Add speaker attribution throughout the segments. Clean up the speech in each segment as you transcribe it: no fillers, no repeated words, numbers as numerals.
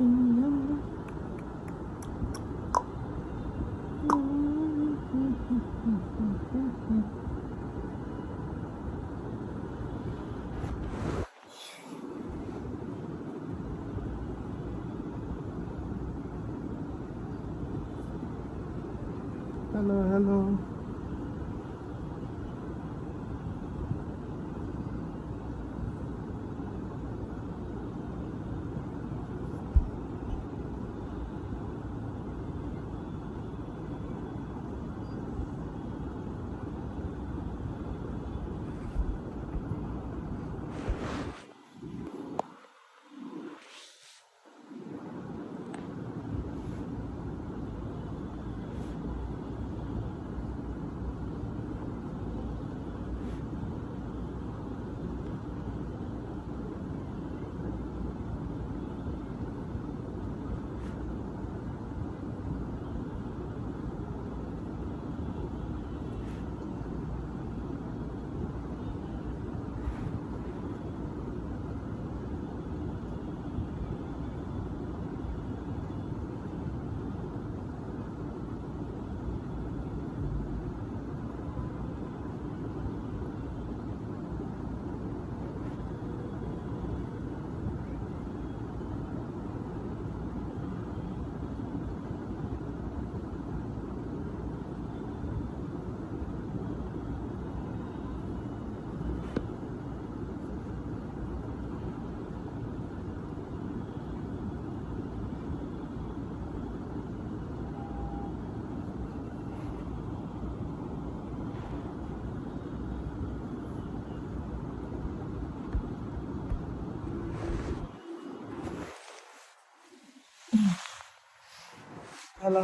Speaker 1: Hello.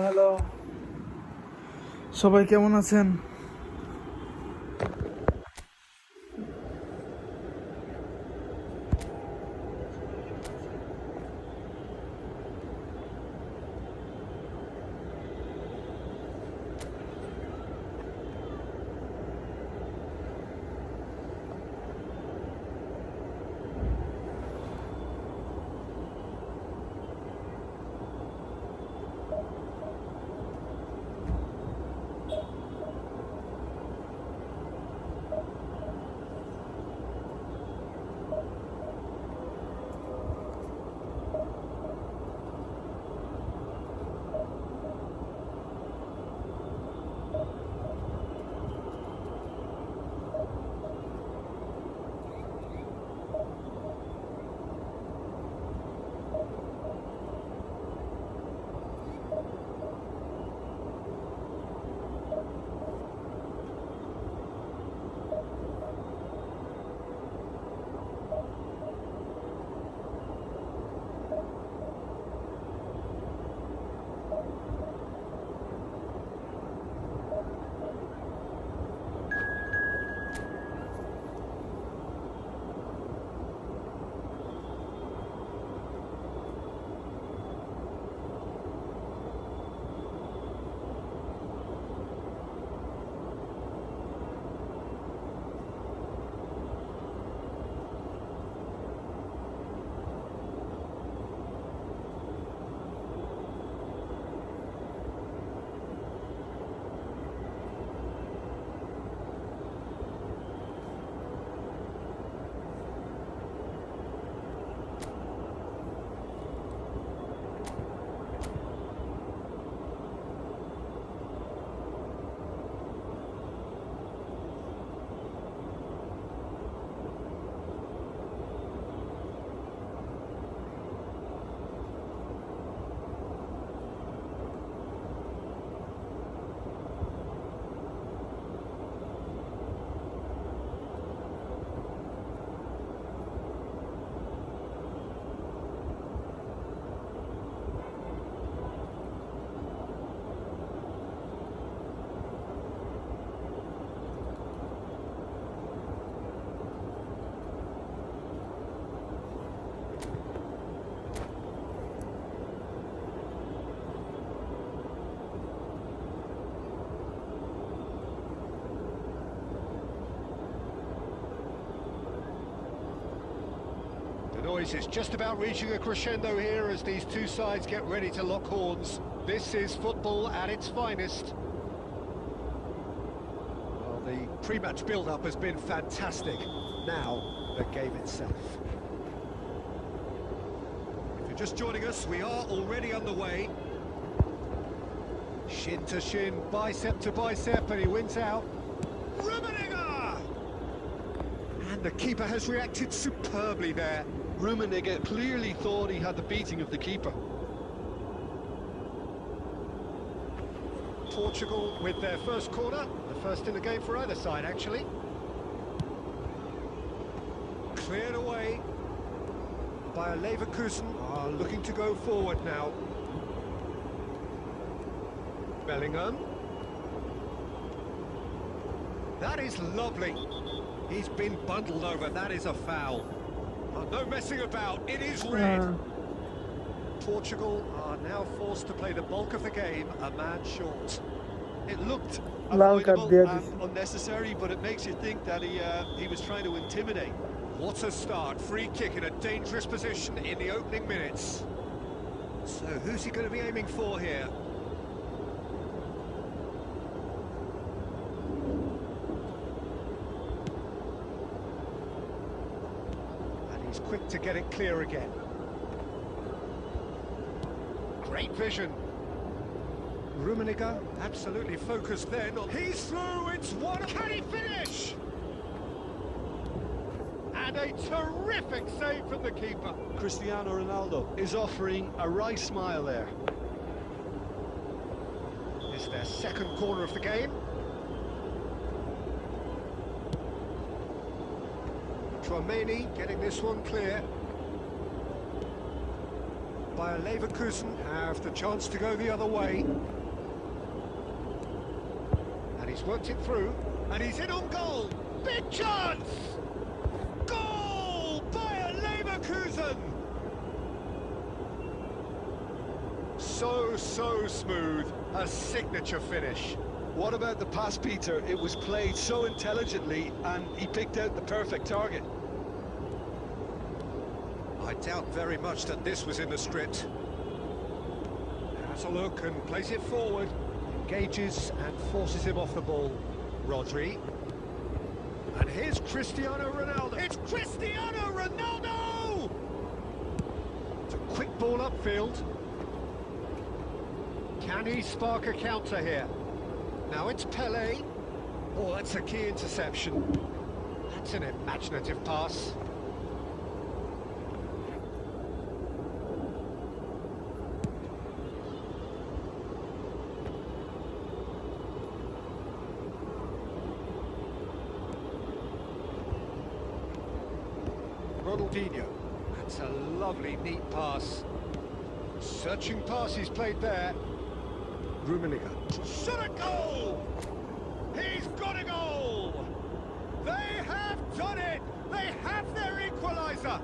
Speaker 1: Hello সবাই কেমন আছেন?
Speaker 2: boys, it's just about reaching a crescendo here as these two sides get ready to lock horns. This is football at its finest. Well, the pre-match build-up has been fantastic. Now, the game itself. If you're just joining us, we are already underway. Shin to shin, bicep to bicep, and he wins out. Rummenigge! And the keeper has reacted superbly there.
Speaker 3: Rummenigge clearly thought he had the beating of the keeper.
Speaker 2: Portugal with their first corner, the first in the game for either side, actually. Cleared away by a Leverkusen, are looking to go forward now. Bellingham. That is lovely. He's been bundled over, that is a foul. Oh, no messing about, it is red. Portugal are now forced to play the bulk of the game a man short.
Speaker 3: It looked
Speaker 1: Long cut
Speaker 3: avoidable
Speaker 1: there,
Speaker 3: and
Speaker 1: this.
Speaker 3: unnecessary, but it makes you think that he was trying to intimidate.
Speaker 2: What a start, free kick in a dangerous position in the opening minutes. So who's he going to be aiming for here? And he's quick to get it clear again. Great vision. Rummenigge absolutely focused then. He's through, it's one. Can he finish? And a terrific save from the keeper.
Speaker 3: Cristiano Ronaldo is offering a right smile there.
Speaker 2: It's their second corner of the game. Tchouaméni getting this one clear. Bayer Leverkusen have the chance to go the other way. And he's worked it through, and he's in on goal. Big chance! Goal! Bayer Leverkusen! So smooth, a signature finish.
Speaker 3: What about the pass, Peter? It was played so intelligently and he picked out the perfect target.
Speaker 2: I doubt very much that this was in the script. Has a look and plays it forward. Engages and forces him off the ball. Rodri. And here's Cristiano Ronaldo. It's Cristiano Ronaldo! It's a quick ball upfield. Can he spark a counter here? Now it's Pelé. Oh, that's a key interception. That's an imaginative pass. Ronaldinho. That's a lovely, neat pass. Searching pass he's played there. Rummenigge. Shot a goal! He's got a goal! They have done it! They have their equaliser!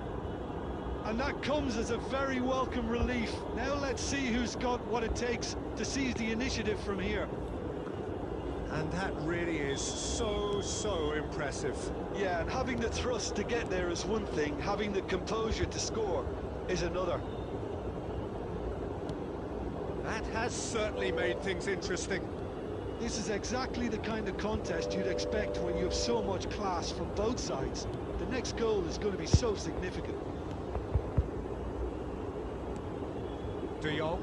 Speaker 3: And that comes as a very welcome relief. Now let's see who's got what it takes to seize the initiative from here.
Speaker 2: And that really is so impressive.
Speaker 3: Yeah, and having the thrust to get there is one thing, having the composure to score is another.
Speaker 2: That has certainly made things interesting.
Speaker 3: This is exactly the kind of contest you'd expect when you have so much class from both sides. The next goal is going to be so significant.
Speaker 2: De Jong.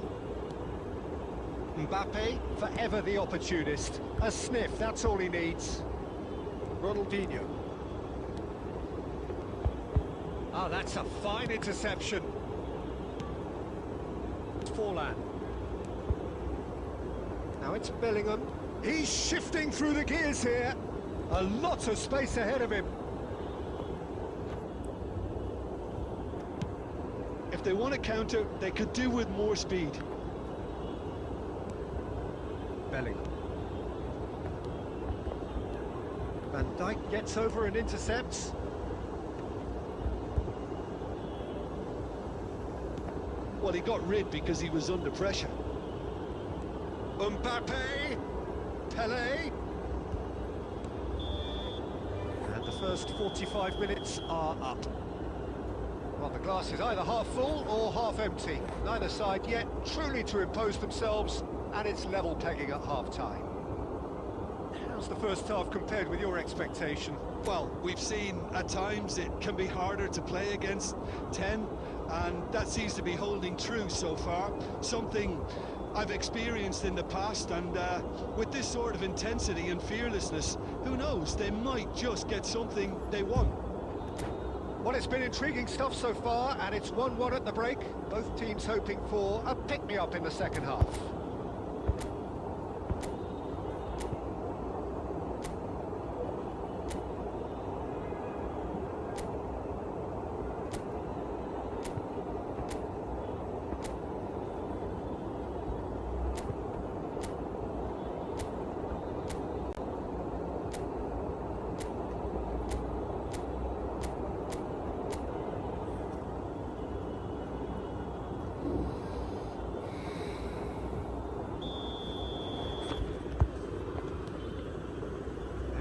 Speaker 2: Mbappe, forever the opportunist. A sniff, that's all he needs. Ronaldinho. Ah, that's a fine interception. Forlan. Now it's Bellingham. He's shifting through the gears here. A lot of space ahead of him.
Speaker 3: If they want to counter, they could do with more speed.
Speaker 2: Bellingham. Van Dijk gets over and intercepts.
Speaker 3: Well, he got rid because he was under pressure.
Speaker 2: Mbappe, Pelé. And the first 45 minutes are up. Well, the glass is either half full or half empty. Neither side yet truly to impose themselves, and it's level pegging at half-time. How's the first half compared with your expectation?
Speaker 3: Well, we've seen at times it can be harder to play against 10, and that seems to be holding true so far. Something I've experienced in the past, and with this sort of intensity and fearlessness, who knows, they might just get something they want.
Speaker 2: Well, it's been intriguing stuff so far, and it's 1-1 at the break. Both teams hoping for a pick-me-up in the second half.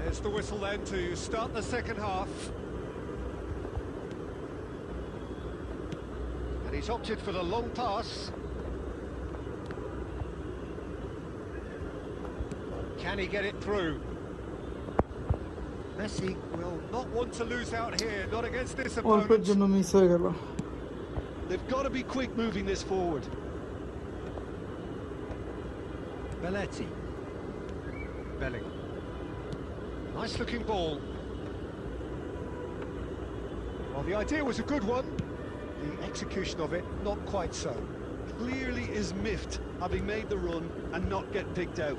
Speaker 2: There's the whistle then to start the second half. And he's opted for the long pass. Can he get it through? Messi will not want to lose out here, not against this opponent.
Speaker 3: They've got to be quick moving this forward.
Speaker 2: Belletti. Belling. Nice looking ball. Well, the idea was a good one. The execution of it, not quite so.
Speaker 3: Clearly is miffed, having made the run and not get picked out.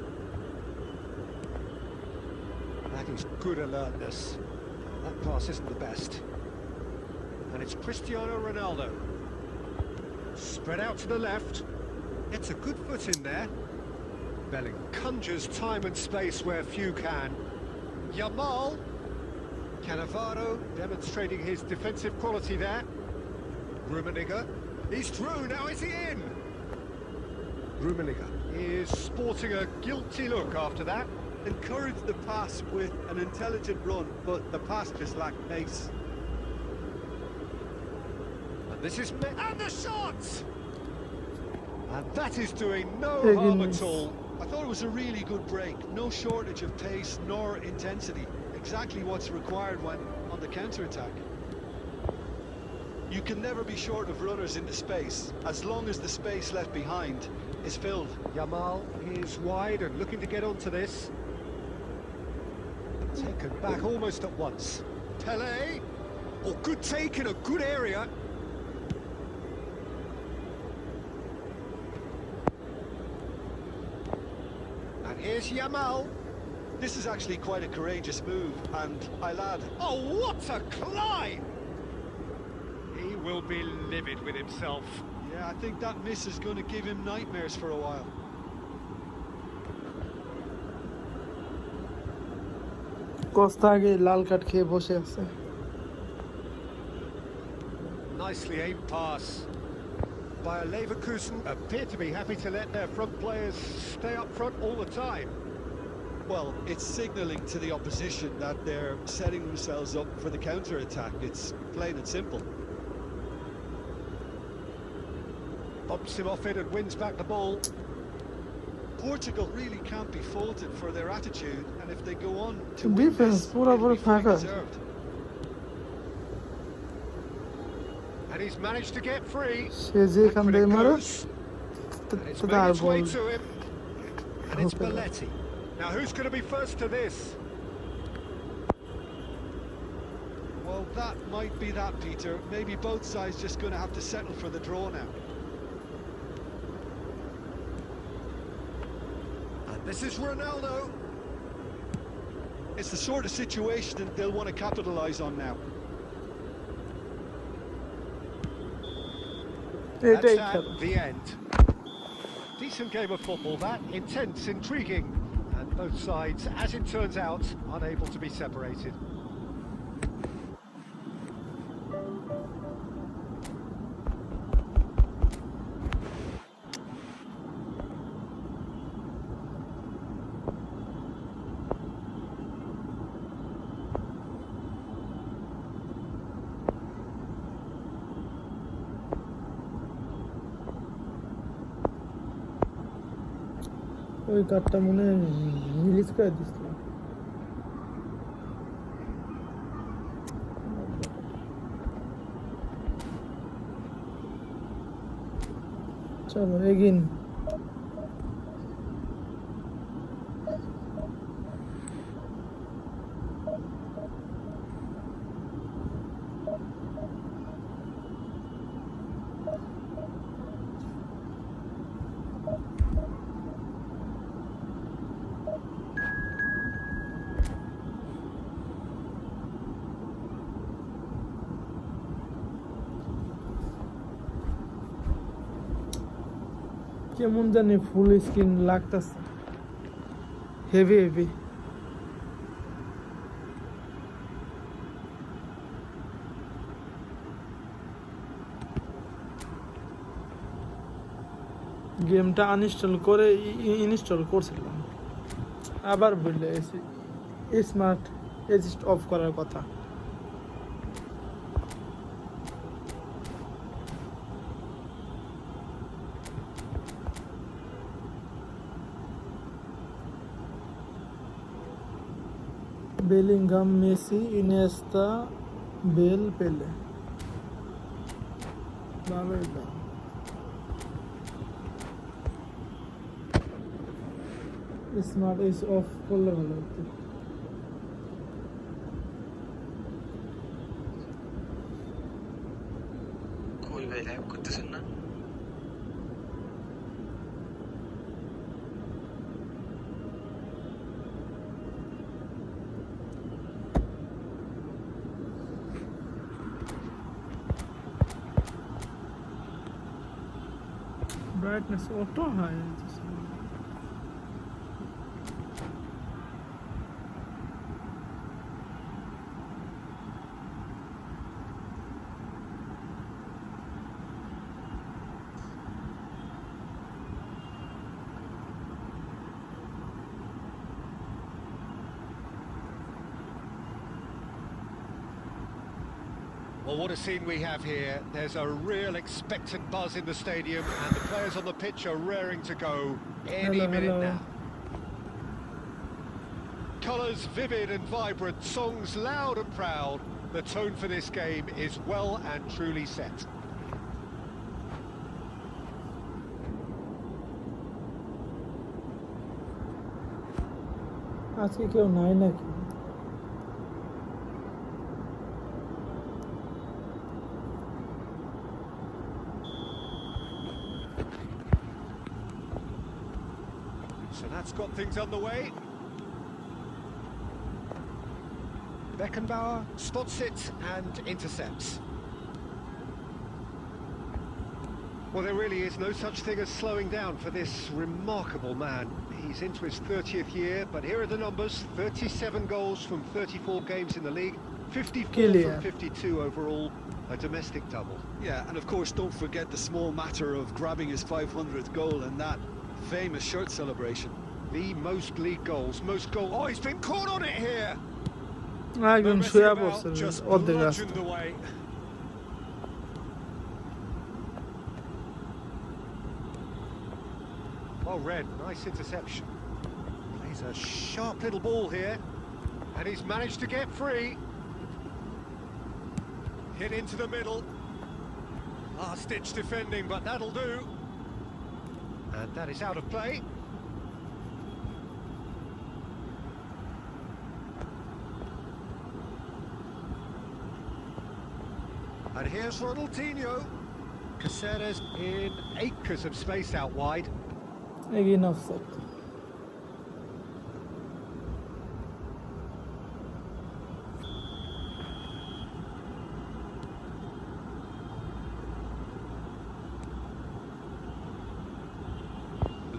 Speaker 2: That is good alertness. That pass isn't the best. And it's Cristiano Ronaldo. Spread out to the left. Gets a good foot in there. Belling conjures time and space where few can. Yamal. Cannavaro demonstrating his defensive quality there. Rummenigge. He's through, now is he in? Rummenigge is sporting a guilty look after that.
Speaker 3: Encouraged the pass with an intelligent run, but the pass just lacked pace.
Speaker 2: And this is... and the shot! And that is doing no harm at all.
Speaker 3: I thought it was a really good break. No shortage of pace nor intensity. Exactly what's required when on the counter-attack. You can never be short of runners into space, as long as the space left behind is filled.
Speaker 2: Yamal is wide and looking to get onto this. Taken back almost at once. Pele. Oh, good take in a good area. And here's Yamal.
Speaker 3: This is actually quite a courageous move, and I'll add...
Speaker 2: Oh, what a climb! He will be livid with himself.
Speaker 3: Yeah, I think that miss is going to give him nightmares for a while.
Speaker 2: Nicely aimed pass. Bayer Leverkusen appear to be happy to let their front players stay up front all the time.
Speaker 3: Well, it's signalling to the opposition that they're setting themselves up for the counter-attack. It's plain and simple.
Speaker 2: Bumps him off it and wins back the ball.
Speaker 3: Portugal really can't be faulted for their attitude, and if they go on to
Speaker 1: defense,
Speaker 3: deserved.
Speaker 2: And he's managed to get free.
Speaker 1: And
Speaker 2: it goes. And it's made its way to him. And it's Belletti. Now who's going to be first to this?
Speaker 3: Well, that might be that, Peter. Maybe both sides just going to have to settle for the draw now.
Speaker 2: And this is Ronaldo.
Speaker 3: It's the sort of situation that they'll want to capitalise on now.
Speaker 2: That's at the end. Decent game of football that, intense, intriguing, and both sides, as it turns out, unable to be separated.
Speaker 1: ওই কার্ডটা মনে release করে দিছিল। চলো এগিন। কেমন জানি full screen লাগতেছে, heavy heavy. গেমটা আনইনস্টল করে ইনস্টল করছিলাম, আবার বললে স্মার্ট এজিস্ট অফ করার কথা। বেলিংহাম, মেসি, ইনিয়েস্তা, বেল, পেলে, ভালোই দাম। স্মার্ট এজ অফ করলে ভালো হতো।
Speaker 4: কই ভাই লাইভ করতেছেন না?
Speaker 1: Brightness auto high.
Speaker 2: Well, what a scene we have here. There's a real expectant buzz in the stadium, and the players on the pitch are raring to go any minute now. Colours vivid and vibrant, songs loud and proud. The tone for this game is well and truly set.
Speaker 1: আজকে কেউ নাই নাকি?
Speaker 2: So that's got things underway. Beckenbauer spots it and intercepts. Well, there really is no such thing as slowing down for this remarkable man. He's into his 30th year, but here are the numbers: 37 goals from 34 games in the league, 54 from 52 overall, a domestic double.
Speaker 3: Yeah, and of course, don't forget the small matter of grabbing his 500th goal and that famous shirt celebration.
Speaker 2: The most league goals, most goal. Oh, he's been caught on it here.
Speaker 1: একজন শুয়ে পড়ছে অর্ধেক রাস্তা।
Speaker 2: Well read, nice interception. Plays a sharp little ball here, and he's managed to get free. Hit into the middle. Last-ditch defending, but that'll do. And that is out of play. And here's Ronaldinho. Caceres in acres of space out wide.
Speaker 1: Again offset.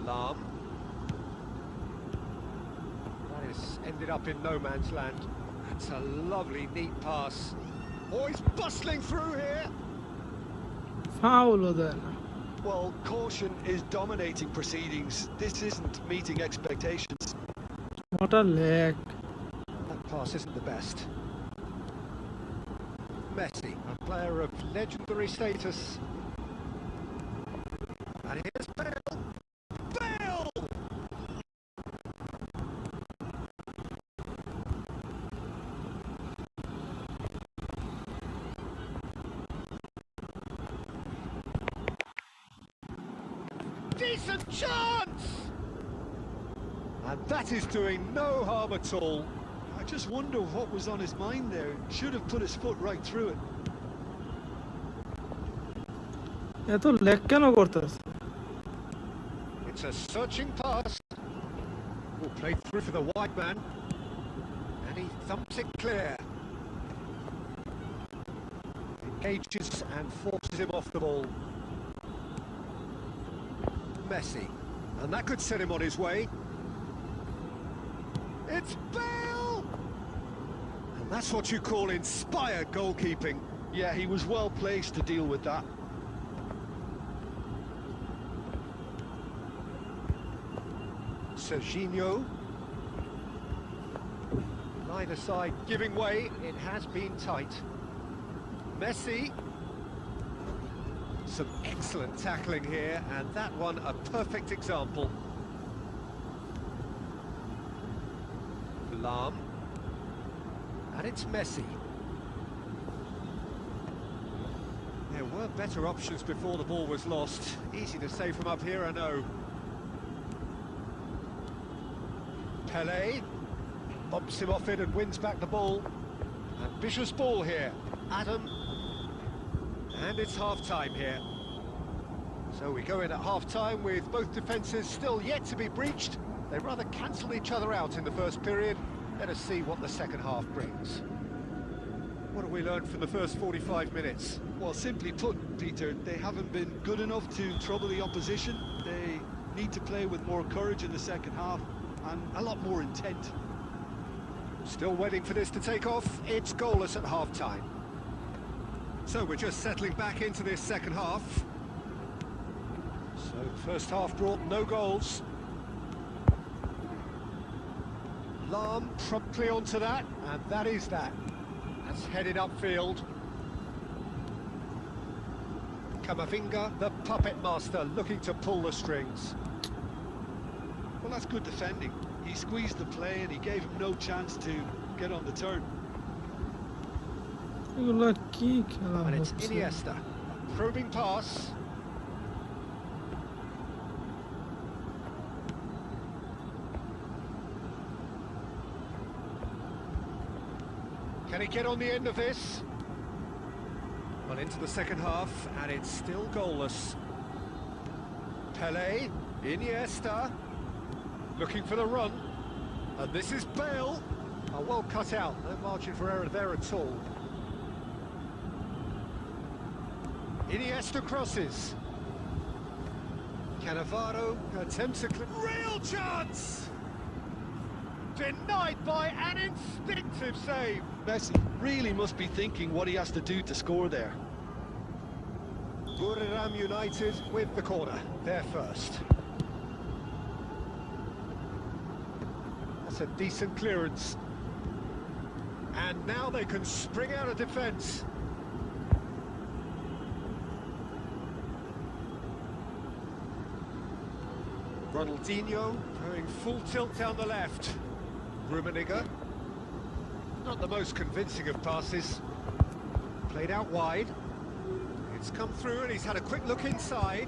Speaker 2: Lam. That is ended up in no man's land. That's a lovely, neat pass. Oh, he's bustling through here.
Speaker 1: Foul then.
Speaker 3: Well, caution is dominating proceedings. This isn't meeting expectations.
Speaker 1: What a leg.
Speaker 2: That pass isn't the best. Messi, a player of legendary status. And here's Bale. Bale! decent chance! And that is doing no harm at all.
Speaker 3: I just wonder what was on his mind there. Should have put his foot right through it.
Speaker 1: এত leg কেন করতেছে?
Speaker 2: It's a searching pass. Will play through for the wide man. And he thumps it clear. Engages and forces him off the ball. Messi. And that could set him on his way. It's Bale! And that's what you call inspired goalkeeping.
Speaker 3: Yeah, he was well placed to deal with that.
Speaker 2: Serginho. Neither side giving way. It has been tight. Messi. Some excellent tackling here, and that one a perfect example. Lam. And it's Messi. There were better options before the ball was lost. Easy to say from up here, I know. Pelé bumps him off it and wins back the ball. Ambitious ball here. Adam. And it's half-time here. So we go in at half-time with both defences still yet to be breached. They rather cancelled each other out in the first period. Let us see what the second half brings. What have we learned from the first 45 minutes?
Speaker 3: Well, simply put, Peter, they haven't been good enough to trouble the opposition. They need to play with more courage in the second half and a lot more intent.
Speaker 2: Still waiting for this to take off. It's goalless at half-time. So we're just settling back into this second half. So first half brought no goals. Lam promptly onto that, and that is that. That's headed upfield. Camavinga, the puppet master, looking to pull the strings.
Speaker 3: Well, that's good defending. He squeezed the play and he gave him no chance to get on the turn.
Speaker 1: এগুলো কি খেলা
Speaker 2: And it's
Speaker 1: হচ্ছে?
Speaker 2: Iniesta. Probing pass. Can he get on the end of this? Well, into the second half, and it's still goalless. Pelé, Iniesta, looking for the run. And this is Bale. Oh, well cut out, no margin for error there at all. Iniesta crosses. Cannavaro attempts a real chance! Denied by an instinctive save.
Speaker 3: Messi really must be thinking what he has to do to score there.
Speaker 2: Buriram United with the corner, there first. That's a decent clearance. And now they can spring out of defence. Ronaldinho going full tilt down the left. Rummenigge. Not the most convincing of passes. Played out wide. It's come through and he's had a quick look inside.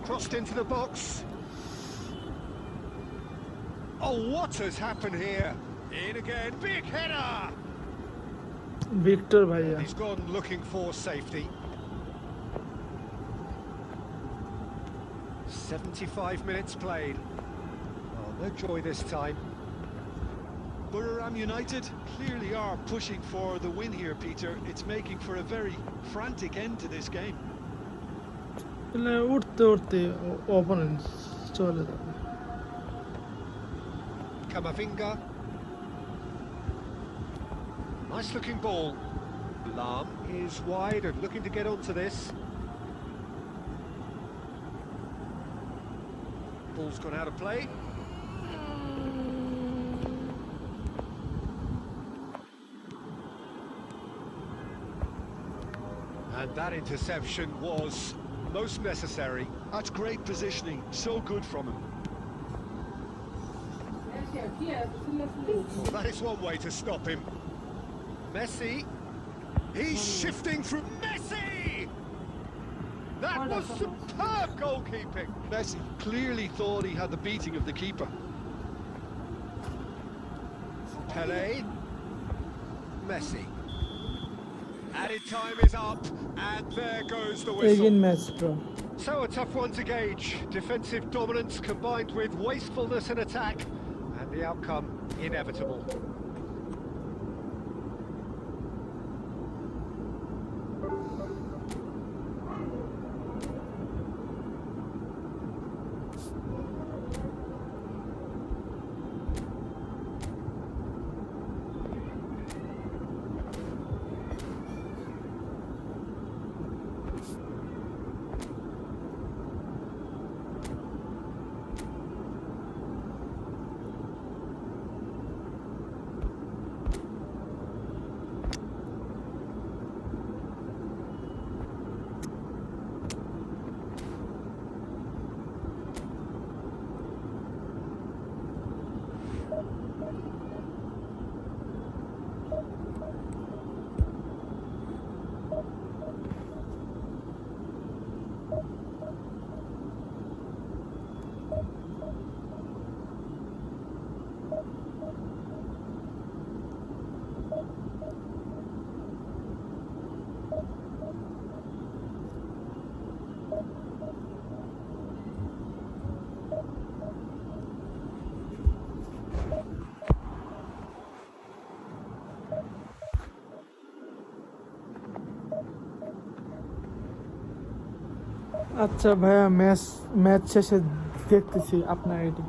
Speaker 2: Crossed into the box. Oh, what has happened here? In again, big header!
Speaker 1: Victor ভাইয়া
Speaker 2: He's gone looking for safety. 75 minutes played. Oh, no joy this time.
Speaker 3: Buriram United clearly are pushing for the win here, Peter. It's making for a very frantic end to this game.
Speaker 1: এগুলো উঠতে উঠতে opponent চলে যাবে
Speaker 2: Camavinga. Nice looking ball. Lam is wide and looking to get onto this. Ball's gone out of play. And that interception was most necessary.
Speaker 3: That's great positioning, so good from him.
Speaker 2: Well, that is one way to stop him. Messi. He's shifting through Messi! That was superb goalkeeping.
Speaker 3: Messi clearly thought he had the beating of the keeper.
Speaker 2: Pele. Messi. Added time is up, and there goes the whistle.
Speaker 1: Again match draw.
Speaker 2: So a tough one to gauge. Defensive dominance combined with wastefulness in attack, and the outcome inevitable.
Speaker 1: আচ্ছা ভাইয়া, match শেষে দেখতেছি আপনার এটি।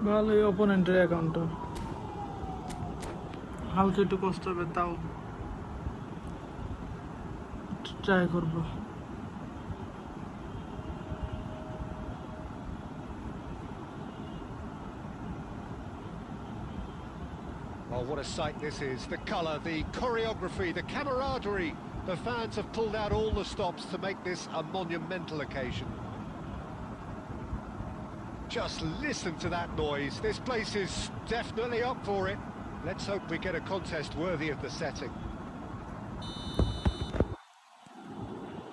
Speaker 1: ভালোই অপোনেন্টের অ্যাকাউন্টটা, হালকা একটু কষ্ট হবে, তাও ট্রাই করবো।
Speaker 2: Oh, what a sight this is. The colour, the choreography, the camaraderie. The fans have pulled out all the stops to make this a monumental occasion. Just listen to that noise. This place is definitely up for it. Let's hope we get a contest worthy of the setting.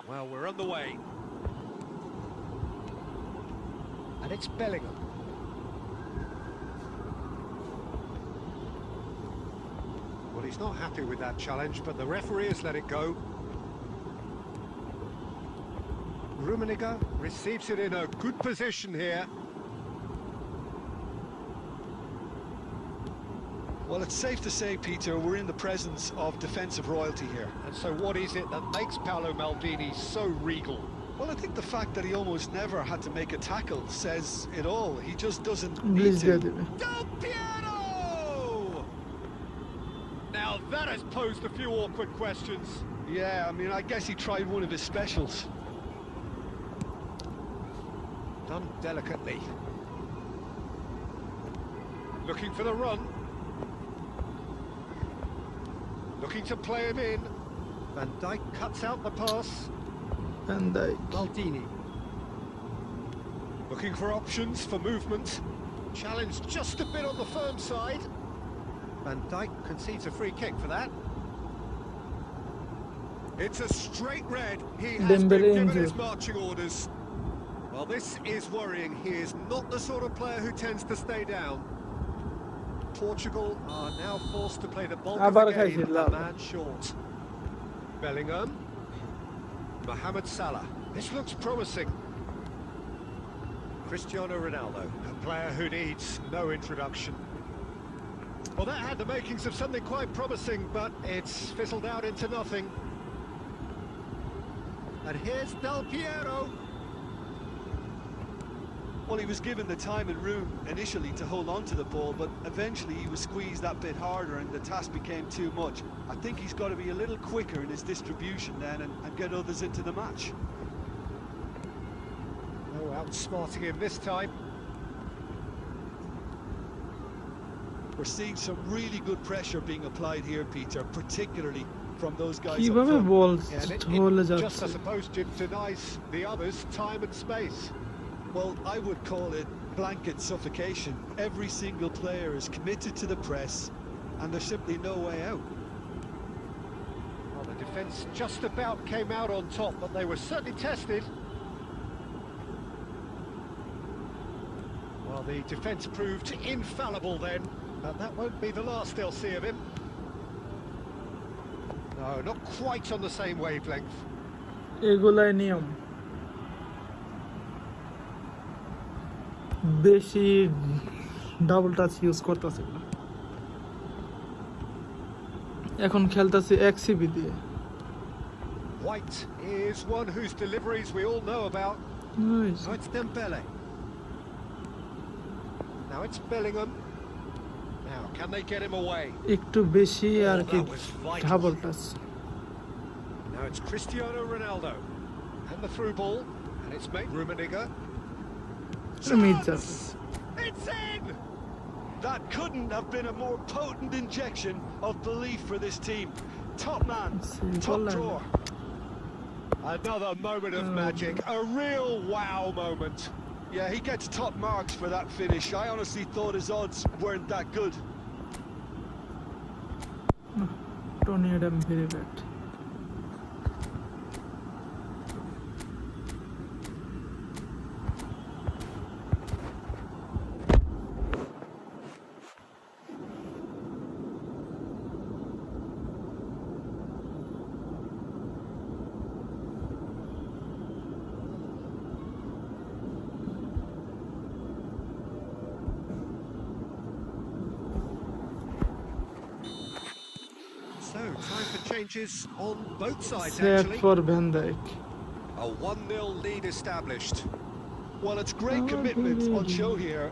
Speaker 2: Well, we're underway. And it's Bellingham. Well, he's not happy with that challenge, but the referee has let it go. Rummenigge receives it in a good position here.
Speaker 3: Well, it's safe to say, Peter, we're in the presence of defensive royalty here.
Speaker 2: And so what is it that makes Paolo Maldini so regal?
Speaker 3: Well, I think the fact that he almost never had to make a tackle says it all. He just doesn't need
Speaker 1: Please
Speaker 3: to.
Speaker 2: Del Piero! Now that has posed a few awkward questions.
Speaker 3: Yeah, I mean, I guess he tried one of his specials.
Speaker 2: Done delicately. Looking for the run. Looking to play him in. Van Dijk cuts out the pass.
Speaker 1: And
Speaker 2: Maldini. Looking for options for movement. Challenged just a bit on the firm side. Van Dijk concedes a free kick for that. It's a straight red. He has been given his marching orders. Well, this is worrying. He is not the sort of player who tends to stay down. Portugal are now forced to play the bulk of
Speaker 1: আবার
Speaker 2: the game,
Speaker 1: খাইছে
Speaker 2: a
Speaker 1: love
Speaker 2: man short. Bellingham. Mohamed Salah. This looks promising. Cristiano Ronaldo, a player who needs no introduction. Well, that had the makings of something quite promising, but it's fizzled out into nothing. And here's Del Piero.
Speaker 3: Well, he was given the time and room initially to hold on to the ball, but eventually he was squeezed that bit harder and the task became too much. I think he's got to be a little quicker in his distribution then and get others into the match.
Speaker 2: No outsmarting him this time.
Speaker 3: We're seeing some really good pressure being applied here, Peter, particularly from those guys up
Speaker 1: কিভাবে
Speaker 3: front.
Speaker 1: Ball
Speaker 2: Yeah, and
Speaker 1: চলে
Speaker 2: just, I
Speaker 1: যাচ্ছে
Speaker 2: suppose, denies the others time and space.
Speaker 3: Well, I would call it blanket suffocation. Every single player is committed to the press and there's simply no way out.
Speaker 2: Well, the defence just about came out on top, but they were certainly tested. Well, the defence proved infallible then, but that won't be the last they'll see of him. No, not quite on the same wavelength.
Speaker 1: এগুলাই নিয়ম বেশি double touch use করতেছে না এখন খেলতেছে এক্সিবি দিয়ে
Speaker 2: White is one whose deliveries we all know about. Now it's Dembele. Now it's Bellingham. Now, can they get him away?
Speaker 1: একটু বেশি আর কি
Speaker 2: that was vital.
Speaker 1: Double touch
Speaker 2: Now it's Cristiano Ronaldo. And the through ball. And it's made Rummenigge.
Speaker 1: মির্জাস
Speaker 2: It's in!
Speaker 3: That couldn't have been a more potent injection of belief for this team. Top man, top drawer.
Speaker 2: Another moment of magic. A real wow moment.
Speaker 3: Yeah, he gets top marks for that finish. I honestly thought his odds weren't that good.
Speaker 1: Tony Adam very bad
Speaker 2: So, time for changes on both sides,
Speaker 1: set
Speaker 2: actually.
Speaker 1: For van Dijk
Speaker 2: A 1-0 lead established.
Speaker 3: Well, it's great
Speaker 1: Oh,
Speaker 3: commitment on
Speaker 1: really?
Speaker 3: show here.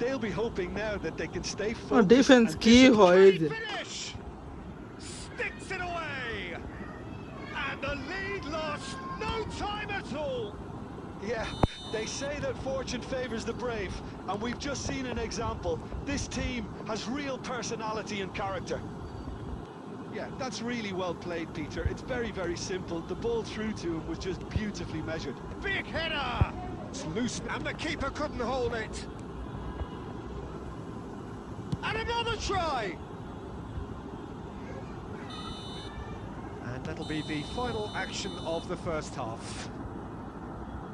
Speaker 3: They'll be hoping now that they can stay focused.
Speaker 1: Defence
Speaker 3: and
Speaker 1: কি
Speaker 3: disciplined.
Speaker 1: হয় এই যে
Speaker 2: Finish! Sticks it away! And the lead lost no time at all!
Speaker 3: Yeah, they say that fortune favours the brave, and we've just seen an example. This team has real personality and character. Yeah, that's really well played, Peter. It's very, very simple. The ball through to him was just beautifully measured.
Speaker 2: Big header! It's loose, and the keeper couldn't hold it. And another try! And that'll be the final action of the first half.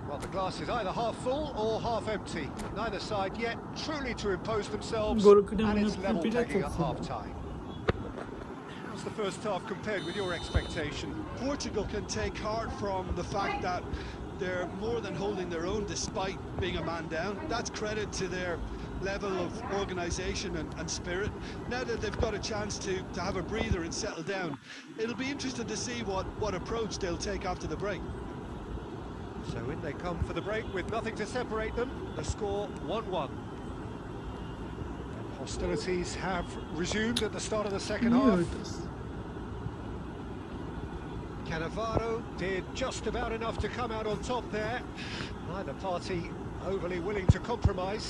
Speaker 2: Well, the glass is either half full or half empty. Neither side yet truly to impose themselves, and it's level pegging at half-time. How's the first half compared with your expectation?
Speaker 3: Portugal can take heart from the fact that they're more than holding their own despite being a man down. That's credit to their level of organisation and spirit. Now that they've got a chance to have a breather and settle down, it'll be interesting to see what approach they'll take after the break.
Speaker 2: So in they come for the break with nothing to separate them. The score 1-1. And hostilities have resumed at the start of the second half. Cannavaro did just about enough to come out on top there. Neither party overly willing to compromise.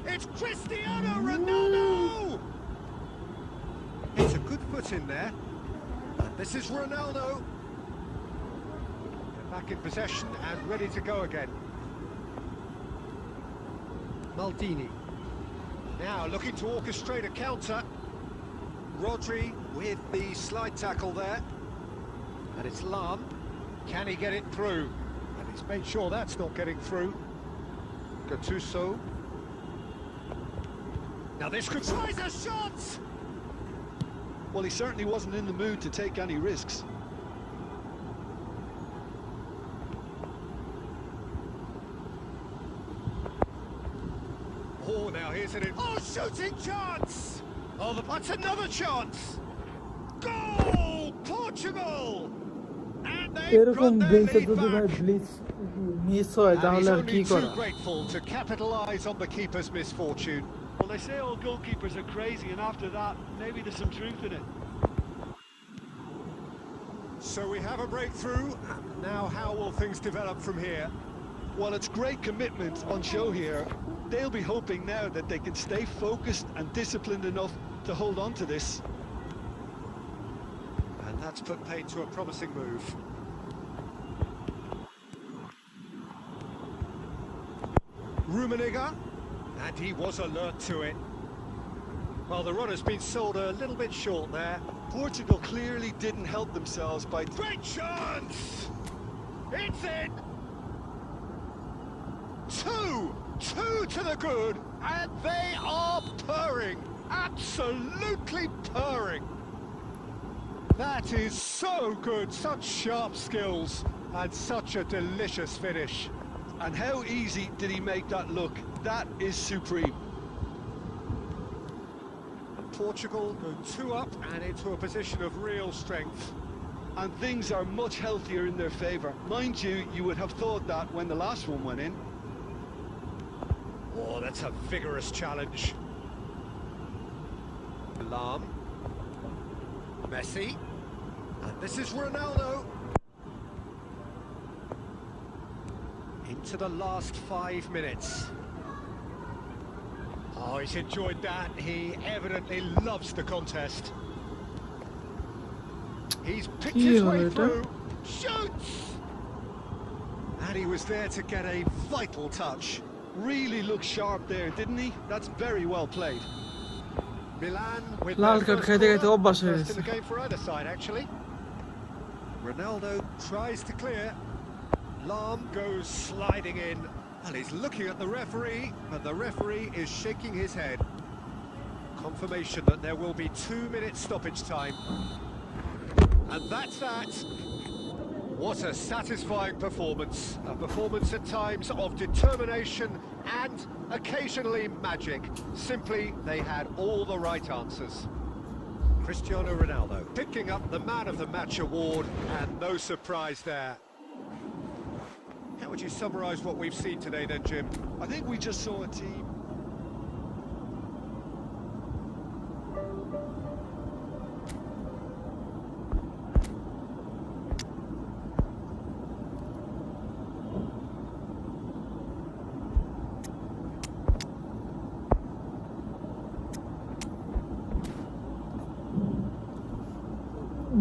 Speaker 2: It's Cristiano Ronaldo! It's a good foot in there. And this is Ronaldo. They're back in possession and ready to go again. Maldini. Now looking to orchestrate a counter. Rodri with the slide tackle there. And it's Lam. Can he get it through? And he's made sure that's not getting through. Gattuso. Now this could tries a shot.
Speaker 3: Well, he certainly wasn't in the mood to take any risks.
Speaker 2: Oh, now here's an... Oh, shooting chance! Oh, that's another chance! Goal! Portugal! And they've
Speaker 1: এরকম
Speaker 2: got their
Speaker 1: বেঞ্চে
Speaker 2: lead
Speaker 1: যদি ভাই
Speaker 2: back.
Speaker 1: Bleach miss হয়
Speaker 2: And
Speaker 1: তাহলে
Speaker 2: he's
Speaker 1: আর কি
Speaker 2: only
Speaker 1: করা
Speaker 2: too grateful to capitalise on the keeper's misfortune.
Speaker 3: Well, they say all goalkeepers are crazy, and after that, maybe there's some truth in it.
Speaker 2: So we have a breakthrough. Now how will things develop from here?
Speaker 3: Well, it's great commitment on show here. They'll be hoping now that they can stay focused and disciplined enough to hold on to this.
Speaker 2: And that's put paid to a promising move. Rummenigge, and he was alert to it. Well, the run has been sold a little bit short there.
Speaker 3: Portugal clearly didn't help themselves by...
Speaker 2: Great chance! It's in! Two to the good, and they are purring, absolutely purring. That is so good, such sharp skills, and such a delicious finish.
Speaker 3: And how easy did he make that look? That is supreme.
Speaker 2: Portugal go 2 up and into a position of real strength.
Speaker 3: And things are much healthier in their favour. Mind you, you would have thought that when the last one went in.
Speaker 2: Oh, that's a vigorous challenge. Alarm. Messi. And this is Ronaldo. Into the last 5 minutes. Oh, he's enjoyed that. He evidently loves the contest. He's picked his way through. Shoots! And he was there to get a vital touch.
Speaker 3: Really looked sharp there, didn't he? That's very well played.
Speaker 2: Milan with
Speaker 1: Lal
Speaker 2: their
Speaker 1: card
Speaker 2: first
Speaker 1: খাইতে খাইতে
Speaker 2: corner.
Speaker 1: অভ্যাস হয়ে
Speaker 2: First in
Speaker 1: গেছে
Speaker 2: the game for either side, actually. Ronaldo tries to clear. Lahm goes sliding in. Well, he's looking at the referee, and the referee is shaking his head. Confirmation that there will be 2 minutes stoppage time. And that's that. What a satisfying performance. A performance at times of determination and occasionally magic. Simply, they had all the right answers. Cristiano Ronaldo picking up the Man of the Match award, and no surprise there. How would you summarise what we've seen today then, Jim?
Speaker 3: I think we just saw a team.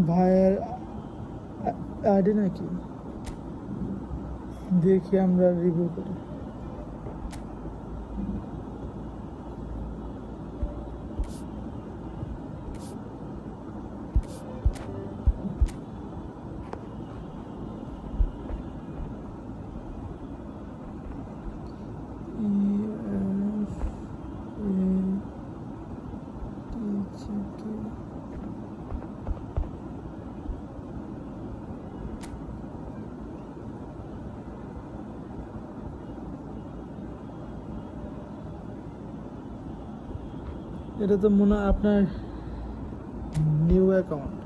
Speaker 1: ভাইয়ের ID নাকি দেখি আমরা review করি এটা তো মনে হয় আপনার নিউ অ্যাকাউন্ট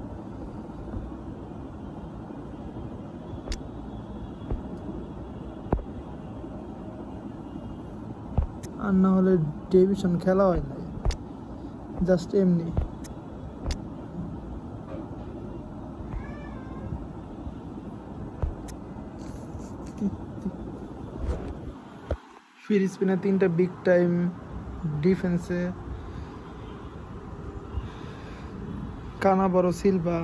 Speaker 1: আর না হলে ডিভিশন খেলা হয় না জাস্ট এমনি ফ্রি স্পিনে 3টা বিগ টাইম ডিফেন্সে কানাবারো সিলভা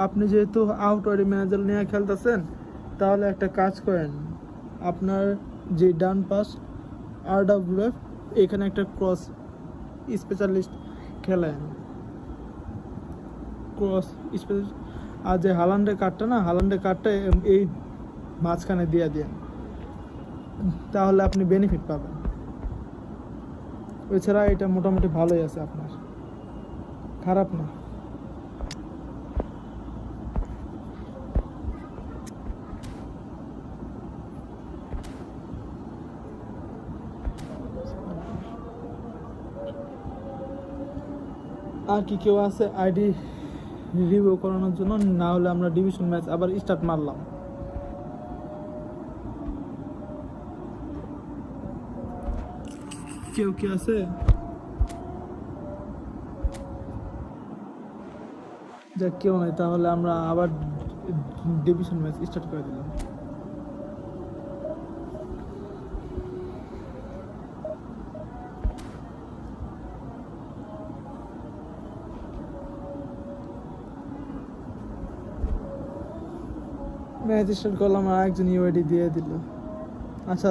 Speaker 1: আপনি যেহেতু আউটওয়ার্ড ম্যানেজার নিয়ে খেলতেছেন তাহলে একটা কাজ করেন আপনার যে ডান পাশ RWF এখানে একটা ক্রস স্পেশালিস্ট খেলেন ক্রস স্পেশালিস্ট। আর যে হালান্ডের কার্ডটা এই মাঝখানে দিয়ে দেন, তাহলে আপনি বেনিফিট পাবেন। এছাড়া এটা মোটামুটি ভালোই আছে আপনার, খারাপ না। আর কি কেউ আছে আইডি রিভিউ করানোর জন্য? না হলে আমরা ডিভিশন ম্যাচ আবার স্টার্ট মারলাম। কেউ কি আছে? যাক, কেউ নাই, তাহলে আমরা আবার ডিভিশন ম্যাচ স্টার্ট করে দিলাম। ম্যাচ স্টার্ট করলাম আর একজন ইউআইডি দিয়ে দিল। আচ্ছা,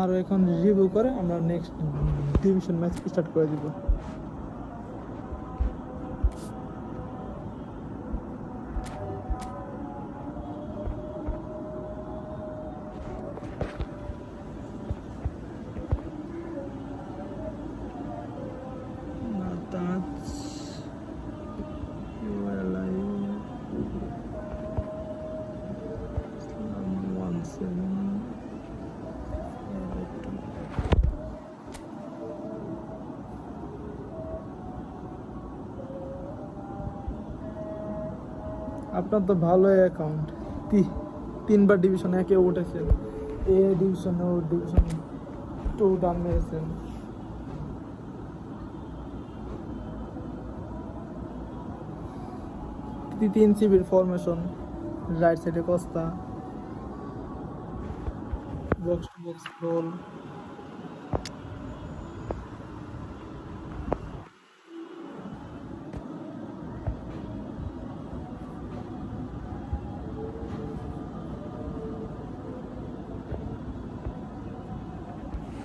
Speaker 1: আরও এখন রিভিউ করে আমরা নেক্সট ডিভিশন ম্যাচ স্টার্ট করে দিব। আপনার তো ভালোই অ্যাকাউন্ট, তিনবার ডিভিশন একে উঠেছেন, এ ডিভিশন ও ডিভিশন 2 ডান মেরেছেন। তিন সিবির ফরমেশন, রাইট সাইডে কস্তা, বক্স টু বক্স গোল।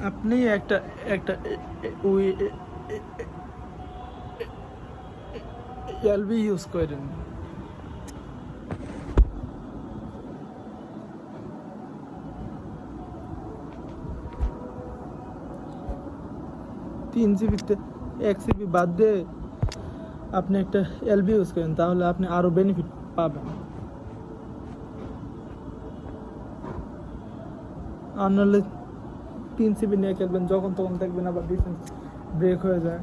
Speaker 1: আপনি একটা এলবি ইউজ করেন। তিন জিবিতে 1 জিবি বাদ দিয়ে আপনি একটা এলবি ইউজ করেন, তাহলে আপনি আরো বেনিফিট পাবেন। আর নাহলে 3 জিবি নিয়ে খেলবেন, যখন তখন দেখবেন আবার ডিফেন্স ব্রেক হয়ে যায়।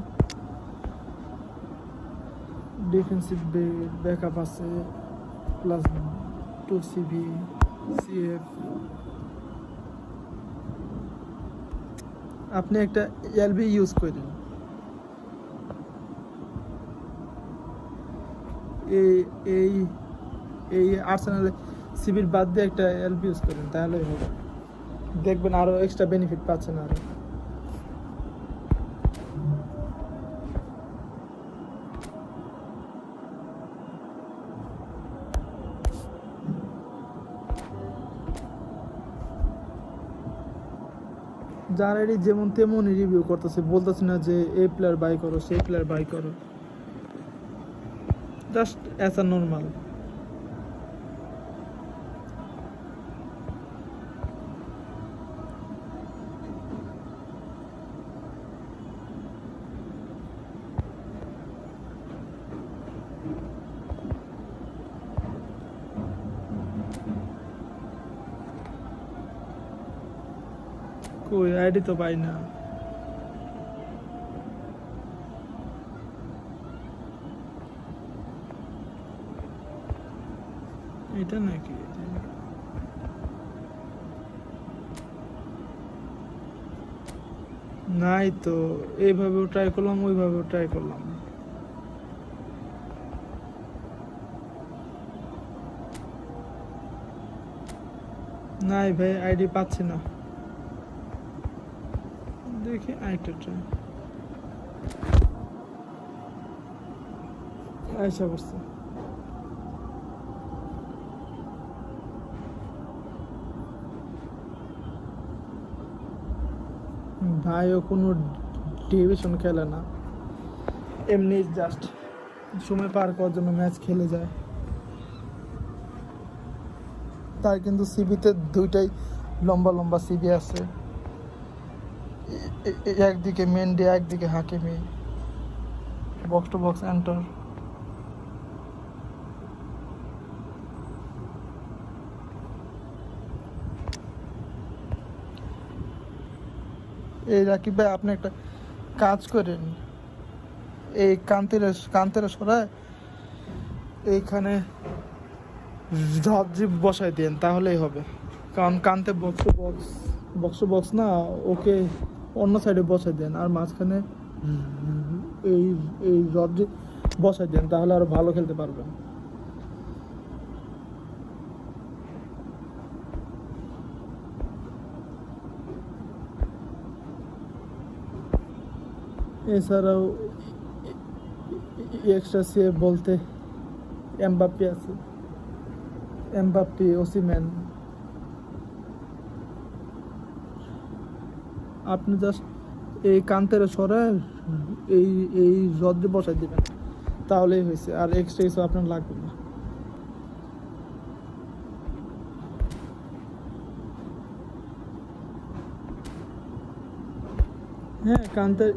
Speaker 1: ডিফেন্সিভ ব্যাকআপ আছে, প্লাস 2 জিবি সিএফ। আপনি একটা এলবি ইউজ করেন, এই আর্সেনালে সিবির বাদ দিয়ে একটা এলবি ইউজ করেন, তাহলেই হবে। দেখবেন আরো এক্সট্রা বেনিফিট পাচ্ছেন আরো। যারা এটি যেমন তেমনই রিভিউ করতেছে, বলতেছে না যে এই প্লেয়ার বাই করো, সেই প্লেয়ার বাই করো, জাস্ট অ্যাজ আ নর্মাল। কই আইডি তো পাই না। এটা নাকি নাই তো, এইভাবেও ট্রাই করলাম, ওইভাবেও ট্রাই করলাম। নাই ভাই, আইডি পাচ্ছি না। দেখি আরেকটা ট্রাই। আচ্ছা, বুঝতে ভাইও কোনো ডিভিশন খেলে না, এমনি জাস্ট সময় পার করার জন্য ম্যাচ খেলে যায়। তার কিন্তু সিবিতে দুইটাই লম্বা লম্বা সিবি আছে, একদিকে মেন্ডি একদিকে Hakimi, box to box enter. এই রাকিব ভাই, আপনি একটা কাজ করেন, এই কান্তের সরায় এইখানে ঝপঝিপ বসাই দেন, তাহলেই হবে। কারণ কান্তে বক্স টু বক্স না, ওকে অন্য সাইডে বসাই দেন, আর মাঝখানে এই এই ঝপঝিপ বসাই দেন, তাহলে আরো ভালো খেলতে পারবেন। এছাড়াও এক্সট্রা সে বলতে এমবাপ্পে আছে, এমবাপ্পে, ওসিম্যান। আপনি জাস্ট এই কান্তের সরায় এই এই রদ্রে বসাই দিবেন, তাহলেই হয়েছে, আর এক্সট্রা কিছু আপনার লাগবে না। হ্যাঁ, কান্তের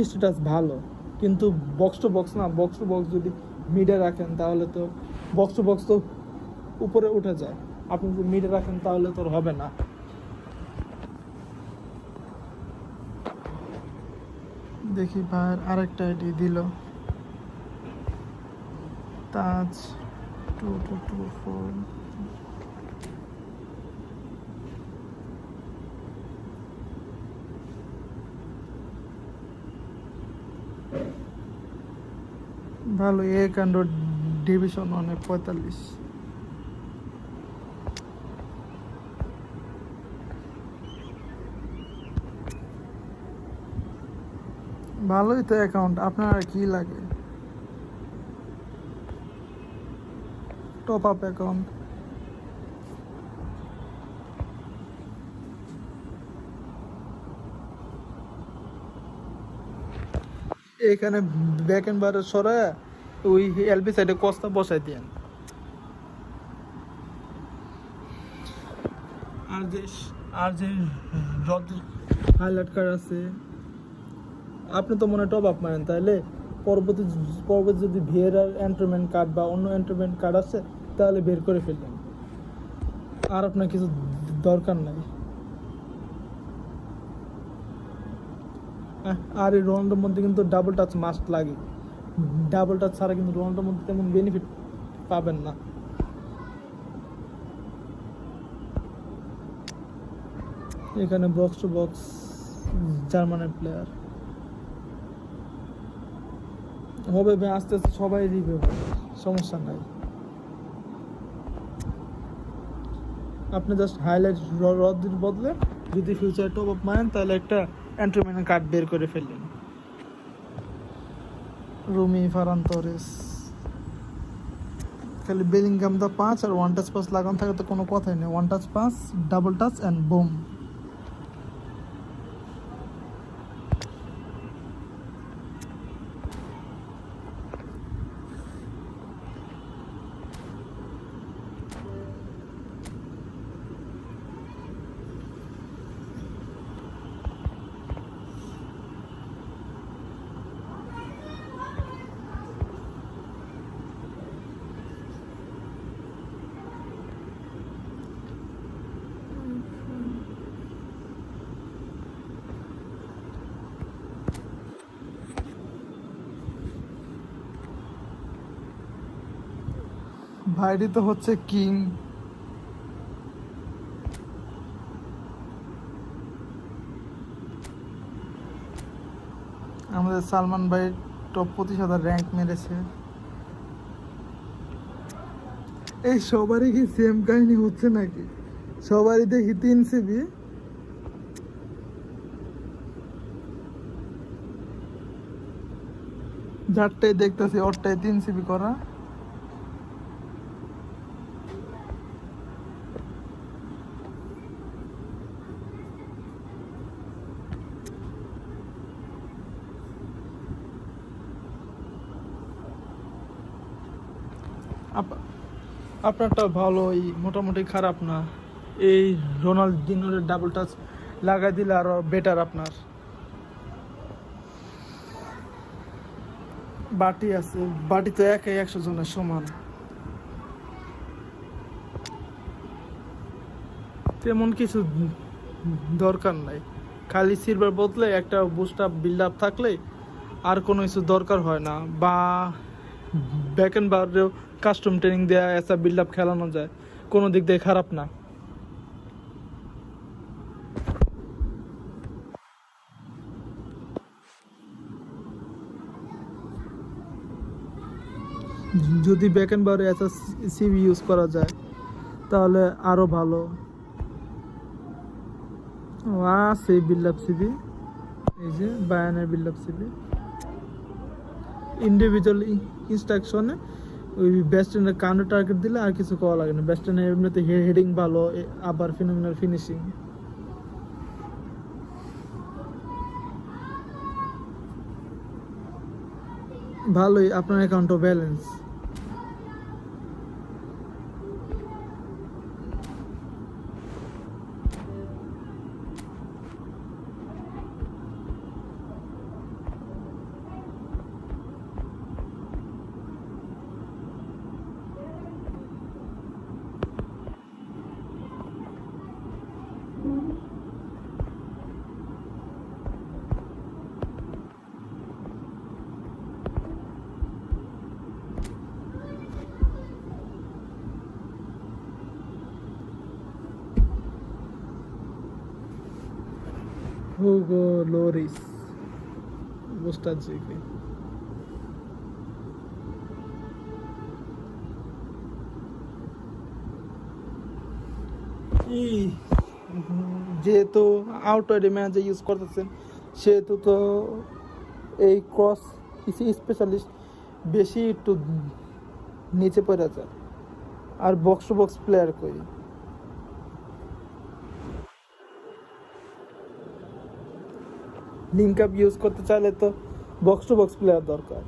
Speaker 1: স্ট্যাটাস ভালো, কিন্তু বক্স টু বক্স না, বক্স টু বক্স যদি মিডে রাখেন তাহলে তো বক্স টু বক্স তো উপরে উঠে যায়, আপনি যদি মিডে রাখেন তাহলে তো হবে না। দেখি ভাইয়ের আরেকটা আইডি দিল, তাজ 2224। ভালো, এ কাণ্ড ডিভিশন 1-এ 45। ভালোই তো অ্যাকাউন্ট, আপনার আর কি লাগে? Top up account. এখানে ব্যাক এন্ড বারে সরায় ওই এলবি সাইডে কস্তা বসাই দেন। আর যে রদের হাইলাইট কার্ড আছে, আপনি তো মনে টপ আপ মারেন, তাহলে পরবর্তী যদি ভিআর এন্টারমেন্ট কার্ড বা অন্য এন্টারমেন্ট কার্ড আছে তাহলে বের করে ফেলবেন, আর আপনার কিছু দরকার নাই। আর এই রোনাল্ডোর মধ্যে কিন্তু ডাবল টাচ মাস্ট লাগে, ডাবল টাচ ছাড়া কিন্তু রোনাল্ডোর মধ্যে তেমন বেনিফিট পাবেন না। এখানে বক্স টু বক্স জার্মানের প্লেয়ার হবে ভাই, আস্তে আস্তে সবাই রিভিউ হবে, সমস্যা নাই। আপনি জাস্ট হাইলাইট রদের বদলে যদি ফিউচার টপ আপ মারেন তাহলে একটা এন্ট্রিমেন্ট কার্ড বের করে ফেললেন। রুমি, ফারান তোরেস, খালি বেলিংগাম দা 5 আর ওয়ান টাচ পাস লাগানো থাকে তো কোনো কথাই নেই, one touch pass, double touch and boom. ভাইডি তো হচ্ছে কিং। আমাদের সালমান ভাই টপ 25,000 র্যাঙ্ক মেরেছে। এই সবারই কি সেম কাহিনী হচ্ছে নাকি? সবারই দেখি 3 সিবি, যারটাই দেখতেছি ওরটাই 3 সিবি করা। আপনারটা ভালোই, মোটামুটি খারাপ না। এই রোনালদিনোর ডাবল টাচ লাগাই দিলে আরো বেটার আপনার। বাটি আছে, বাটি তো একাই 100 জনের সমান। তেমন কিছু দরকার নাই, খালি সিলভার বদলে একটা বুস্ট আপ বিল্ড আপ থাকলে আর কোনো কিছু দরকার হয় না। বা ব্যাকেন বারেও কাস্টম ট্রেনিং দেওয়া এসা বিল্ড আপ খেলানো যায়, কোনো দিক দিয়ে খারাপ না। যদি ব্যাকেন বারে এসা সিবি ইউজ করা যায় তাহলে আরো ভালো। সেই বিল্ড আপ সিবি, এই যে বায়ানের বিল্ড আপ সিবি ইন্ডিভিজুয়াল ইনস্ট্রাকশনে ওই বেস্টার্নের কাউন্টার টার্গেট দিলে আর কিছু করা লাগে না। বেস্টার্নের এমনিতে হেডিং ভালো, আবার ফিনোমিনাল ফিনিশিং। ভালোই, আপনার অ্যাকাউন্টও ব্যালেন্স। Hugo Lloris, Mustadzic. যেহেতু আউটওয়ার্ড ম্যানেজার ইউজ করতেছেন সেহেতু তো এই ক্রস স্পেশালিস্ট বেশি একটু নিচে পড়ে যায়। আর বক্স টু বক্স প্লেয়ার কই, লিঙ্ক আপ ইউজ করতে চাইলে তো বক্স টু বক্স প্লেয়ার দরকার।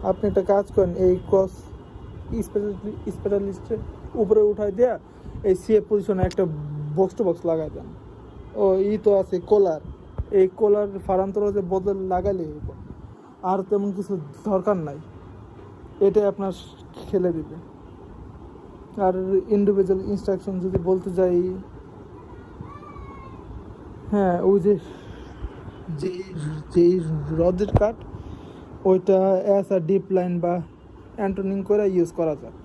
Speaker 1: আপনি একটা কাজ করেন, এই ক্রস স্পেশালিস্টের উপরে উঠাই দেয়া এই সিএফ পজিশনে একটা বক্স টু বক্স লাগাই দেন। ও তো আছে কোলার, এই কোলার ফারান্তর যে বদল লাগালে আর তেমন কিছু দরকার নাই, এটাই আপনার খেলে দিবে। আর ইন্ডিভিজুয়াল ইনস্ট্রাকশন যদি বলতে যাই, হ্যাঁ ওই যে রদের কাট ওইটা অ্যাজ আ ডিপ লাইন বা অ্যান্টনিং করে ইউজ করা যায়।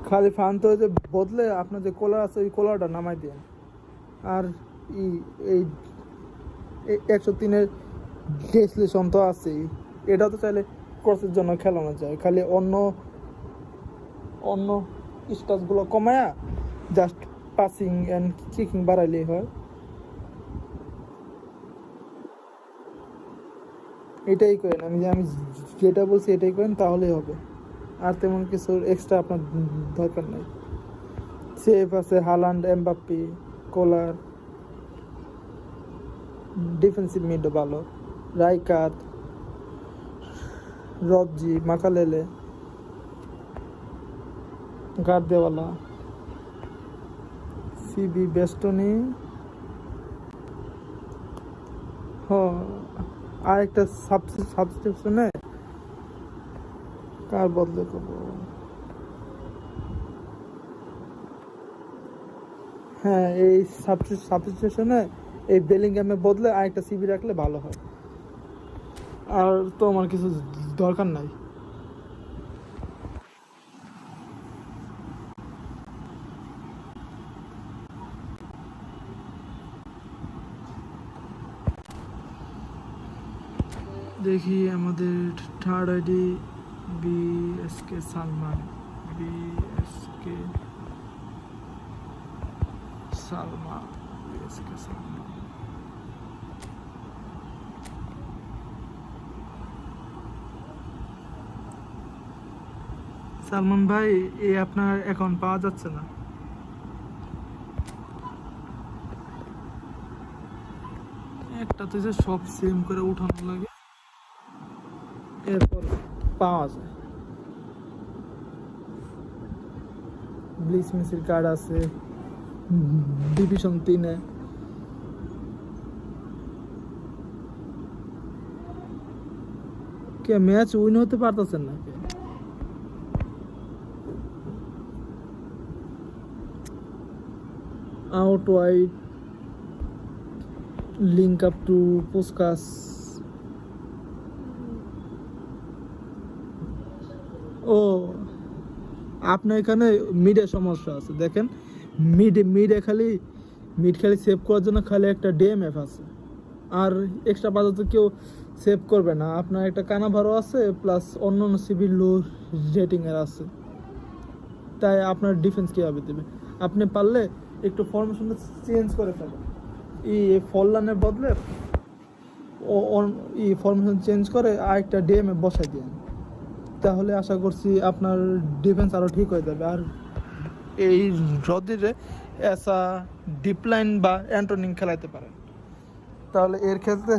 Speaker 1: খালি ফান্ত যে বদলে আপনার যে কলার আছে ওই কলারটা নামাই দিন। আর এই 103-এর ডেসলেশন তো আছেই, এটাও তো চাইলে ক্রসের জন্য খেলানো যায়। খালি অন্য স্টাসগুলো কমায়া জাস্ট পাসিং অ্যান্ড কিকিং বাড়াইলেই হয়। এটাই করেন, আমি যেটা বলছি এটাই করেন, তাহলেই হবে। আর তেমন কিছু এক্সট্রা আপনার দরকার নাই। সেফ আছে হালান্ড, এমবাপ্পে, কোলার, ডিফেন্সিভ মিডও ভালো, রাইকার্ড, রজ্জি, মাকালেলে, গার্দেওয়ালা, সিবি, বেস্টনি। আরেকটা সাবস্ক্রিপশনে কার বদলে করবো, হ্যাঁ এই সাবস্ক্রিপশনে এই বেলিংহামে বদলে আরেকটা সিবি রাখলে ভালো হয়। আর তো আমার কিছু দরকার নাই। দেখি আমাদের third ID BSK Salman, BSK Salman. Salman ভাই, আপনার অ্যাকাউন্ট পাওয়া যাচ্ছে না। একটা তো যে সব সেম করে উঠানো লাগে, এরপর পাওয়া যায়। ব্লিচ মেসির কার্ড আছে ডিভিশন 3-এ। কে ম্যাচ উইন হতে পারতেছেন না কে? Out wide, link up to Puskas. ও আপনার এখানে মিডে সমস্যা আছে, দেখেন মিডে খালি সেভ করার জন্য খালি একটা ডিএমএফ আছে, আর এক্সট্রা বাজার তো কেউ সেভ করবে না। আপনার একটা কানাভারও আছে, প্লাস অন্য সিভিল লো রেটিংয়ের আছে, তাই আপনার ডিফেন্স কীভাবে দেবে? আপনি পারলে একটু ফরমেশনটা চেঞ্জ করে ফেলেন, ফরলানের বদলে ফরমেশন চেঞ্জ করে আরেকটা ডিএমএফ বসাই দিন, তাহলে আশা করছি আপনার ডিফেন্স আরও ঠিক হয়ে যাবে। আর এই রদ্রিরে এসা ডিপলাইন বা অ্যান্টনিং খেলাইতে পারেন, তাহলে এর ক্ষেত্রে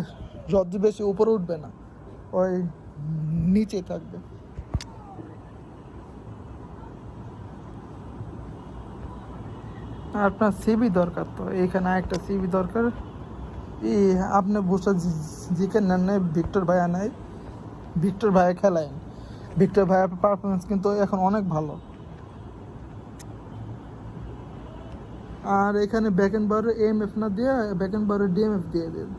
Speaker 1: রদ্রি বেশি উপরে উঠবে না, ওই নিচে থাকবে। আপনার সিবি দরকার, তো এইখানে একটা সিবি দরকার। আপনি বুঝতে জিকে নেন নাই, ভিক্টর ভাইয়া নাই, ভিক্টর ভাইয়া খেলায়, ভিক্টর ভাইয়ার পারফরমেন্স কিন্তু এখন অনেক ভালো। আর এখানে ব্যাকেনবাউয়ার এএমএফ না দিয়ে ব্যাকেনবাউয়ার ডিএমএফ দিয়ে দেন,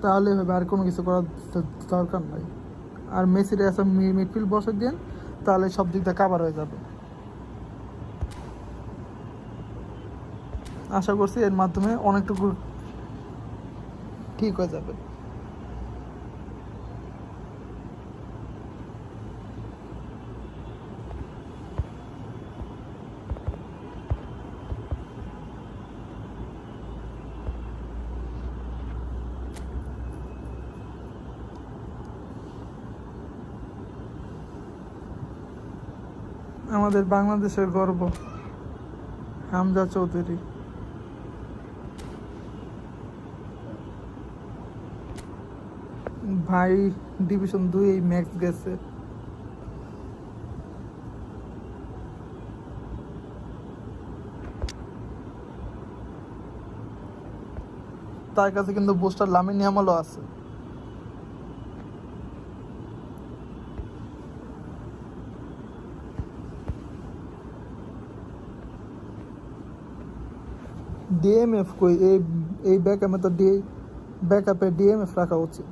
Speaker 1: তাহলে হবে, আর কোনো কিছু করার দরকার নাই। আর মেসির এসে মিডফিল্ড বসে দেন, তাহলে সব দিক দিয়ে কাভার হয়ে যাবে। আশা করছি এর মাধ্যমে অনেকটুকু ঠিক হয়ে যাবে। আমাদের বাংলাদেশের গর্ব হামজা চৌধুরী। ভাই ডিভিশন 2 এই ম্যাক্স গেছে। তার কাছে কিন্তু বুস্টার লামিন ইয়ামালও আছে। ডিএমএফ কই? এই ব্যাকআপে তো ব্যাকআপে ডিএমএফ রাখা উচিত,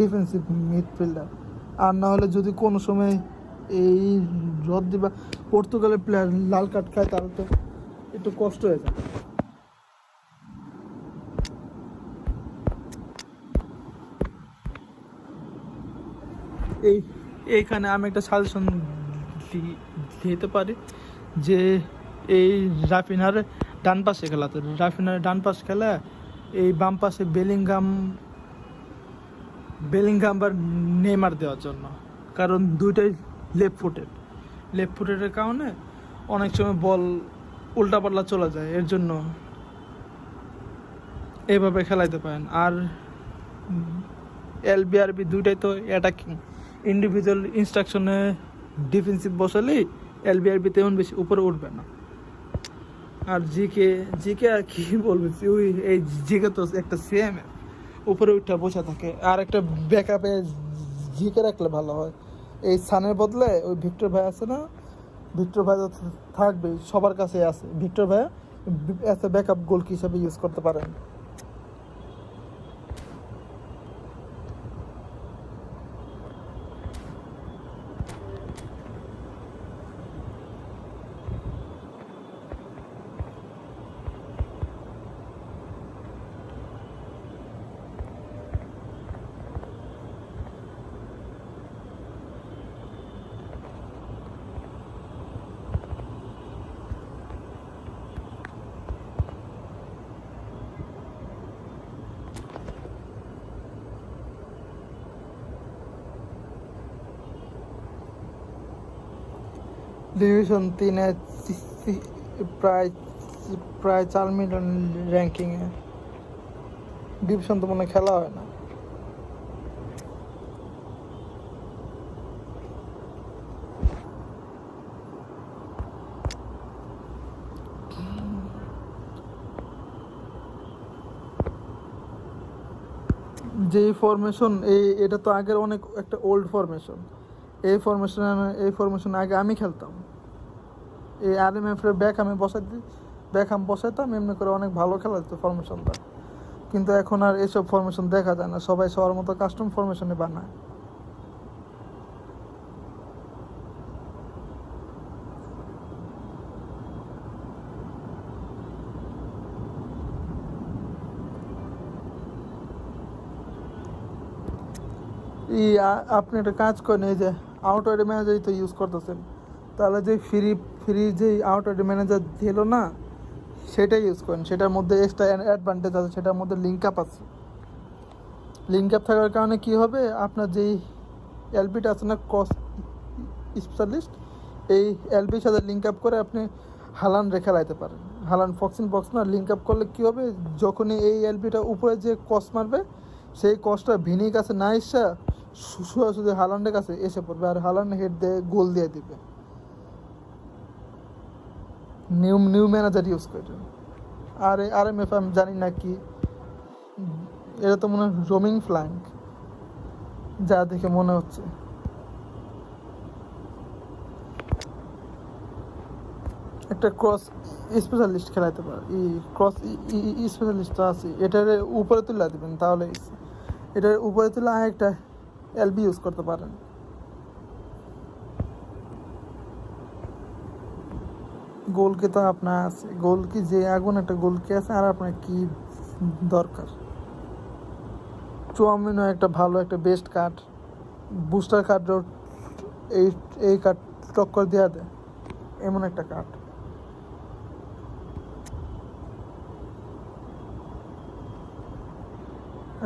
Speaker 1: ডিফেন্সিভ মিডফিল্ডার। আর না হলে যদি কোনো সময় এই রদ্রি বা পর্তুগালের প্লেয়ার লাল কার্ড খায়, তাহলে তো একটু কষ্ট হয়ে যায়। এইখানে আমি একটা সাজেশন দিতে পারি যে এই রাফিনার ডান পাশে খেলাতে, রাফিনার ডান পাশ খেলা, এই বাম পাশে বেলিংগাম বা নেইমার দেওয়ার জন্য, কারণ দুইটাই লেফট ফুটের কারণে অনেক সময় বল উল্টাপাল্লা চলে যায়, এর জন্য এইভাবে খেলাইতে পারেন। আর এলবিআরবি দুইটাই তো অ্যাটাকিং, ইন্ডিভিজুয়াল ইনস্ট্রাকশনে ডিফেন্সিভ বসালেই এলবিআরবি তেমন বেশি উপরে উঠবে না। আর জিকে আর কি বলবে, ওই এই জিকে তো একটা সেম উপরে উঠে বসে থাকে। আর একটা ব্যাকআপে জিকে রাখলে ভালো হয়, এই সানের বদলে ওই ভিক্টর ভাই আছে না, ভিক্টর ভাই তো থাকবেই, সবার কাছে আছে, ভিক্টর ভাই এসে ব্যাকআপ গোলকি হিসাবে ইউজ করতে পারেন। ডিভিশন 3-এ প্রায় 4 মিলিয়ন র্যাঙ্কিংয়ে। ডিভিশন তো মনে হয় খেলা হয় না। যে ফরমেশন এটা তো আগের অনেক একটা ওল্ড ফরমেশন। এই ফরমেশন আগে আমি খেলতাম। এই RMF এর ব্যাকহাম বসাইতাম, এমনি করে অনেক ভালো খেলা যেত ফরমেশনটা। কিন্তু এখন আর এসব ফরমেশন দেখা যায় না, সবাই সবার মতো কাস্টম ফরমেশনে বানায়। আপনি একটা কাজ করেন, এই যে আউটওয়ার্ড ম্যানেজারই তো ইউজ করতেছেন, তাহলে যে ফ্রি যে আউটওয়ার্ড ম্যানেজার দিল না, সেটাই ইউজ করেন। সেটার মধ্যে এক্সট্রা অ্যাডভান্টেজ আছে, সেটার মধ্যে লিঙ্ক আপ আছে। লিঙ্ক আপ থাকার কারণে কি হবে, আপনার যেই এলবিটা আছে না, ক্রস স্পেশালিস্ট, এই এলবির সাথে লিঙ্ক আপ করে আপনি হালান রেখে লাইতে পারেন। হালান ফক্সিন বক্স না, লিঙ্ক আপ করলে কী হবে, যখনই এই এলবিটা উপরে যে কস মারবে, সেই কসটা ভিনির কাছে না এসে সোজাসুজি হালান্ডের কাছে এসে পড়বে, আর হালান্ড হেড দিয়ে গোল দিয়ে দিবে। নিউ ম্যানেজার ইউজ করে। আর RMF আমি জানি না কি, এটা তো মনে হয় রোমিং ফ্ল্যাঙ্ক, যা দেখে মনে হচ্ছে। একটা ক্রস স্পেশালিস্ট খেলাইতে পারে, ক্রস স্পেশালিস্ট আছে, এটার উপরে তুলে দেবেন, তাহলে এটার উপরে তুলে একটা LB ইউজ করতে পারেন। গোলকি তো আপনার আছে, গোলকি যে আগুন একটা গোলকি আছে, আর আপনার কি দরকার। চুয়ামিনও একটা ভালো একটা বেস্ট কার্ড, বুস্টার কার্ড, এই কার্ড টক্কর দেওয়া দেয়, এমন একটা কার্ড।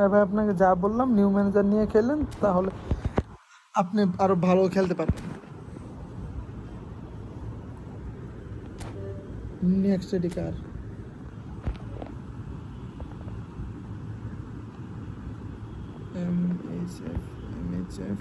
Speaker 1: এবার আপনাকে যা বললাম, নিউ ম্যানেজার নিয়ে খেলেন, তাহলে আপনি আরো ভালো খেলতে পারবেন। নেক্সট কার MHF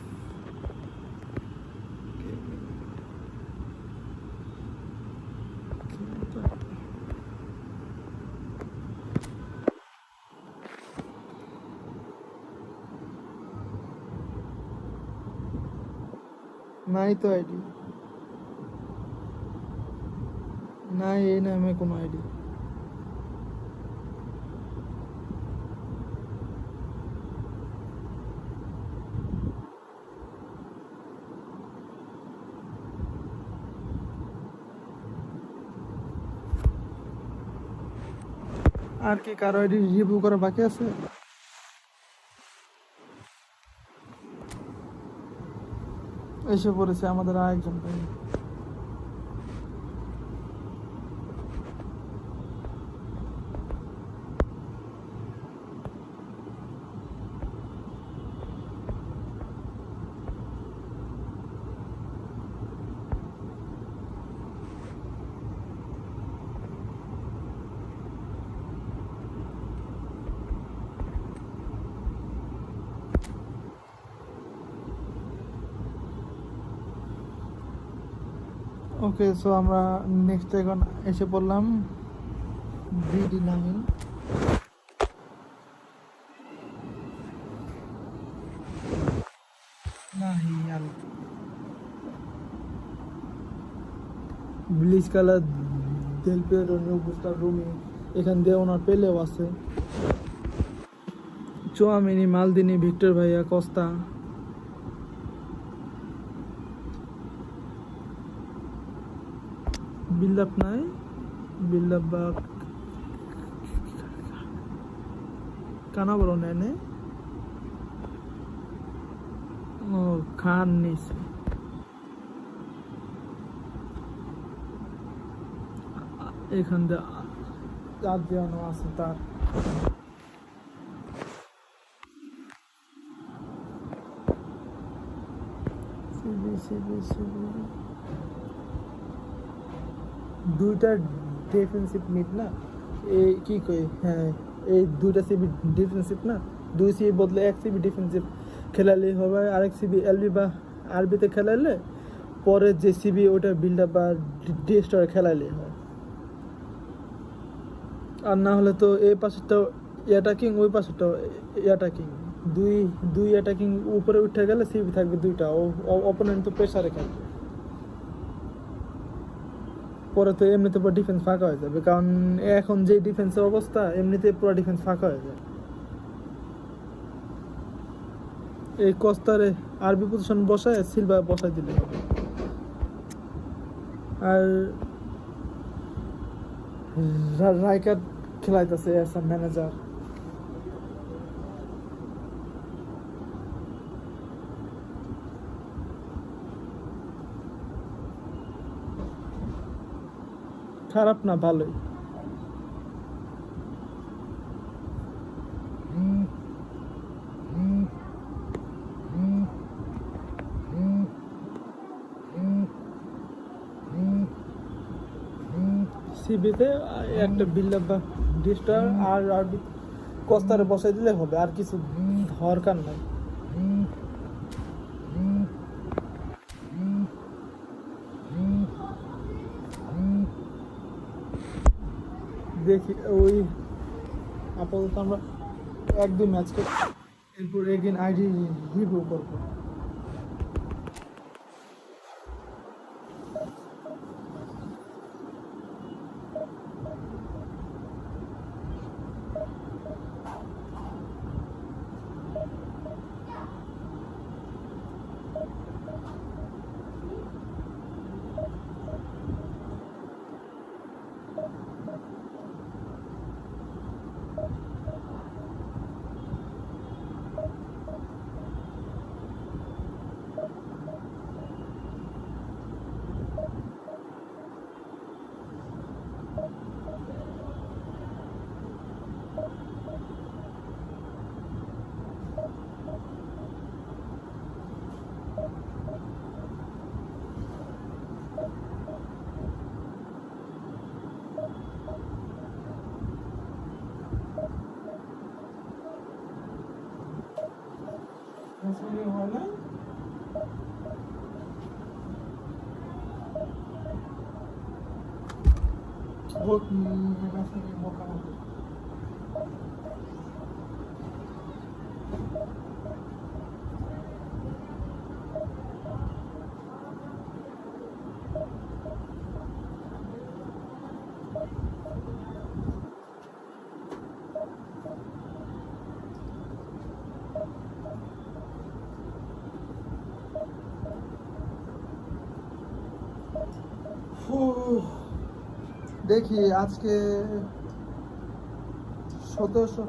Speaker 1: নাই তো আইডি নাই, এই নামে কোনো আইডি। আর কি কারো আইডি রিভিউ করা বাকি আছে? এসে পড়েছে আমাদের আরেকজন ভাই। ওকে, সো আমরা নেক্সট এখন এসে পড়লাম BD9। ব্লিচ কালার দেল পেরো নিউ বুস্টার রুমি, এখান দিয়ে ওনার পেলেও আছে। চুয়ামিনি, মালদিনি, ভিক্টর ভাইয়া, কস্তা, বিল্ড আপ নাই, বিল্ড আপ বা কানা বড় নেনে, ও খান নিছে। এখান দিয়ে চার দেওয়ানো আছে তার। দুইটা ডিফেন্সিভ মিড না, এই কি কই, হ্যাঁ এই 2টা সিবি ডিফেন্সিভ না, 2 সিবি বদলে 1 সিবি ডিফেন্সিভ খেলালেই হবে, আরেক সিবি এলবি বা আরবিতে খেলাইলে পরে যে সিবি ওটা বিল্ড আপ বা ডিস্ট্রয় খেলাইলে হয়। আর না হলে তো এই পাশেরটাও অ্যাটাকিং, ওই পাশেরটাও অ্যাটাকিং, দুই অ্যাটাকিং উপরে উঠে গেলে সিবি থাকবে 2টা, অপোনেন্ট তো প্রেসারে খেলবে, পরে তো এমনিতে পুরো ডিফেন্স ফাঁকা হয়ে যাবে, কারণ এখন যে ডিফেন্সের অবস্থা এমনিতে পুরো ডিফেন্স ফাঁকা হয়ে যায়। এই কস্তারে আরবি পজিশন বসায় সিলভা বসাই দিলে হবে। আর রাইকার খেলাইতেছে অ্যাজ আ ম্যানেজার। খারাপ না, ভালোই। সিবিতে একটা বিল্ড আপ বা ডিস্টার আর কস্তারে বসাই দিলে হবে, আর কিছু দরকার নাই। দেখি ওই আপাতত আমরা 1-2 ম্যাচ করি, এরপর এগেন আইডি রিভিউ করবো। হয় না, দেখি আজকে 1700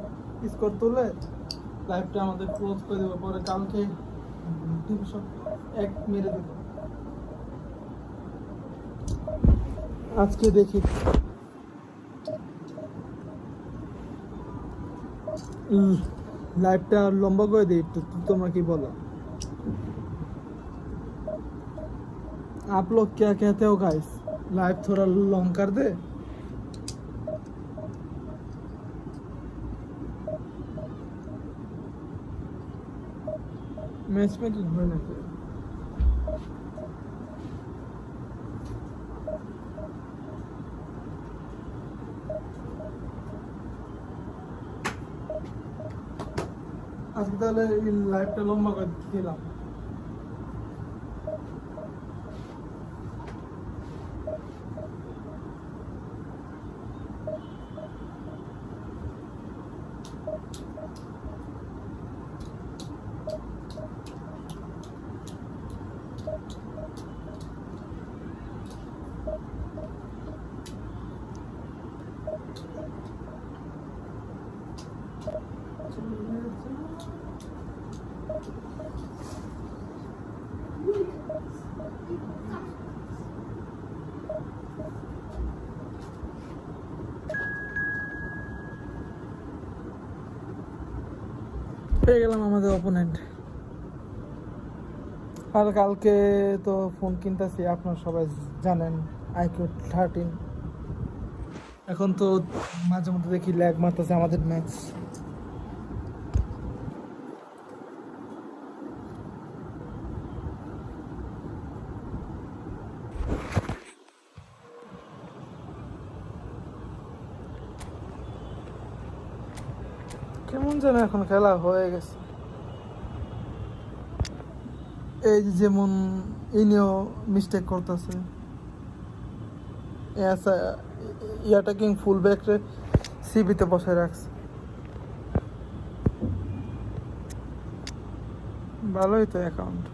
Speaker 1: স্কোর তুলে লাইভটা আমাদের ক্লোজ করে দেবো, পরে কালকে 201 মেরে দেবো। আজকে দেখি लाइवটা লম্বা করে দিই একটু, তোমরা কি বলো? आप लोग क्या कहते हो गाइस? लाइव थोड़ा लॉन्ग कर दे। मैच में तो होना चाहिए। আজকে তাহলে এই লাইভটা লম্বা করে দিলাম। পেয়ে গেলাম আমাদের অপোনেন্ট। আর কালকে তো ফোন কিনতেছি, আপনারা সবাই জানেন, iQOO 13 এখন তো মাঝে মধ্যে দেখি ল্যাগ মারতেছে আমাদের ম্যাচ। কেমন যেন এখন খেলা হয়ে গেছে। এই যেমন ইনিও মিস্টেক করতেছে, অ্যাটাকিং ফুল ব্যাকরে সিবিতে বসায় রাখছে। ভালোই তো অ্যাকাউন্ট।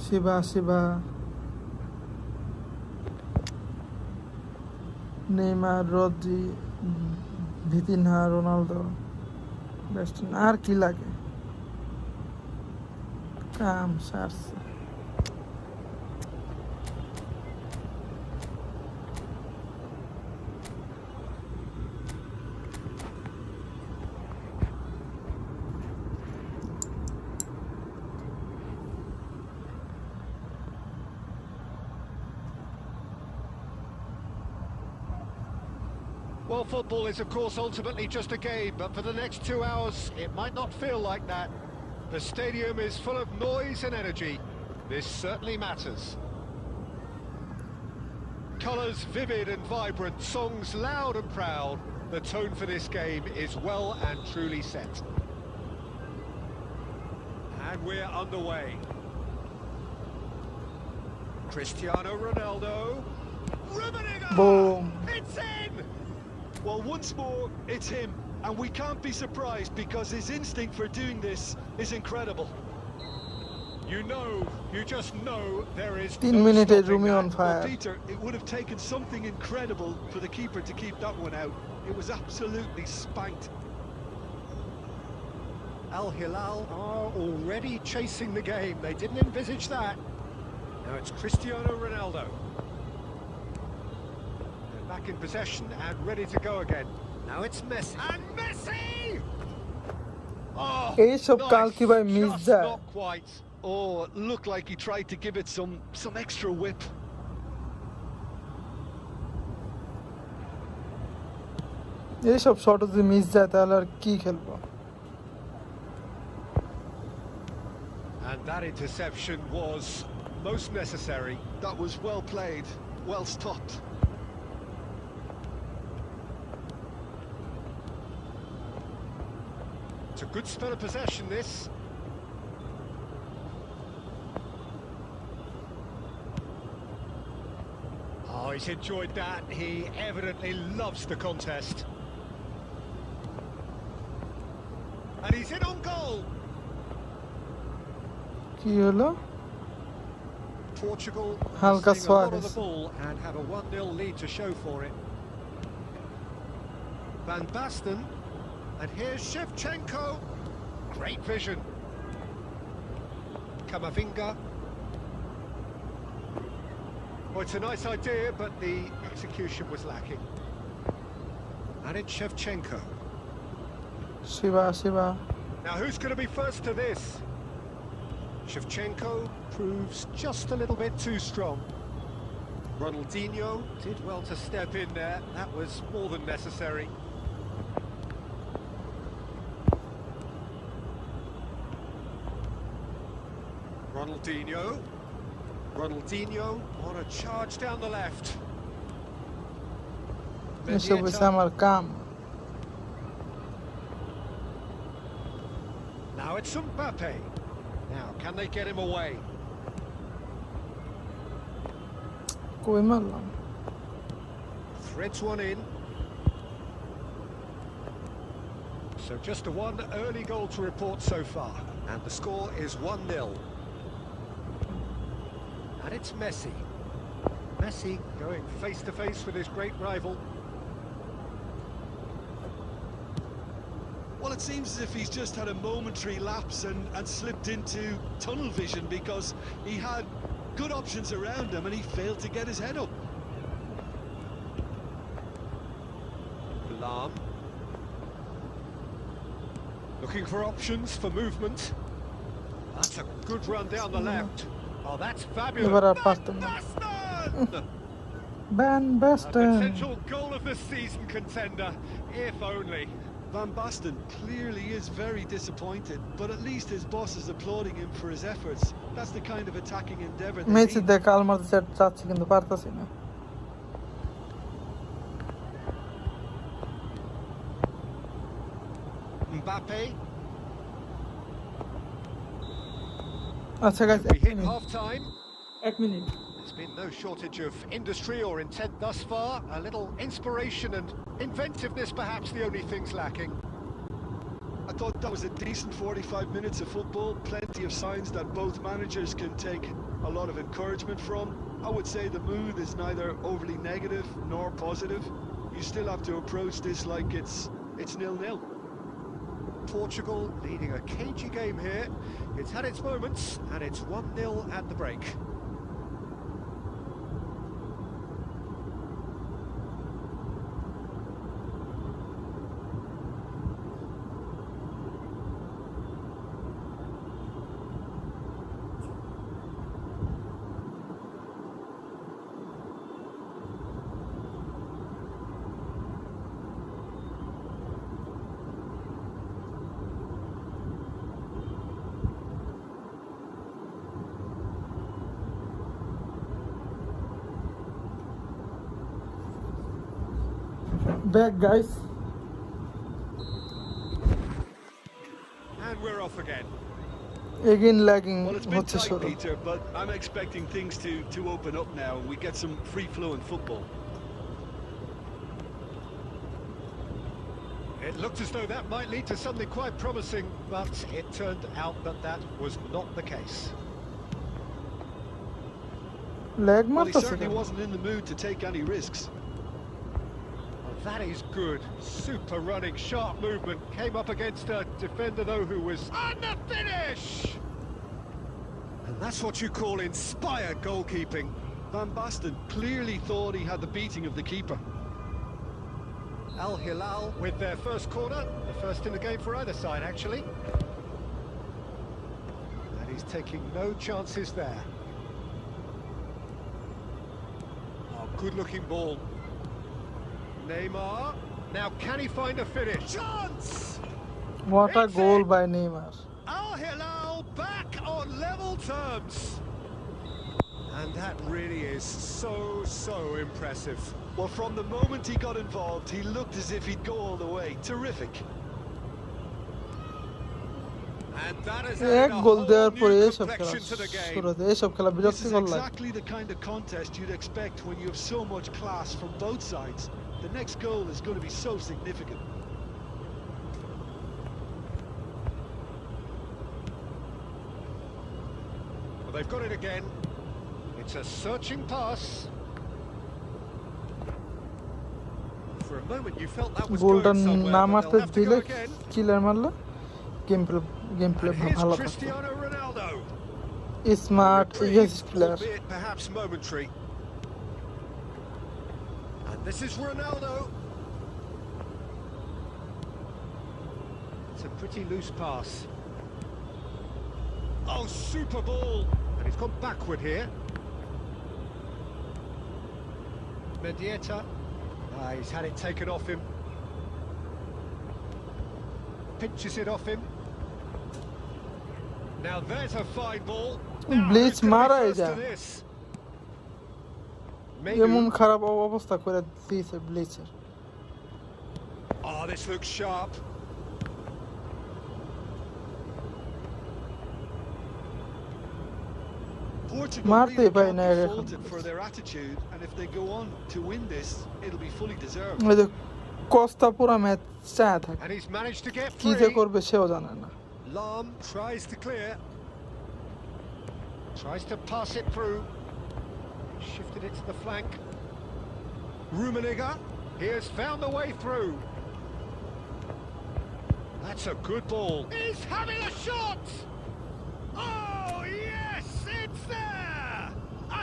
Speaker 1: শিবা Neymar, Rodri, Vitinha, Ronaldo, best. আর কি লাগে, কাম সারছে।
Speaker 2: Well, football is, of course, ultimately just a game, but for the next 2 hours, it might not feel like that. The stadium is full of noise and energy. This certainly matters. Colours vivid and vibrant, songs loud and proud. The tone for this game is well and truly set. And we're underway. Cristiano Ronaldo. Rubbing
Speaker 1: Boom.
Speaker 2: It's in!
Speaker 3: Well, once more, it's him. And we can't be surprised because his instinct for doing this is incredible.
Speaker 2: You just know there is
Speaker 1: 3
Speaker 2: no
Speaker 1: minutes
Speaker 2: stopping
Speaker 1: Rumi on
Speaker 2: that.
Speaker 3: Well,
Speaker 1: fire.
Speaker 3: Peter, it would have taken something incredible for the keeper to keep that one out. It was absolutely spanked.
Speaker 2: Al Hilal are already chasing the game. They didn't envisage that. Now it's Cristiano Ronaldo. They're back in possession and ready to go again. Now it's Messi. And Messi! Oh,
Speaker 1: এইসব কাল কি ভাই miss
Speaker 2: just
Speaker 1: যায়।
Speaker 2: not quite.
Speaker 3: Oh, it looked like he tried to give it some extra whip.
Speaker 1: এইসব shot যদি miss যায় তাহলে আর কি খেলবো।
Speaker 2: And that interception was most necessary.
Speaker 3: That was well played, well stopped.
Speaker 2: It's a good spell of possession, this. Oh, he's enjoyed that. He evidently loves the contest. And he's in on goal.
Speaker 1: কি হলো?
Speaker 2: Portugal
Speaker 1: Halka
Speaker 2: missing a lot of
Speaker 1: Suarez.
Speaker 2: the ball and have a 1-0 lead to show for it. Van Basten, and here's Shevchenko. Great vision. Camavinga. Well, it's a nice idea, but the execution was lacking. And it's Shevchenko.
Speaker 1: Shiba
Speaker 2: Now, who's going to be first to this? Shevchenko proves just a little bit too strong. Ronaldinho did well to step in there. That was more than necessary. Ronaldinho on a charge down the left.
Speaker 1: এসব হচ্ছে আমার কাম।
Speaker 2: Now it's Mbappe. Now, can they get him away?
Speaker 1: কই মারলাম।
Speaker 2: Threads one in. So just a one early goal to report so far. And the score is 1-0. And it's Messi. Messi going face-to-face with his great rival.
Speaker 3: Well, it seems as if he's just had a momentary lapse and slipped into tunnel vision because he had good options around him and he failed to get his head up.
Speaker 2: Lam. Looking for options for movement. That's a good run down the left. Oh, that's fabulous.
Speaker 1: এবার আর পারতাম না।
Speaker 2: Basten!
Speaker 1: Van
Speaker 2: A
Speaker 1: Basten.
Speaker 2: potential goal of the season contender, if only.
Speaker 3: Van Basten clearly is very disappointed, but at least his boss is applauding him for his efforts. That's the kind of attacking endeavour they
Speaker 1: Messi
Speaker 3: need.
Speaker 1: দেখা আলমারতে চাচ্ছি কিন্তু পারতাছি না।
Speaker 2: Mbappe.
Speaker 1: আচ্ছা guys
Speaker 2: We hit half-time.
Speaker 1: 1 minute.
Speaker 2: There's been no shortage of industry or intent thus far. A little inspiration and inventiveness, perhaps the only things lacking.
Speaker 3: I thought that was a decent 45 minutes of football. Plenty of signs that both managers can take a lot of encouragement from. I would say the mood is neither overly negative nor positive. You still have to approach this like it's 0-0.
Speaker 2: Portugal leading a cagey game here. It's had its moments, and it's 1-0 at the break.
Speaker 1: Back guys.
Speaker 2: And we're off again.
Speaker 1: Again lagging
Speaker 3: Well, it's been
Speaker 1: হচ্ছে
Speaker 3: tight,
Speaker 1: শুরু।
Speaker 3: Peter, but I'm expecting things to open up now and we get some free-flowing football.
Speaker 2: It looked as though that might lead to something quite promising, but it turned out that that was not the case.
Speaker 1: Lag
Speaker 3: Well, he
Speaker 1: মারতেছে
Speaker 3: certainly
Speaker 1: কেন?
Speaker 3: wasn't in the mood to take any risks.
Speaker 2: Well, that is good. Super running, sharp movement. Came up against a defender, though, who was on the finish! And that's what you call inspired goalkeeping.
Speaker 3: Van Basten clearly thought he had the beating of the keeper.
Speaker 2: Al Hilal with their first corner, the first in the game for either side, actually. And he's taking no chances there. Oh, good-looking ball. Neymar. Now, can he find a finish? Chance!
Speaker 1: What a
Speaker 2: It's
Speaker 1: goal
Speaker 2: it.
Speaker 1: by Neymar.
Speaker 2: Al Hilal back on level terms. And that really is so impressive.
Speaker 3: Well, from the moment he got involved, he looked as if he'd go all the way. Terrific.
Speaker 2: And that has
Speaker 1: এক
Speaker 2: added a
Speaker 1: goal
Speaker 2: whole
Speaker 1: দেওয়ার পরে
Speaker 2: new
Speaker 1: এসব খেলা
Speaker 2: complexion to the game.
Speaker 1: শুরুতে এসব খেলা
Speaker 3: This is
Speaker 1: বিরক্তিকর লাগে।
Speaker 3: exactly the kind of contest you'd expect when you have so much class from both sides. The next goal is going to be so significant.
Speaker 2: Well, they've got it again. It's a searching pass. For a moment you felt that was
Speaker 1: গোলটা
Speaker 2: going somewhere,
Speaker 1: না
Speaker 2: but
Speaker 1: মারতে
Speaker 2: they'll have to
Speaker 1: দিলে
Speaker 2: go again.
Speaker 1: কিলার মারলে game play
Speaker 2: And here's
Speaker 1: ভালো থাকতো।
Speaker 2: Cristiano Ronaldo.
Speaker 1: Smart
Speaker 2: Reprieve,
Speaker 1: yes player.
Speaker 2: albeit perhaps momentary. And this is Ronaldo. It's a pretty loose pass. Oh, super ball! And he's gone backward here. Medieta. He's had it taken off him. Pinches it off him. Now there's a fine ball. Now,
Speaker 1: Bleach
Speaker 2: who's gonna be
Speaker 1: মারাই
Speaker 2: first to
Speaker 1: যায়।
Speaker 2: this?
Speaker 1: এমন
Speaker 2: Menu.
Speaker 1: খারাপ অবস্থা করে দিয়েছে ব্লিচের।
Speaker 2: Oh, this looks sharp.
Speaker 3: Portugal
Speaker 1: Marte
Speaker 3: really
Speaker 1: by
Speaker 3: can't be
Speaker 1: Nair.
Speaker 3: faulted for their attitude, and if they go on to win this, it'll be fully deserved.
Speaker 1: ওই যে Costa পুরা match চায় থাকে।
Speaker 2: And he's managed to get
Speaker 1: কি যে
Speaker 2: free.
Speaker 1: করবে সেও জানে না।
Speaker 2: Lam tries to clear. Tries to pass it through. Shifted it to the flank. Rummenigge. He has found the way through. That's a good ball. He's having a shot! Oh, yes, it's there!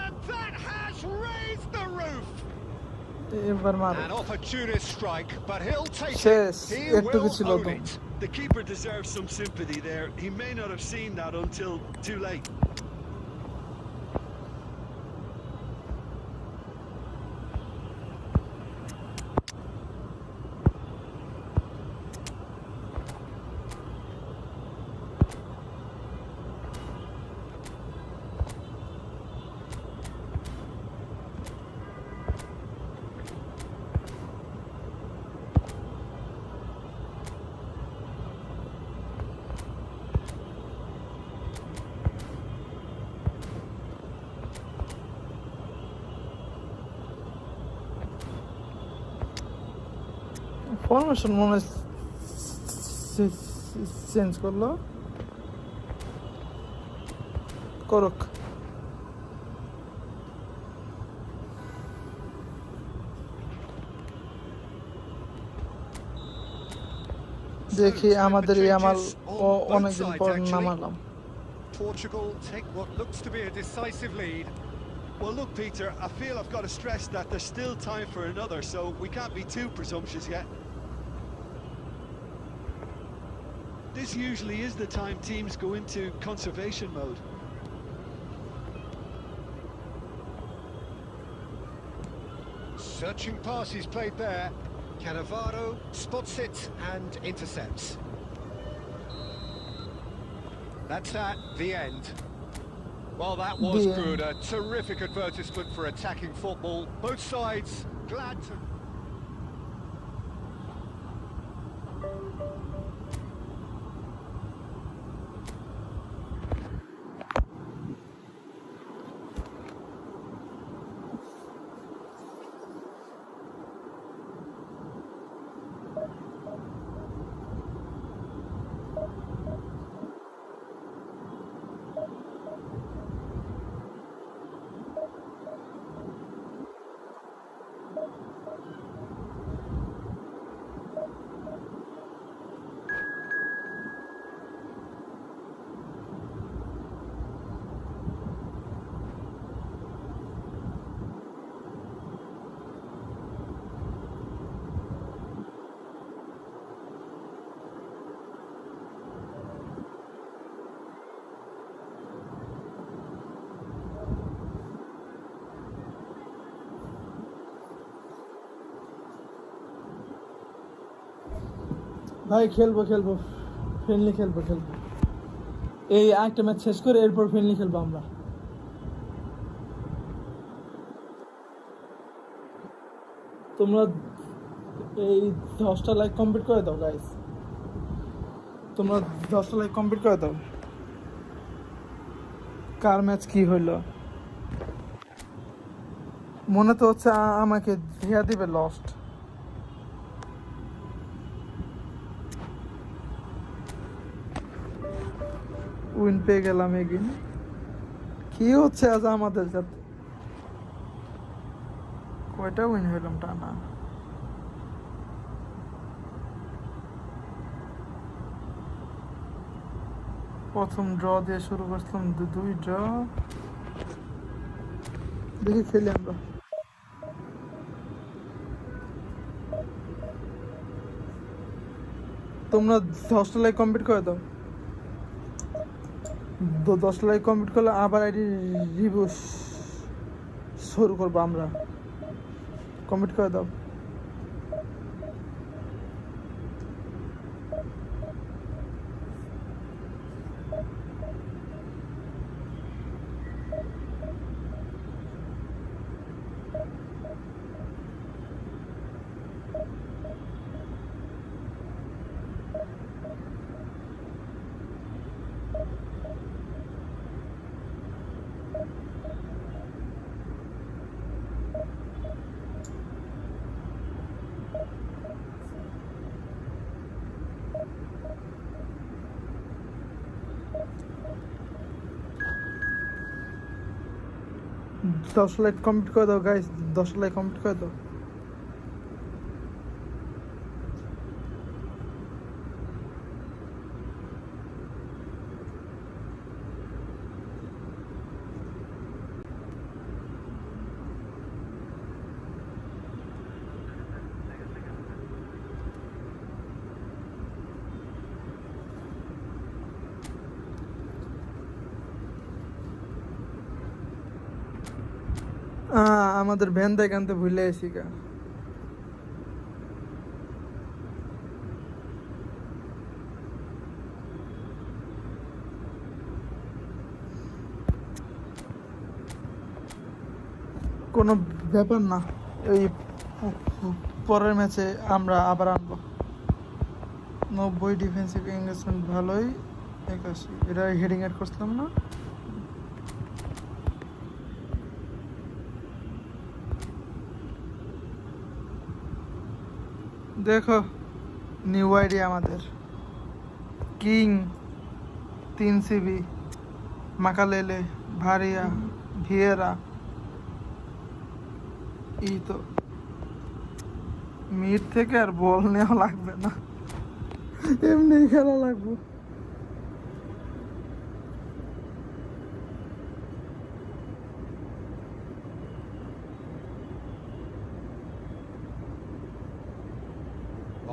Speaker 2: And that has raised the roof!
Speaker 1: এবার মারো।
Speaker 2: An opportunist strike, but he'll take
Speaker 1: শেষ,
Speaker 2: it. He
Speaker 1: একটুকু
Speaker 2: will
Speaker 1: ছিল
Speaker 2: own
Speaker 1: তো।
Speaker 2: it.
Speaker 3: The keeper deserves some sympathy there. He may not have seen that until too late.
Speaker 1: Formation মনে change করলো, করুক। দেখি আমাদের ইয়ামাল অনেকদিন পর নামালাম।
Speaker 2: Portugal take what looks to be a decisive lead.
Speaker 3: Well, look, Peter, I feel I've got to stress that there's still time for another, so we can't be too presumptuous yet. This usually is the time teams go into conservation mode.
Speaker 2: Searching pass is played there. Cannavaro spots it and intercepts. That's at the end. Well, that was good. A terrific advertisement for attacking football. Both sides glad to...
Speaker 1: ভাই খেলবো friendly খেলবো এই একটা match শেষ করে এরপর friendly খেলবো আমরা। তোমরা এই 10টা লাইক কমপ্লিট করে দাও গাইস, তোমরা 10টা লাইক কমপ্লিট করে দাও। কার ম্যাচ কি হইলো মনে তো হচ্ছে আমাকে ধিয়া দিবে লস্ট। উইন পেয়ে গেলাম এগিন। কি হচ্ছে আজ আমাদের সাথে? কয়টা উইন হইলাম টানা? প্রথম ড্র দিয়ে শুরু করছিলাম, 2 ড্র। দেখি খেলি আমরা। তোমরা 10টা লাইক কমপ্লিট করে দাও। 10 লাইক কমপ্লিট করলে আবার আইডি রিভিউ শুরু করবো আমরা। কমপ্লিট করে দাও। দশ লাইক কমপ্লিট করে দাও গাইস, 10 লাইক কমপ্লিট করে দাও। আমাদের ভ্যান দেখ আনতে ভুলে আসি গা। কোনো ব্যাপার না, এই পরের ম্যাচে আমরা আবার আনবো। 90 ডিফেন্সিভ এঙ্গেজমেন্ট ভালোই, 81 এটা হেডিং অ্যাড করছিলাম না। দেখো নিউ আইডিয়া আমাদের কিং 3 সিবি মাকালেলে ভারিয়া ভিয়েরা এই তো মিড থেকে আর বল নেওয়া লাগবে না, এমনি খেলা লাগবে।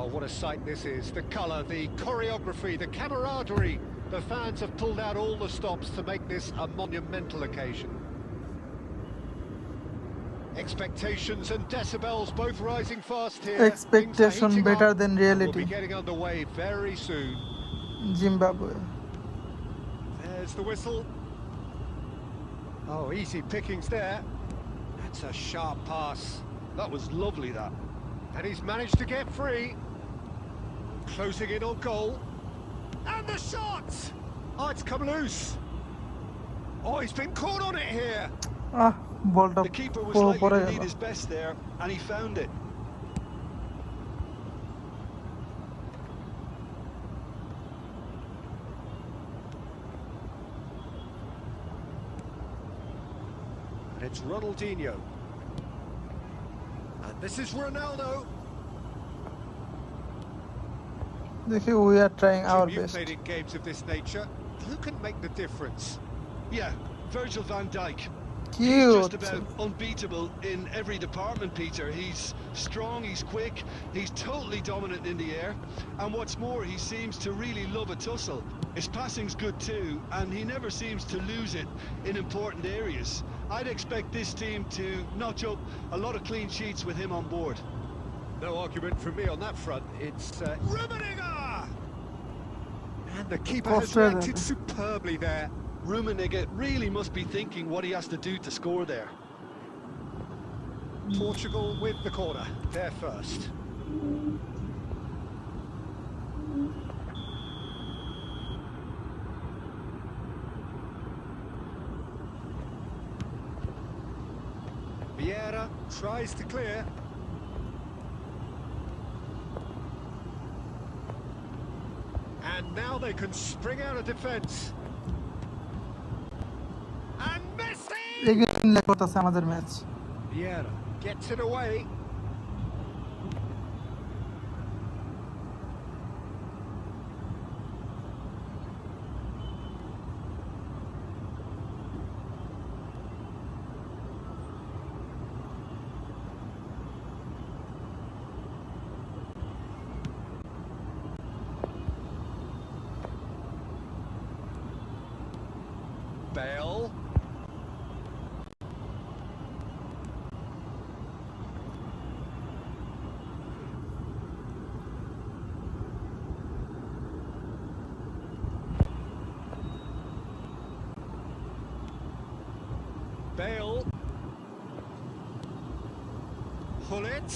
Speaker 2: Oh, what a sight this is. The colour, the choreography, the camaraderie. The fans have pulled out all the stops to make this a monumental occasion. Expectations and decibels both rising fast here.
Speaker 1: Expectation better than reality.
Speaker 2: We'll be getting underway very soon.
Speaker 1: Zimbabwe.
Speaker 2: There's the whistle. Oh, easy pickings there. That's a sharp pass.
Speaker 3: That was lovely, that.
Speaker 2: And he's managed to get free. Closing in on goal. And the shot! Oh, it's come loose. Oh, he's been caught on it here.
Speaker 1: Ballটা
Speaker 3: The keeper was
Speaker 1: পড়ে
Speaker 3: likely to
Speaker 1: গেল।
Speaker 3: need his best there, and he found it.
Speaker 2: And it's Ronaldinho. And this is Ronaldo.
Speaker 1: দেখি we are trying our
Speaker 2: You've
Speaker 1: best.
Speaker 2: played in games of this nature. Who can make the difference?
Speaker 3: Yeah, Virgil van Dijk. He's
Speaker 1: Cute.
Speaker 3: just about unbeatable in every department, Peter. He's strong, he's quick, he's totally dominant in the air, and what's more, he seems to really love a tussle. His passing's good too, and he never seems to lose it in important areas. I'd expect this team to notch up a lot of clean sheets with him on board.
Speaker 2: No argument from me on that front. It's Rummenigge! And the keeper has reacted superbly there.
Speaker 3: Rummenigge really must be thinking what he has to do to score there.
Speaker 2: Portugal with the corner. They're first. Vieira tries to clear. And now they can spring out of defence. And Messi!
Speaker 1: Again করতেছে আমাদের match.
Speaker 2: Vieira gets it away. Bale. Bale. Hullet.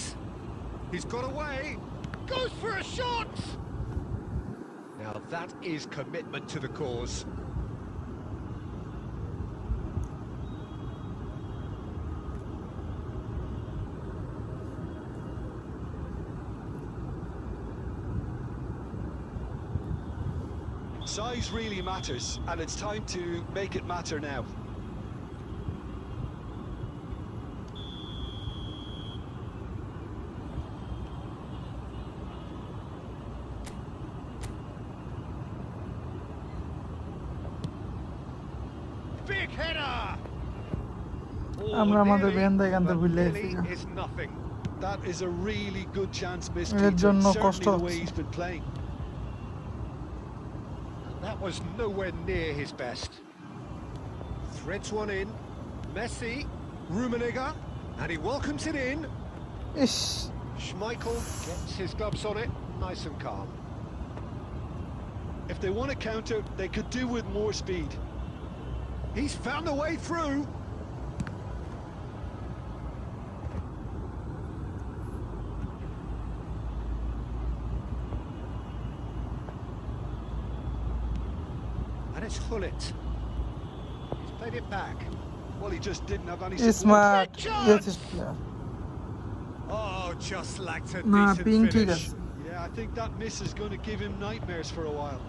Speaker 2: He's got away. Goes for a shot! Now that is commitment to the cause.
Speaker 3: Size really matters, and it's time to make it matter now.
Speaker 2: Big header!
Speaker 1: আমরা আমাদের
Speaker 2: nearly,
Speaker 1: বেন্দাই কানতে
Speaker 2: but
Speaker 1: ভুলে
Speaker 2: nearly
Speaker 1: গেছি।
Speaker 2: is nothing.
Speaker 3: That is a really good chance missed,
Speaker 1: এর
Speaker 3: Peter.
Speaker 1: জন্য
Speaker 3: Certainly
Speaker 1: কষ্ট
Speaker 3: the way
Speaker 1: হচ্ছে।
Speaker 3: he's been playing.
Speaker 2: That was nowhere near his best. Threads one in. Messi, Rummenigge, and he welcomes it in.
Speaker 1: Is
Speaker 2: Schmeichel gets his gloves on it, nice and calm.
Speaker 3: If they want to counter, they could do with more speed.
Speaker 2: He's found a way through. And it's Hullet. He's played it back.
Speaker 3: Well, he just didn't have any
Speaker 1: smart
Speaker 3: support.
Speaker 1: Yes player.
Speaker 2: Oh, just lacked a
Speaker 1: না
Speaker 2: decent
Speaker 1: ping ঠিক
Speaker 2: finish.
Speaker 1: আছে
Speaker 3: Yeah, I think that miss is going to give him nightmares for a while.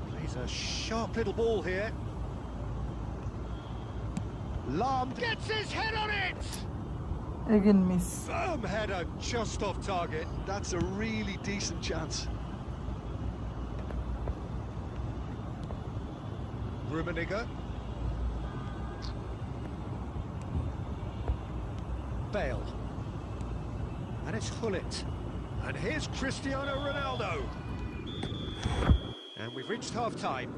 Speaker 2: Plays a sharp little ball here. Lam gets his head on it!
Speaker 1: Again miss
Speaker 2: Firm header just off target.
Speaker 3: That's a really decent chance.
Speaker 2: Rummenigge. Bale. And it's Hullet. And here's Cristiano Ronaldo. And we've reached half-time.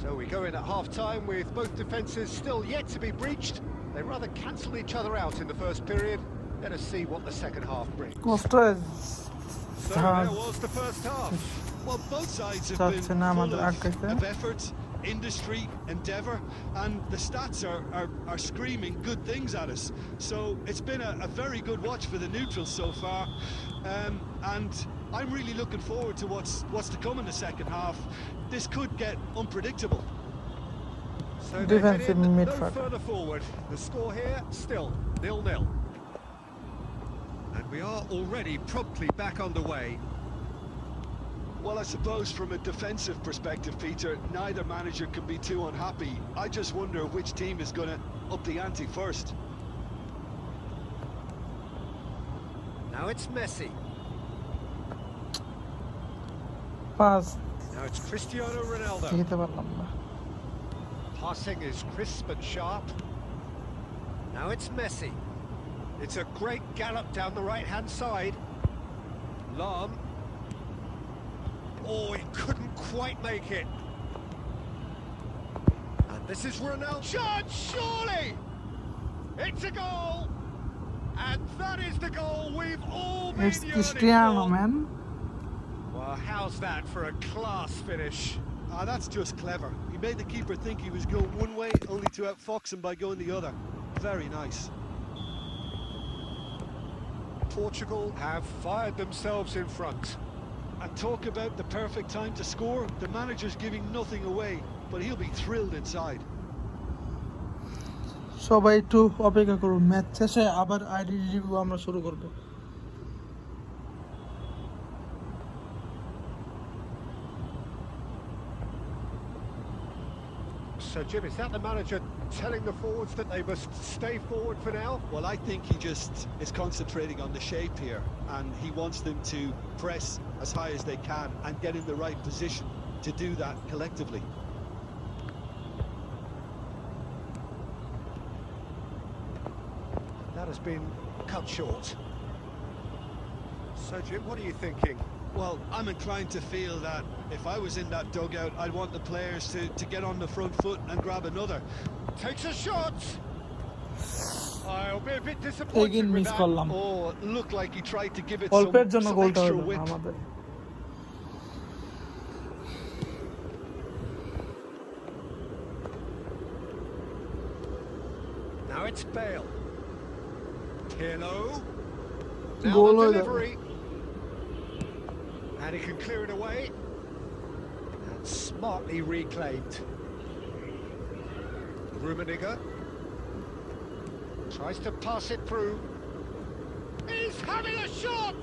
Speaker 2: So we go in at half-time with both defences still yet to be breached. They rather cancelled each other out in the first period. Let us see what the second half brings.
Speaker 1: কষ্ট
Speaker 2: So there was the first half.
Speaker 3: Well, both sides have
Speaker 1: যাচ্ছে
Speaker 3: been
Speaker 1: না
Speaker 3: full
Speaker 1: আমাদের আটকাইতে
Speaker 3: of effort, industry, endeavour, and the stats are screaming good things at us. So it's been a very good watch for the neutrals so far, and I'm really looking forward to what's to come in the second half. This could get unpredictable.
Speaker 2: So they head
Speaker 1: Defensive
Speaker 2: in no
Speaker 1: midfield.
Speaker 2: further forward. The score here still 0-0. And we are already promptly back underway.
Speaker 3: Well, I suppose from a defensive perspective, Peter, neither manager can be too unhappy. I just wonder which team is going to up the ante first.
Speaker 2: Now it's Messi.
Speaker 1: Pass
Speaker 2: Now it's Cristiano Ronaldo.
Speaker 1: খেতে পারলাম না
Speaker 2: Passing is crisp and sharp. Now it's Messi. It's a great gallop down the right-hand side. Lam. Oh, he couldn't quite make it. And this is Ronaldo. Shot, surely! It's a goal! And that is the goal we've all been
Speaker 1: It's
Speaker 2: yearning
Speaker 1: Cristiano
Speaker 2: for.
Speaker 1: man
Speaker 2: Well, how's that for a class finish?
Speaker 3: Ah, that's just clever. He made the keeper think he was going one way, only to outfox him by going the other. Very nice.
Speaker 2: Portugal have fired themselves in front.
Speaker 3: And talk about the perfect time to score. The manager's giving nothing away, but he'll be thrilled inside.
Speaker 1: সবাই একটু অপেক্ষা করুন match শেষে আবার ID review আমরা শুরু করব
Speaker 2: So, Jim, is that the manager telling the forwards that they must stay forward for now?
Speaker 3: Well, I think he just is concentrating on the shape here, and he wants them to press as high as they can and get in the right position to do that collectively.
Speaker 2: That has been cut short. So, Jim, what are you thinking?
Speaker 3: Well, I'm inclined to feel that if I was in that dugout, I'd want the players to get on the front foot and grab another.
Speaker 2: Takes a shot! I'll be a bit disappointed
Speaker 1: again
Speaker 2: with
Speaker 1: miss
Speaker 2: that.
Speaker 1: করলাম
Speaker 3: Oh, it looked like he tried to give it
Speaker 1: অল্পের জন্য
Speaker 3: some
Speaker 1: গোলটা
Speaker 3: extra
Speaker 1: হলো
Speaker 3: width.
Speaker 1: আমাদের
Speaker 2: Now it's Bale. Pirlo. Now
Speaker 1: Goal
Speaker 2: the
Speaker 1: হয়ে যাবে।
Speaker 2: delivery. And he can clear it away. And smartly reclaimed. Rummenigge. Tries to pass it through. He's having a shot!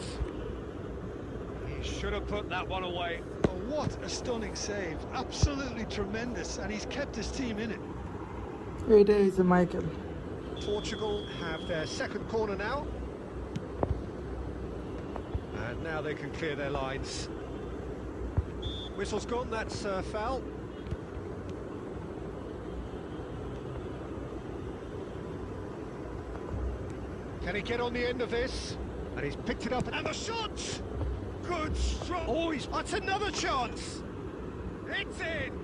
Speaker 2: He should have put that one away.
Speaker 3: Oh, what a stunning save. Absolutely tremendous, and he's kept his team in it.
Speaker 1: এইটা হইছে Michael
Speaker 2: Portugal have their second corner now. And now they can clear their lines. Whistle's gone, that's foul. Can he get on the end of this? And he's picked it up, and the shot! Good strong. Oh, that's another chance. It's in.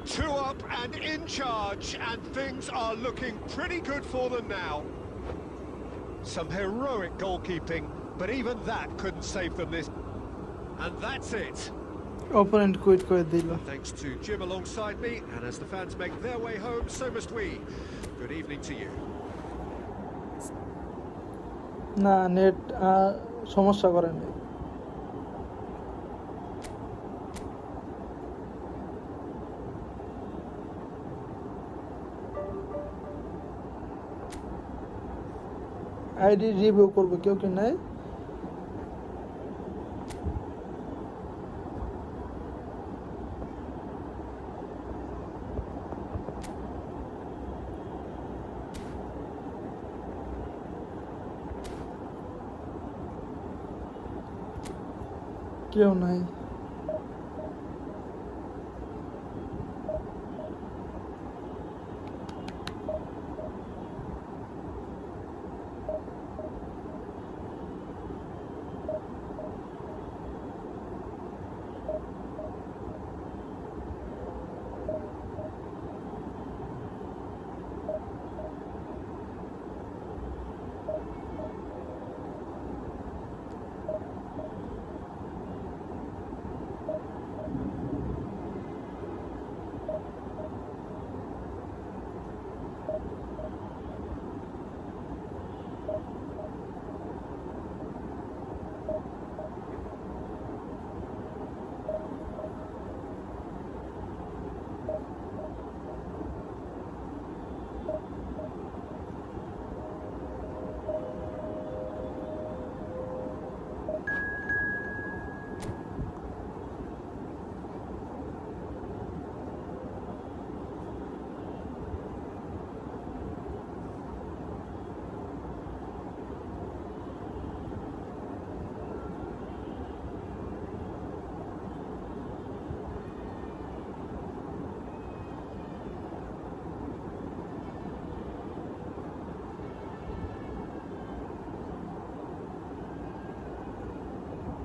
Speaker 2: 2 up and in charge, and things are looking pretty good for them now. Some heroic goalkeeping, but even that couldn't save them this. And that's it.
Speaker 1: Opponent quit করে দিল
Speaker 2: Thanks to Jim alongside me, and as the fans make their way home, so must we. Good evening to you.
Speaker 1: না net সমস্যা করে নাই ID review করবো, কেউ কি নাই? কেউ নাই।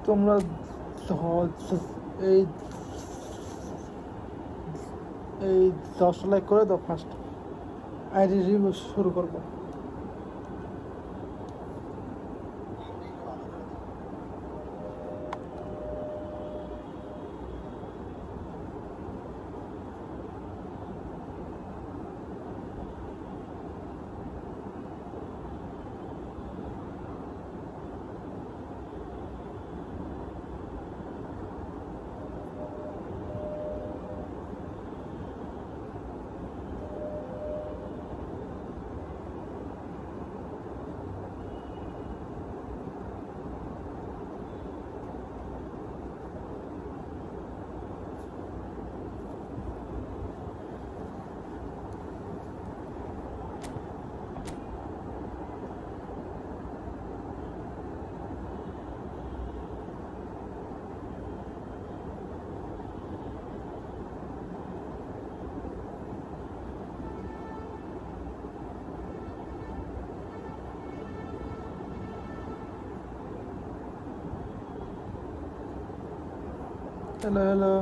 Speaker 1: তোমরা এই এই 10 লাইক করে দাও, ফার্স্ট আইডি রিভিউ শুরু করবো। হ্যালো হ্যালো,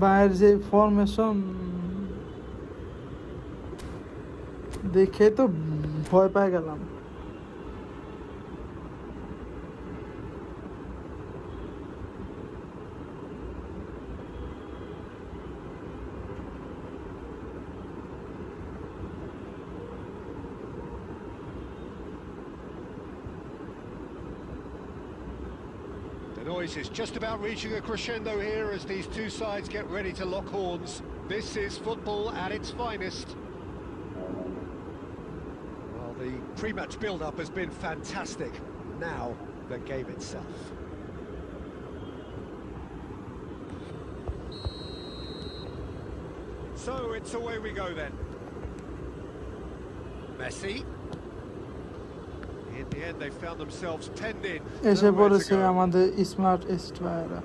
Speaker 1: বাইরের যে ফরমেশন দেখে তো ভয় পেয়ে গেলাম।
Speaker 2: The noise is just about reaching a crescendo here as these two sides get ready to lock horns. This is football at its finest. Well, the pre-match build-up has been fantastic. Now, the game itself. So, it's away we go then. Messi. In the end, they found themselves penned in.
Speaker 1: এসে
Speaker 2: Nowhere
Speaker 1: পড়েছে
Speaker 2: to go.
Speaker 1: আমাদের smart striker.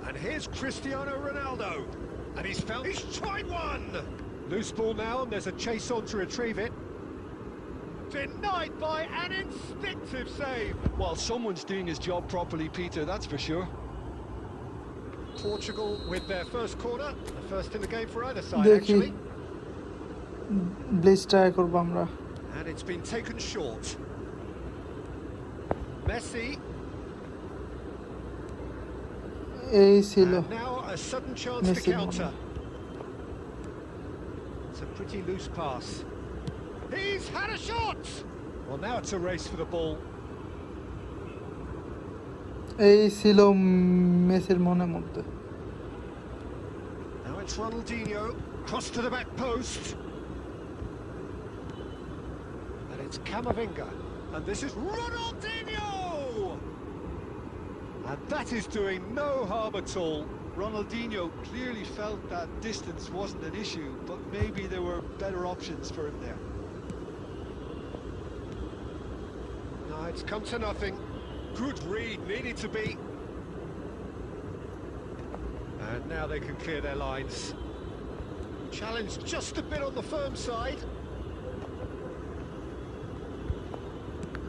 Speaker 2: And here's Cristiano Ronaldo. And he's tried one! Loose ball now, and there's a chase on to retrieve it. Denied by an instinctive save.
Speaker 3: Well, someone's doing his job properly, Peter, that's for sure.
Speaker 2: Portugal with their first corner, the first in the game for either side,
Speaker 1: দেখি
Speaker 2: actually.
Speaker 1: Bleach try করবো আমরা।
Speaker 2: And it's been taken short. Messi.
Speaker 1: এই ছিল
Speaker 2: And now a sudden chance to
Speaker 1: Messi
Speaker 2: counter. It's a pretty loose pass. He's had a shot! Well, now it's a race for the ball.
Speaker 1: এই ছিল মেসির মনের মধ্যে।
Speaker 2: That's Ronaldinho, cross to the back post. And it's Camavinga, and this is Ronaldinho! And that is doing no harm at all.
Speaker 3: Ronaldinho clearly felt that distance wasn't an issue, but maybe there were better options for him there.
Speaker 2: No, it's come to nothing. Good read, needed to be. And now they can clear their lines. Challenge just a bit on the firm side.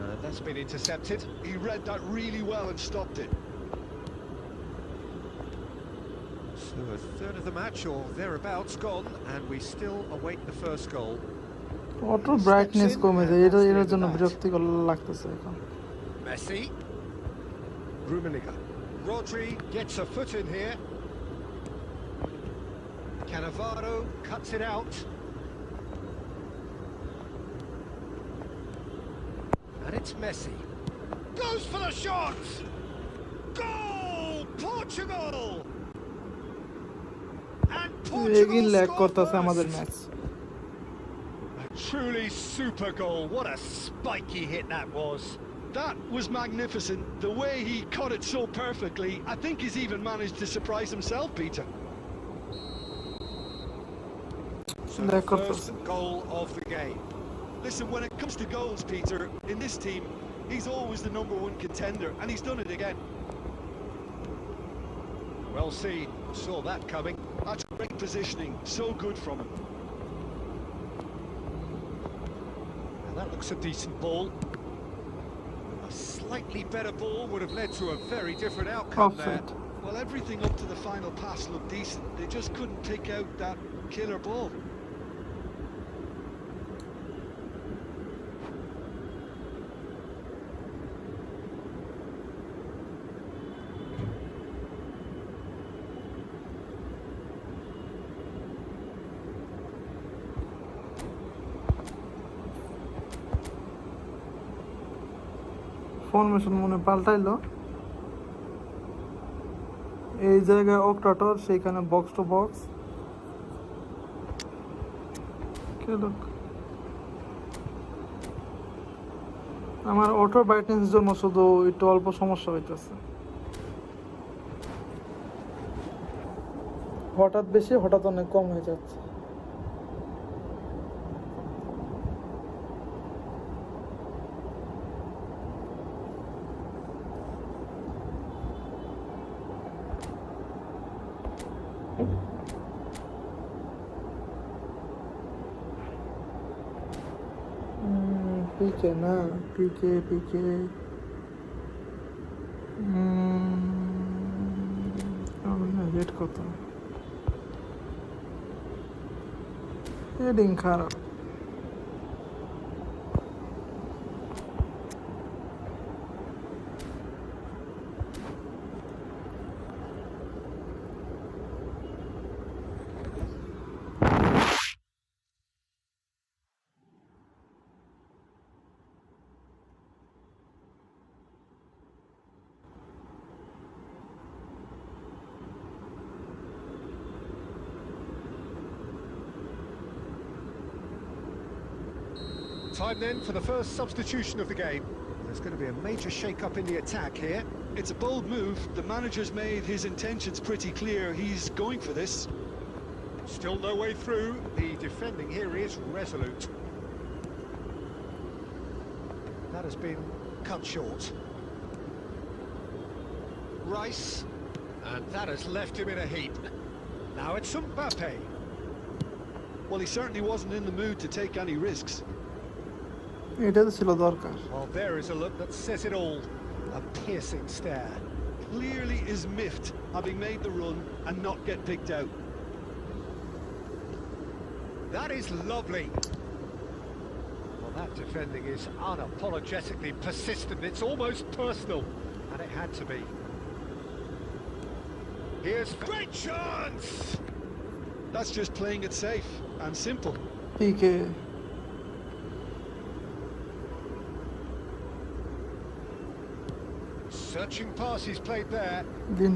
Speaker 2: And that's been intercepted.
Speaker 3: He read that really well and stopped it.
Speaker 2: So a third of the match or thereabouts gone, and we still await the first goal.
Speaker 1: Auto brightness কমে যায়, এটার জন্য বিরক্তিকর লাগতেছে এখন।
Speaker 2: Messi, Rummenigge, Rodri gets a foot in here. Cannavaro cuts it out. And it's Messi. Goes for the shot! Goal! Portugal! And
Speaker 1: এগিন
Speaker 2: Portugal
Speaker 1: lag
Speaker 2: score
Speaker 1: করতেছে আমাদের
Speaker 2: first.
Speaker 1: Match.
Speaker 2: A truly super goal. What a spiky hit that was.
Speaker 3: That was magnificent. The way he caught it so perfectly, I think he's even managed to surprise himself, Peter.
Speaker 2: So the first goal of the game.
Speaker 3: Listen, when it comes to goals, Peter, in this team, he's always the #1 contender, and he's done it again.
Speaker 2: Well seen. Saw that coming.
Speaker 3: That's great positioning. So good from him.
Speaker 2: Now that looks a decent ball. A slightly better ball would have led to a very different outcome there.
Speaker 1: Offside.
Speaker 3: Well, everything up to the final pass looked decent. They just couldn't pick out that killer ball.
Speaker 1: Formation মনে পাল্টাইলো, এই জায়গায় অক্টাটর, সেইখানে box to box. আমার auto ব্রাইটনেসের জন্য শুধু একটু অল্প সমস্যা হইতেছে, হঠাৎ বেশি হঠাৎ অনেক কম হয়ে যাচ্ছে। পিকে না, পিকে পিকে রেট কত, হেডিং খারাপ।
Speaker 2: Time then for the first substitution of the game. There's going to be a major shake-up in the attack here.
Speaker 3: It's a bold move. The manager's made his intentions pretty clear. He's going for this.
Speaker 2: Still no way through. The defending here is resolute. That has been cut short. Rice, and that has left him in a heap. Now it's Mbappe.
Speaker 3: Well, he certainly wasn't in the mood to take any risks.
Speaker 1: এটা তো ছিল দরকার।
Speaker 2: Well, there is a look that says it all. A piercing stare.
Speaker 3: Clearly is miffed, having made the run and not get picked out.
Speaker 2: That is lovely. Well, that defending is unapologetically persistent. It's almost personal, and it had to be. Here's great chance.
Speaker 3: That's just playing it safe and simple.
Speaker 1: PK
Speaker 2: Searching pass he's played there.
Speaker 1: দিন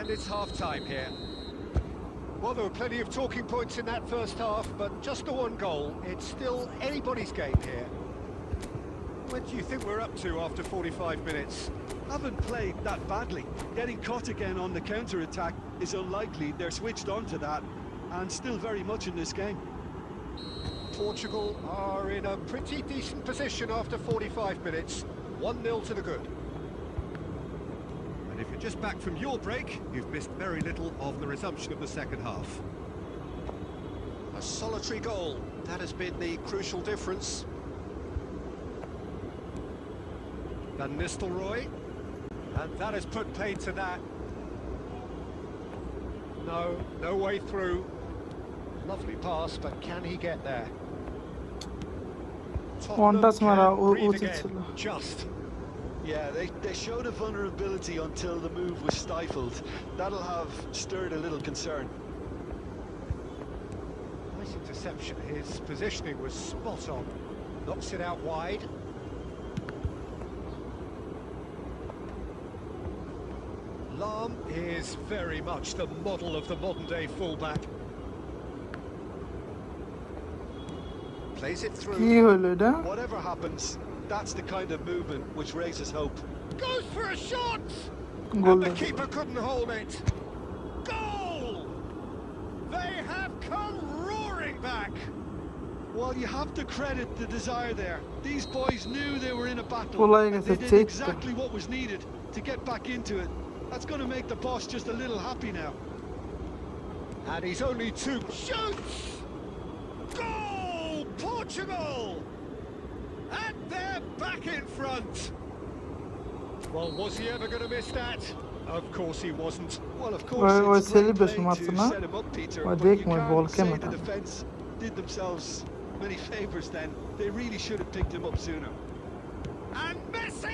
Speaker 2: And it's half-time here. Well, there were plenty of talking points in that first half, but just the one goal. It's still anybody's game here. What do you think we're up to after 45 minutes?
Speaker 3: Haven't played that badly. Getting caught again on the counter-attack is unlikely. They're switched on to that, and still very much in this game.
Speaker 2: Portugal are in a pretty decent position after 45 minutes. 1-0 to the good. And if you're just back from your break, you've missed very little of the resumption of the second half. A solitary goal, that has been the crucial difference. Van Nistelrooy, and that has put paid to that. No way through. Lovely pass, but can he get there?
Speaker 1: One touch mara
Speaker 2: breathe
Speaker 1: uchit
Speaker 2: again,
Speaker 1: chilo.
Speaker 2: just.
Speaker 3: Yeah, they showed a vulnerability until the move was stifled. That'll have stirred a little concern.
Speaker 2: Nice interception. His positioning was spot on. Knocks it out wide. Lahm is very much the model of the modern-day fullback. Plays it through.
Speaker 1: কি হলো এটা?
Speaker 3: Whatever happens, that's the kind of movement which raises hope.
Speaker 2: Goes for a shot!
Speaker 1: Goal
Speaker 2: And the
Speaker 1: দেখো।
Speaker 2: keeper couldn't hold it. Goal! They have come roaring back.
Speaker 3: Well, you have to credit the desire there. These boys knew they were in a battle,
Speaker 1: Well, I
Speaker 3: and
Speaker 1: guess
Speaker 3: they
Speaker 1: it's
Speaker 3: did
Speaker 1: it.
Speaker 3: exactly what was needed to get back into it. That's going to make the boss just a little happy now.
Speaker 2: And he's only two. Shoots! Goal! Portugal! And they're back in front. Well, was he ever going to miss that? Of course he wasn't.
Speaker 3: Well, of course,
Speaker 1: Or
Speaker 3: it's great
Speaker 1: celebration
Speaker 3: play
Speaker 1: maçı
Speaker 3: to
Speaker 1: na?
Speaker 3: set him up, Peter,
Speaker 1: Or
Speaker 3: but
Speaker 1: direkt
Speaker 3: you
Speaker 1: mi ball
Speaker 3: can't say the
Speaker 1: kemeden?
Speaker 3: defence did themselves many favours then. They really should have picked him up sooner.
Speaker 2: And Messi!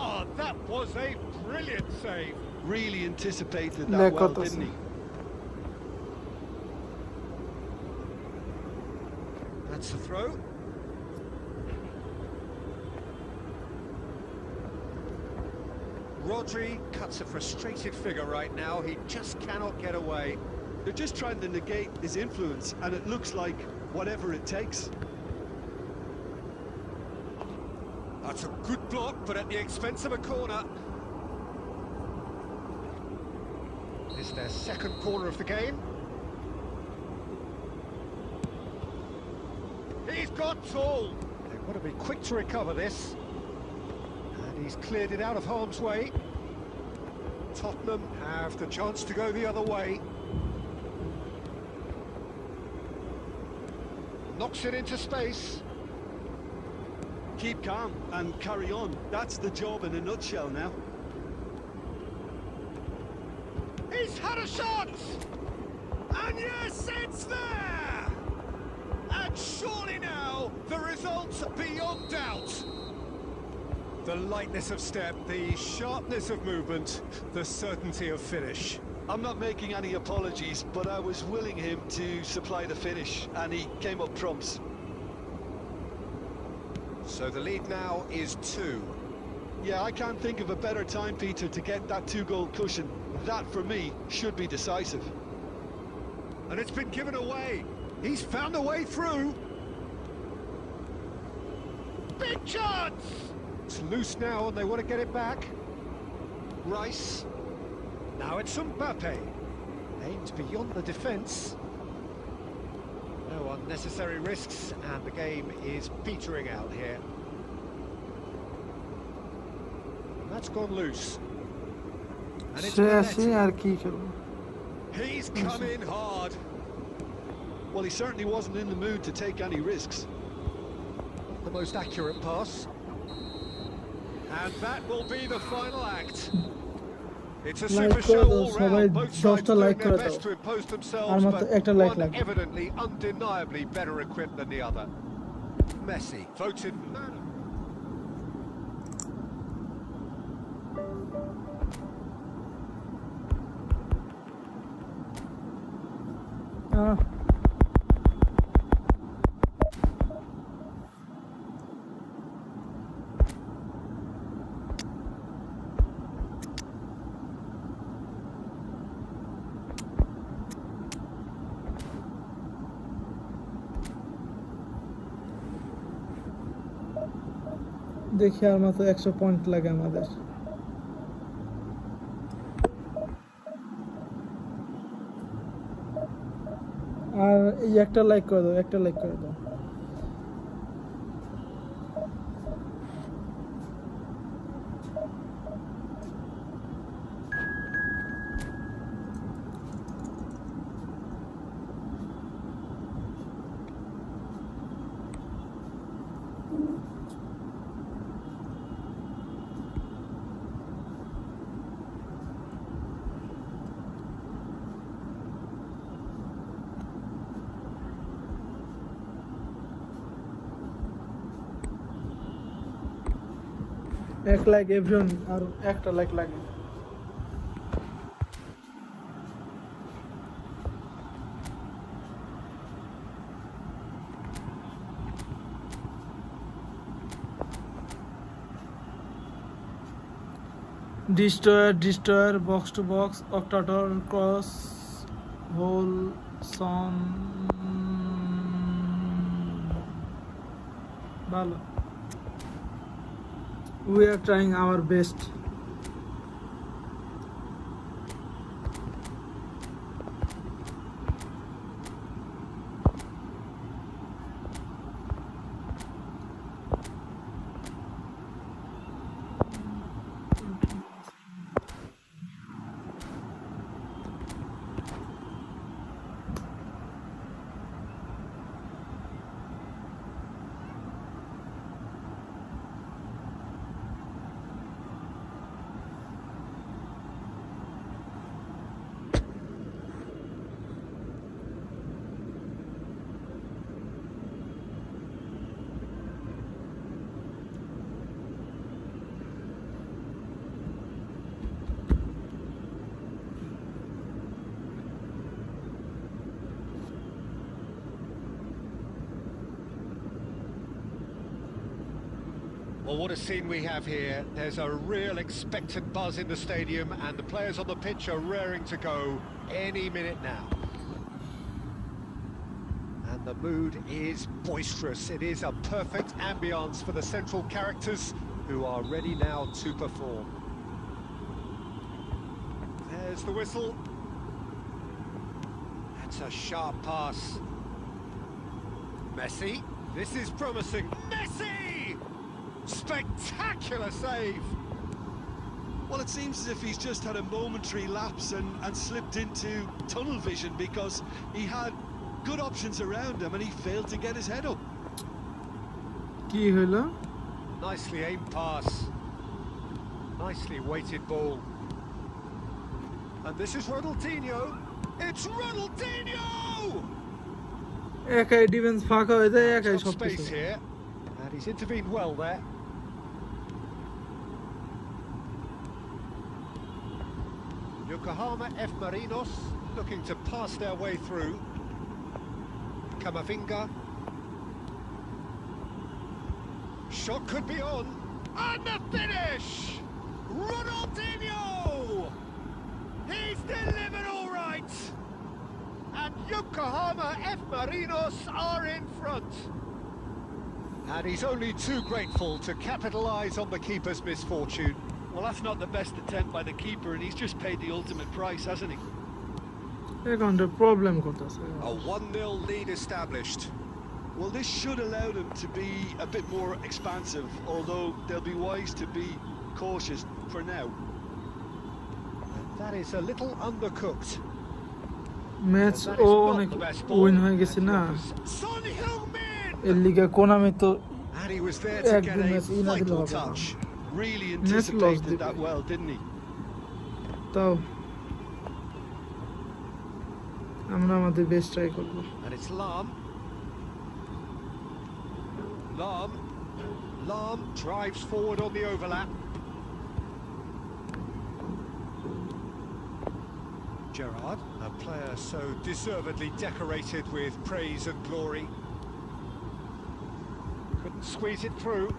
Speaker 2: Oh, that was a brilliant save.
Speaker 3: Really anticipated
Speaker 1: Ne
Speaker 3: that well,
Speaker 1: katasın.
Speaker 3: didn't he?
Speaker 2: That's the throw. Rodri cuts a frustrated figure right now. He just cannot get away.
Speaker 3: They're just trying to negate his influence, and it looks like whatever it takes.
Speaker 2: That's a good block, but at the expense of a corner. Is their second corner of the game. He's got tall. They've got to be quick to recover this. And he's cleared it out of harm's way. Tottenham have the chance to go the other way. Knocks it into space.
Speaker 3: Keep calm and carry on. That's the job in a nutshell now.
Speaker 2: He's had a shot! And yes, it's there! And surely now, the result's beyond doubt. The lightness of step, the sharpness of movement, the certainty of finish.
Speaker 3: I'm not making any apologies, but I was willing him to supply the finish, and he came up trumps.
Speaker 2: So the lead now is 2.
Speaker 3: Yeah, I can't think of a better time, Peter, to get that 2-goal cushion. That, for me, should be decisive.
Speaker 2: And it's been given away. He's found a way through. Big chance! It's loose now and they want to get it back. Rice. Now it's Mbappe. Aimed beyond the defence. No unnecessary risks, and the game is petering out here. And that's gone loose. And it's
Speaker 1: সে আসি
Speaker 2: Maletti.
Speaker 1: আর কি খেলবো?
Speaker 2: He's come in hard.
Speaker 3: Well, he certainly wasn't in the mood to take any risks.
Speaker 2: The most accurate pass. And that will be the final act. It's a
Speaker 1: Like
Speaker 2: super
Speaker 1: করে
Speaker 2: show
Speaker 1: দাও,
Speaker 2: all
Speaker 1: সবাই
Speaker 2: round. Both sides
Speaker 1: 10টা
Speaker 2: doing
Speaker 1: like
Speaker 2: their
Speaker 1: করে
Speaker 2: best
Speaker 1: দাও।
Speaker 2: to impose
Speaker 1: R
Speaker 2: themselves,
Speaker 1: মাত্র
Speaker 2: but
Speaker 1: একটা like
Speaker 2: one
Speaker 1: লাগবে।
Speaker 2: evidently, undeniably better equipped than the other. Messi voted man.
Speaker 1: আহ, দেখি আর মাত্র 100 পয়েন্ট লাগে আমাদের। আর এই একটা লাইক করে দাও, একটা লাইক করে দাও। এক লাইক এভরিওয়ান, আর একটা লাইক লাগে। ডিস্ট্রয়ার, বক্স টু বক্স, অক্টাটর, ক্রস, হোল, সন, ভালো। We are trying our best.
Speaker 2: Well, what a scene we have here. There's a real expectant buzz in the stadium, and the players on the pitch are raring to go any minute now. And the mood is boisterous. It is a perfect ambience for the central characters, who are ready now to perform. There's the whistle. That's a sharp pass. Messi. This is promising. Messi! Spectacular save!
Speaker 3: Well, it seems as if he's just had a momentary lapse and slipped into tunnel vision, because he had good options around him and he failed to get his head up.
Speaker 1: কি হলো?
Speaker 2: Nicely aimed pass. Nicely weighted ball. And this is Ronaldinho. It's Ronaldinho!
Speaker 1: একাই defence ফাঁকা হয়ে যায়, একাই
Speaker 2: Got
Speaker 1: সব
Speaker 2: space
Speaker 1: কিছু।
Speaker 2: here, and he's intervened well there. Yokohama F. Marinos looking to pass their way through. Kamavinga. Shot could be on. And the finish! Ronaldinho! He's delivered all right! And Yokohama F. Marinos are in front. And he's only too grateful to capitalise on the keeper's misfortune.
Speaker 3: Well, that's not the best attempt by the keeper, and he's just paid the ultimate price, hasn't he?
Speaker 1: এখন তো problem করতেছে।
Speaker 2: A 1-0 lead established.
Speaker 3: Well, this should allow them to be a bit more expansive, although they'll be wise to be cautious for now.
Speaker 2: And that is a little undercooked.
Speaker 1: Match
Speaker 2: And that
Speaker 1: ও
Speaker 2: is not
Speaker 1: অনেক
Speaker 2: the best ball.
Speaker 1: Win হয়ে গেছে
Speaker 2: And
Speaker 1: না,
Speaker 2: Son Heung-min!
Speaker 1: এর লিগে Konami তো
Speaker 2: And he was there to get a
Speaker 1: match ই না দিলে
Speaker 2: vital
Speaker 1: হবে না।
Speaker 2: touch.
Speaker 3: Really
Speaker 1: lost
Speaker 3: anticipated
Speaker 1: it.
Speaker 3: that well, didn't he?
Speaker 1: তাও আমরা আমাদের বেস্ট ট্রাই করব।
Speaker 2: And it's Lam. Lam drives forward on the overlap. Gerrard, a player so deservedly decorated with praise and glory. Couldn't squeeze it through.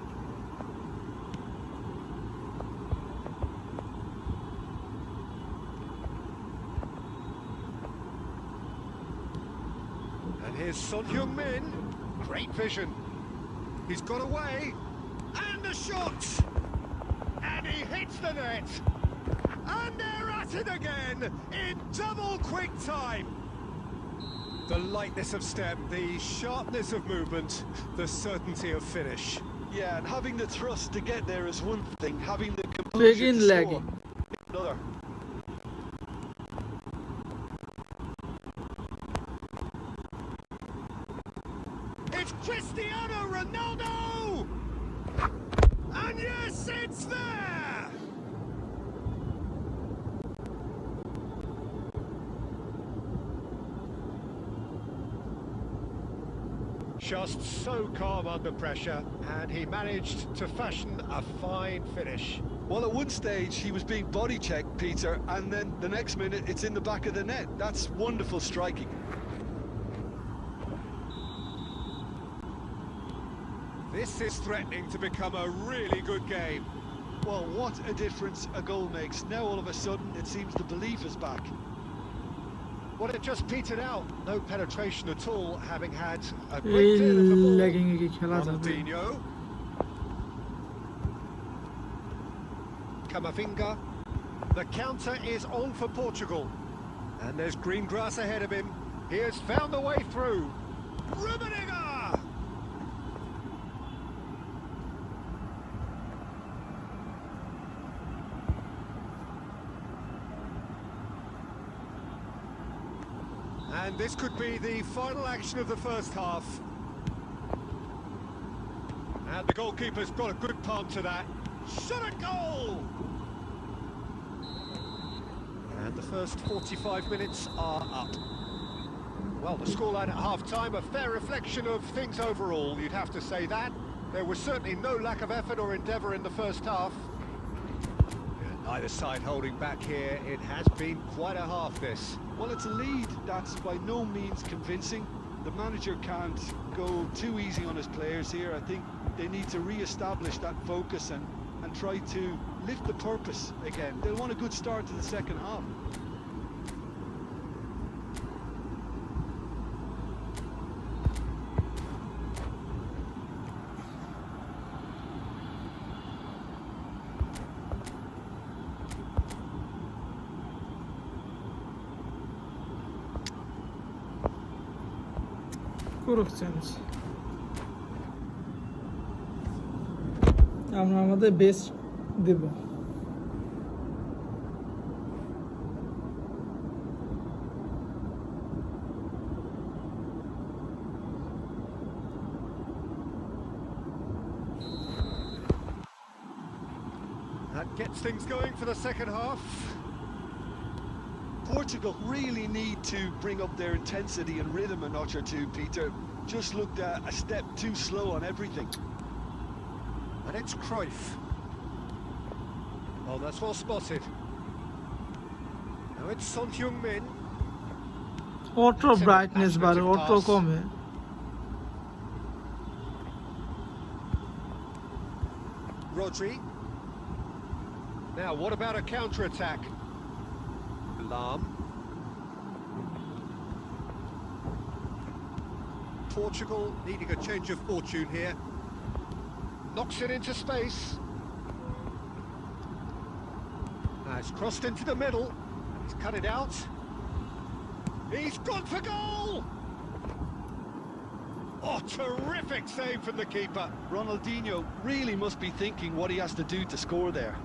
Speaker 2: And here's Son Heung-min. Great vision. He's got away. And the shot! And he hits the net! And they're at it again in double quick time! The lightness of step, the sharpness of movement, the certainty of finish.
Speaker 3: Yeah, and having the thrust to get there is one thing, having the composure
Speaker 1: Begin
Speaker 3: to score
Speaker 1: lagging.
Speaker 3: another.
Speaker 2: It's Cristiano Ronaldo! And yes, it's there! Just so calm under pressure, and he managed to fashion a fine finish.
Speaker 3: Well, at one stage he was being body checked, Peter, and then the next minute it's in the back of the net. That's wonderful striking.
Speaker 2: This is threatening to become a really good game.
Speaker 3: Well, what a difference a goal makes. Now all of a sudden it seems the belief is back.
Speaker 2: Well, it just petered out. No penetration at all, having had a great deal of the ball.
Speaker 1: Lagging এ কি খেলা যাবে?
Speaker 2: Ronaldinho. Camavinga. The counter is on for Portugal. And there's green grass ahead of him. He has found the way through. Rummenigge! And this could be the final action of the first half. And the goalkeeper's got a good palm to that. Shot at goal! And the first 45 minutes are up. Well, the scoreline at half-time, a fair reflection of things overall, you'd have to say that. There was certainly no lack of effort or endeavour in the first half. Neither side holding back here. It has been quite a half, this.
Speaker 3: Well, it's a lead that's by no means convincing. The manager can't go too easy on his players here. I think they need to re-establish that focus and try to lift the purpose again. They'll want a good start to the second half.
Speaker 1: Group change আমরা আমাদের best দেব
Speaker 2: That gets things going for the second half.
Speaker 3: Portugal really need to bring up their intensity and rhythm a notch or two, Peter. Just looked a step too slow on everything.
Speaker 2: And it's Cruyff. Oh, that's well spotted. Now it's Son Heung-min.
Speaker 1: Auto brightness বাড়ে auto কমে
Speaker 2: Rodri. Now, what about a counter-attack? Lahm. Portugal needing a change of fortune here. Knocks it into space. Now it's crossed into the middle. He's cut it out. He's gone for goal! Oh, terrific save from the keeper.
Speaker 3: Ronaldinho really must be thinking what he has to do to score there.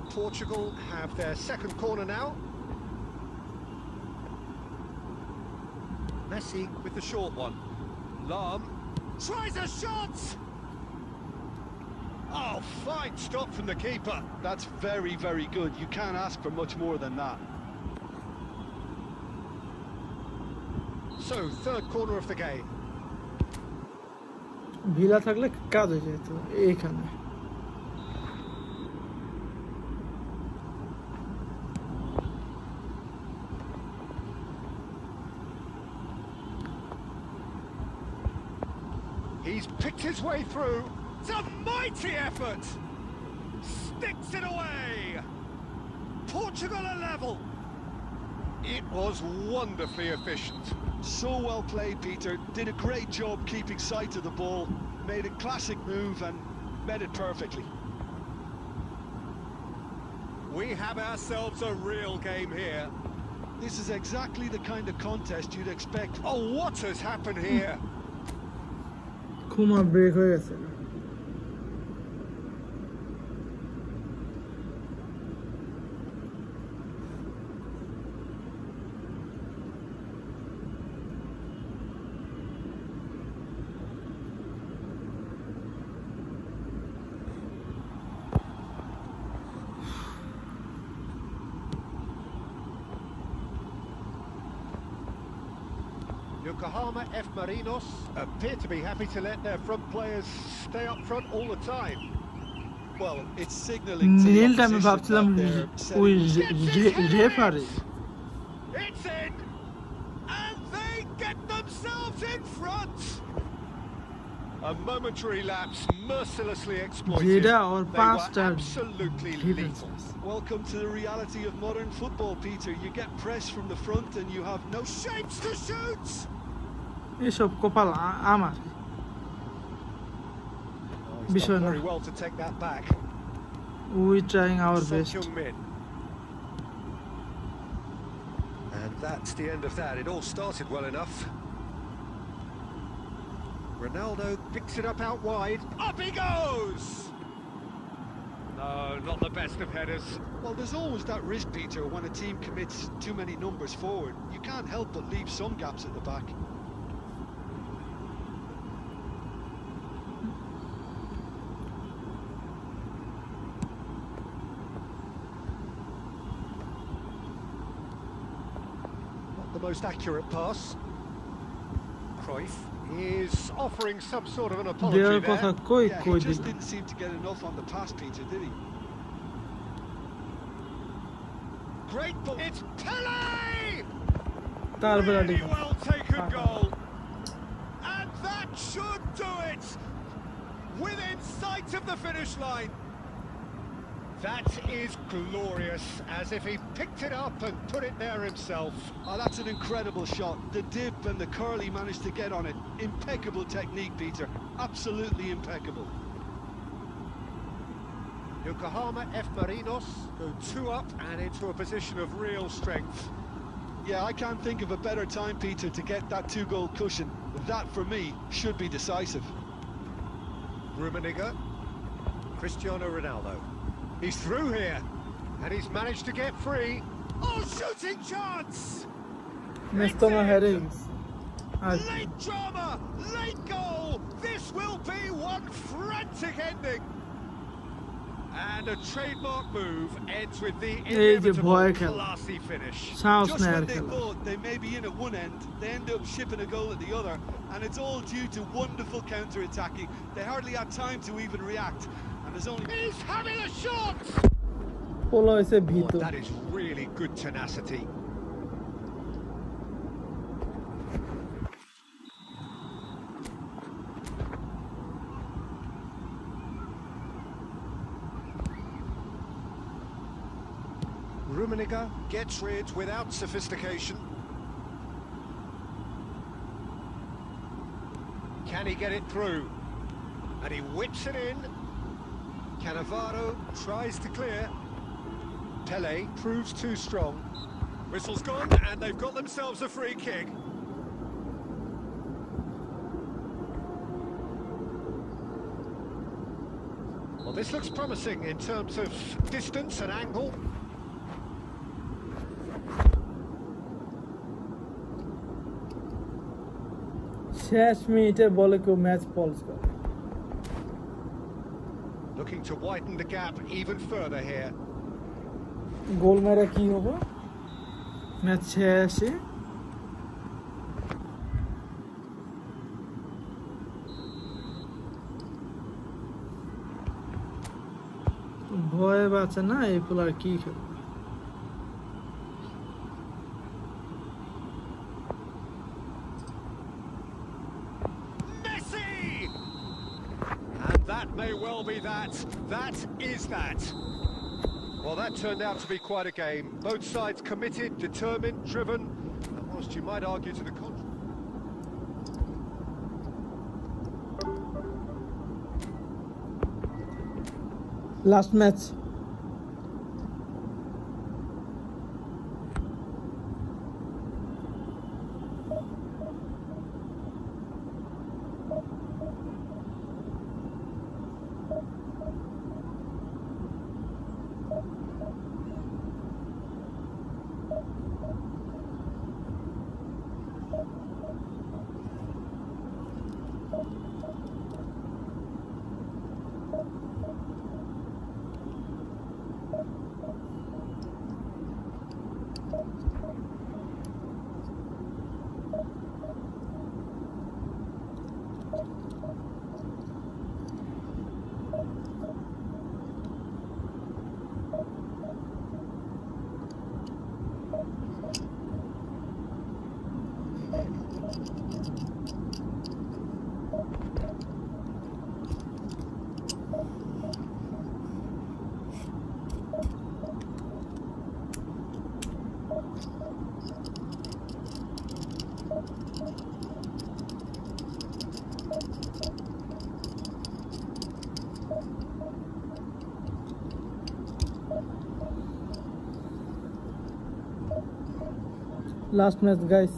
Speaker 2: Portugal have their second corner now. Messi with the short one. Lahm tries a shot! Oh, fine stop from the keeper.
Speaker 3: That's very, very good. You can't ask for much more than that.
Speaker 2: So, third corner of the game.
Speaker 1: Villa থাকলে কাজ হয়ে যেত এইখানে
Speaker 2: He's picked his way through. It's a mighty effort. Sticks it away. Portugal are level. It was wonderfully efficient.
Speaker 3: So well played, Peter. Did a great job keeping sight of the ball. Made a classic move and met it perfectly.
Speaker 2: We have ourselves a real game here.
Speaker 3: This is exactly the kind of contest you'd expect.
Speaker 2: Oh, what has happened here?
Speaker 1: Kuma break হয়ে গেছে
Speaker 2: Yokohama F. Marinos appear to be happy to let their front players stay up front all the time.
Speaker 3: Well, it's signalling to the
Speaker 1: নীলটা আমি
Speaker 3: opposition
Speaker 1: ভাবছিলাম
Speaker 3: that they're
Speaker 1: ওই
Speaker 3: setting-
Speaker 1: referee
Speaker 2: It's in! And they get themselves in front! A momentary lapse mercilessly exploited.
Speaker 1: যেটা ওর
Speaker 2: They were
Speaker 1: পাঁচটা
Speaker 2: absolutely
Speaker 1: defence
Speaker 2: lethal.
Speaker 3: Welcome to the reality of modern football, Peter. You get pressed from the front and you have no
Speaker 2: Shapes to shoot!
Speaker 1: এসব কপাল আমার
Speaker 2: Oh, he's
Speaker 1: বিষয়
Speaker 2: done
Speaker 1: না
Speaker 2: very well to take that back.
Speaker 1: we trying our
Speaker 2: Son
Speaker 1: best
Speaker 2: Heung-min. And that's the end of that. It all started well enough. Ronaldo picks it up out wide. Up he goes! No, not the best of headers.
Speaker 3: Well, there's always that risk, Peter, when a team commits too many numbers forward. You can't help but leave some gaps at the back.
Speaker 2: Not the most accurate pass. Cruyff is offering some sort of an apology
Speaker 1: দেওয়ার কথা
Speaker 2: there.
Speaker 1: কই
Speaker 3: Yeah,
Speaker 1: কই
Speaker 3: he just
Speaker 1: দিল
Speaker 3: didn't seem to get enough on the pass, Peter, did he?
Speaker 2: Great ball. It's Pele!
Speaker 1: তার বেলা
Speaker 2: Really
Speaker 1: defence
Speaker 2: well taken goal. And that should do it. Within sight of the finish line. That is glorious, as if he picked it up and put it there himself.
Speaker 3: Oh, that's an incredible shot. The dip and the curl he managed to get on it. Impeccable technique, Peter. Absolutely impeccable.
Speaker 2: Yokohama F. Marinos go 2 up and into a position of real strength.
Speaker 3: Yeah, I can't think of a better time, Peter, to get that 2-goal cushion. That, for me, should be decisive.
Speaker 2: Rummenigge, Cristiano Ronaldo. He's through here, and he's managed to get free. Oh, shooting chance!
Speaker 1: Match তো আমার হেরে গেছে আর
Speaker 2: Late drama, late goal. This will be one frantic ending. And a trademark move ends with the
Speaker 1: এই যে
Speaker 2: inevitable
Speaker 1: ভয় খেলা
Speaker 2: classy finish.
Speaker 1: সাহস
Speaker 3: Just
Speaker 1: নেই আর
Speaker 3: when they
Speaker 1: খেলা
Speaker 3: thought they may be in at one end, they end up shipping a goal at the other, and it's all due to wonderful counter-attacking. They hardly had time to even react, and there's only...
Speaker 2: He's having a shot!
Speaker 1: Polo হয়েছে
Speaker 2: Oh,
Speaker 1: ভীত
Speaker 2: that is really good tenacity. Rummenigge gets rid without sophistication. Can he get it through? And he whips it in. Cannavaro tries to clear. Pele proves too strong. Whistle's gone, and they've got themselves a free kick. Well, this looks promising in terms of distance and angle.
Speaker 1: শেষ মিনিটে বলে কেউ match Paul's করে
Speaker 2: Looking to widen the gap even further here.
Speaker 1: গোল মেরে কি হবে match শেষে ভয়ে বাঁচে না এই ফুলার কি খেলবে
Speaker 2: And that may well be that. That is that. Well, that turned out to be quite a game. Both sides committed, determined, driven, and whilst you might argue to the contrary.
Speaker 1: Last match. Last match, guys.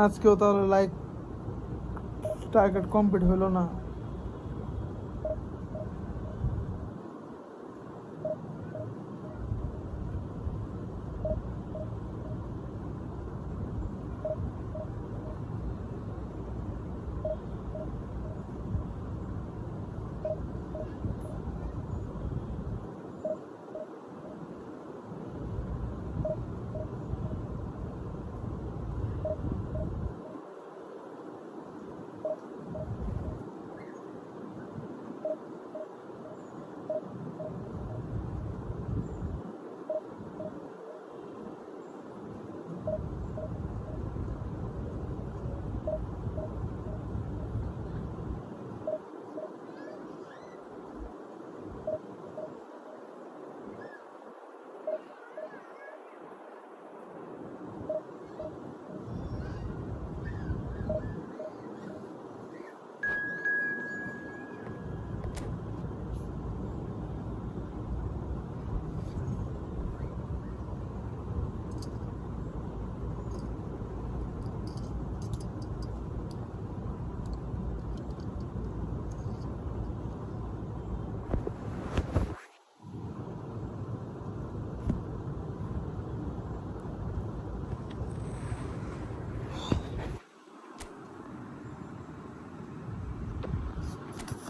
Speaker 1: আজকেও তাহলে like target complete হলো না।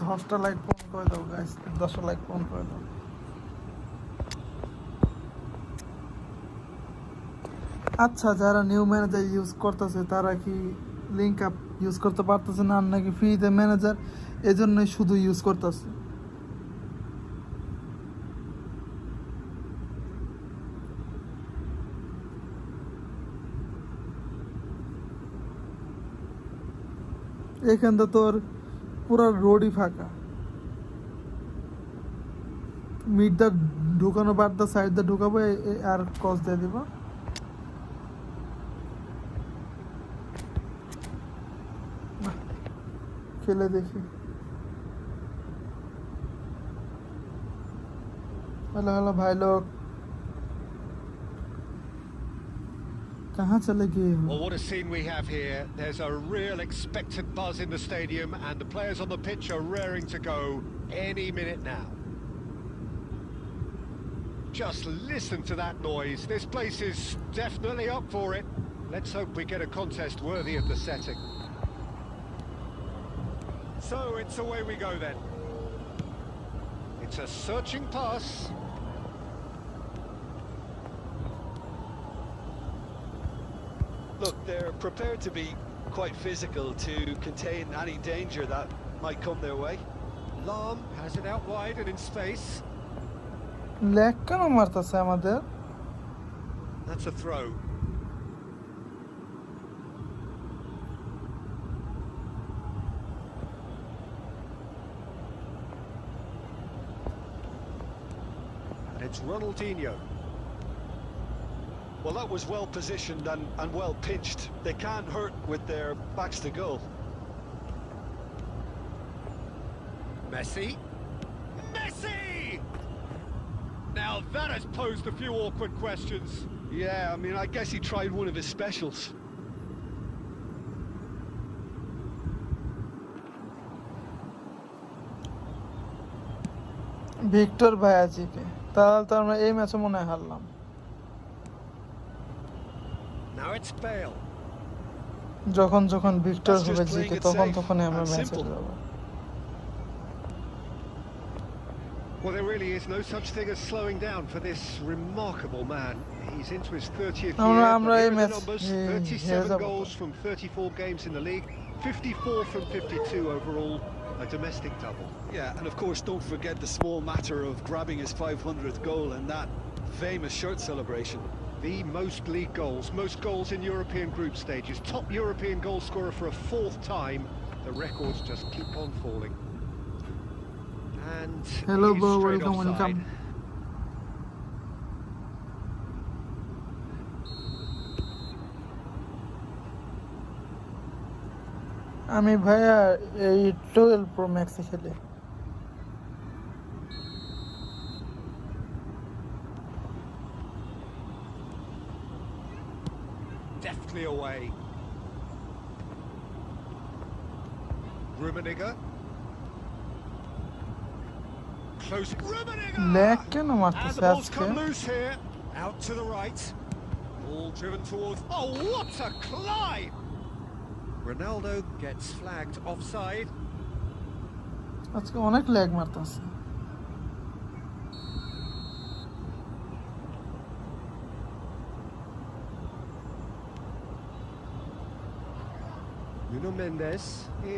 Speaker 1: দশটা like পূরণ করে দাও guys, 10টা like পূরণ করে দাও। আচ্ছা, যারা নিউ ম্যানেজার ইউজ করতেছে তারা কি লিঙ্ক আপ ইউজ করতে পারতেছে না, আর নাকি ফ্রিতে ম্যানেজার এজন্যই শুধু ইউজ করতেছে। এখানটা তোর পুরো রোডই ফাঁকা, মিডটা ঢুকানো বারটা সাইডটা ঢুকাবো আর ক্রস দিয়ে দিব। খেলে দেখি। हेलो हेलो भाई लोग, कहाँ चले गए हो?
Speaker 2: Well, what a scene we have here. There's a real expectant buzz in the stadium, and the players on the pitch are raring to go any minute now. Just listen to that noise. This place is definitely up for it. Let's hope we get a contest worthy of the setting. So it's away we go then. It's a searching pass.
Speaker 3: Look, they're prepared to be quite physical to contain any danger that might come their way.
Speaker 2: Lam has it out wide and in space.
Speaker 1: Leg কেন মারতেছে আমাদের?
Speaker 2: That's a throw. And it's Ronaldinho.
Speaker 3: Well, that was well positioned and well pitched. They can't hurt with their backs to goal.
Speaker 2: Messi. Messi! Now that has posed a few awkward questions.
Speaker 3: Yeah, I mean, I guess he tried one of his specials.
Speaker 1: Victor ভাইয়াজিকে, তাহলে তো আমরা এই ম্যাচে মনে হয় হারলাম।
Speaker 2: Now it's Bale.
Speaker 1: যখন যখন ভিক্টর
Speaker 3: That's just
Speaker 1: হবে
Speaker 3: playing
Speaker 1: জিকে,
Speaker 3: it
Speaker 1: তখন
Speaker 3: safe
Speaker 1: তখনই আমরা
Speaker 3: and
Speaker 1: ম্যাচে
Speaker 3: simple.
Speaker 1: যাব।
Speaker 2: Well, there really is no such thing as slowing down for this remarkable man. He's into his 30th year, but
Speaker 1: আমরা
Speaker 2: here
Speaker 1: এই
Speaker 2: are the
Speaker 1: ম্যাচ
Speaker 2: numbers.
Speaker 1: হেরে
Speaker 2: 37
Speaker 1: যাব।
Speaker 2: goals from 34 games in the league, 54 from 52 overall, a domestic double.
Speaker 3: Yeah, and of course, don't forget the small matter of grabbing his 500th goal and that famous shirt celebration.
Speaker 2: The most league goals, most goals in European group stages, top European goal scorer for a fourth time. The records just keep on falling. And
Speaker 1: Hello,
Speaker 2: he's
Speaker 1: bro.
Speaker 2: straight
Speaker 1: Welcome,
Speaker 2: offside.
Speaker 1: welcome. আমি ভাইয়া এই 12 pro ম্যাক্সে খেলি।
Speaker 2: Deftly away. Rummenigge. Close. Rummenigge!
Speaker 1: Leg কেন
Speaker 2: And the
Speaker 1: মারতেছে
Speaker 2: ball's
Speaker 1: আজকে?
Speaker 2: come loose here. Out to the right. Ball driven towards. Oh, what a climb! Ronaldo gets flagged offside.
Speaker 1: আজকে অনেক leg মারতেছে।
Speaker 2: Nuno Mendes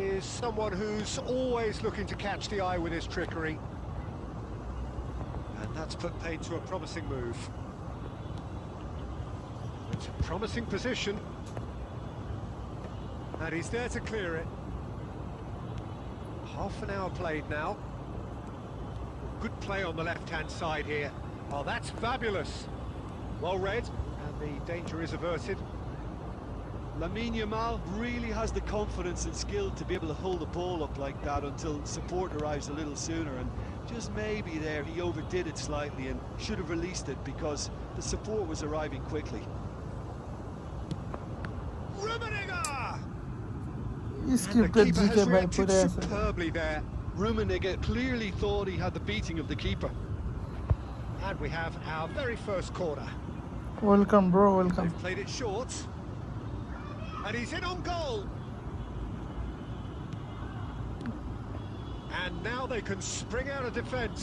Speaker 2: is someone who's always looking to catch the eye with his trickery. And that's put paid to a promising move. It's a promising position. And he's there to clear it. Half an hour played now. Good play on the left-hand side here. Oh, that's fabulous. Well read, and the danger is averted.
Speaker 3: Lamine Yamal really has the confidence and skill to be able to hold the ball up like that until support arrives a little sooner, and just maybe there he overdid it slightly and should have released it because the support was arriving quickly.
Speaker 2: Rummenigge!
Speaker 1: Scripted GK ভাই পড়ে আছে।
Speaker 2: Superbly there.
Speaker 3: Rummenigge clearly thought he had the beating of the keeper.
Speaker 2: And we have our very first corner.
Speaker 1: Welcome bro, welcome.
Speaker 2: They've played it short. And he's in on goal. And now they can spring out of defence.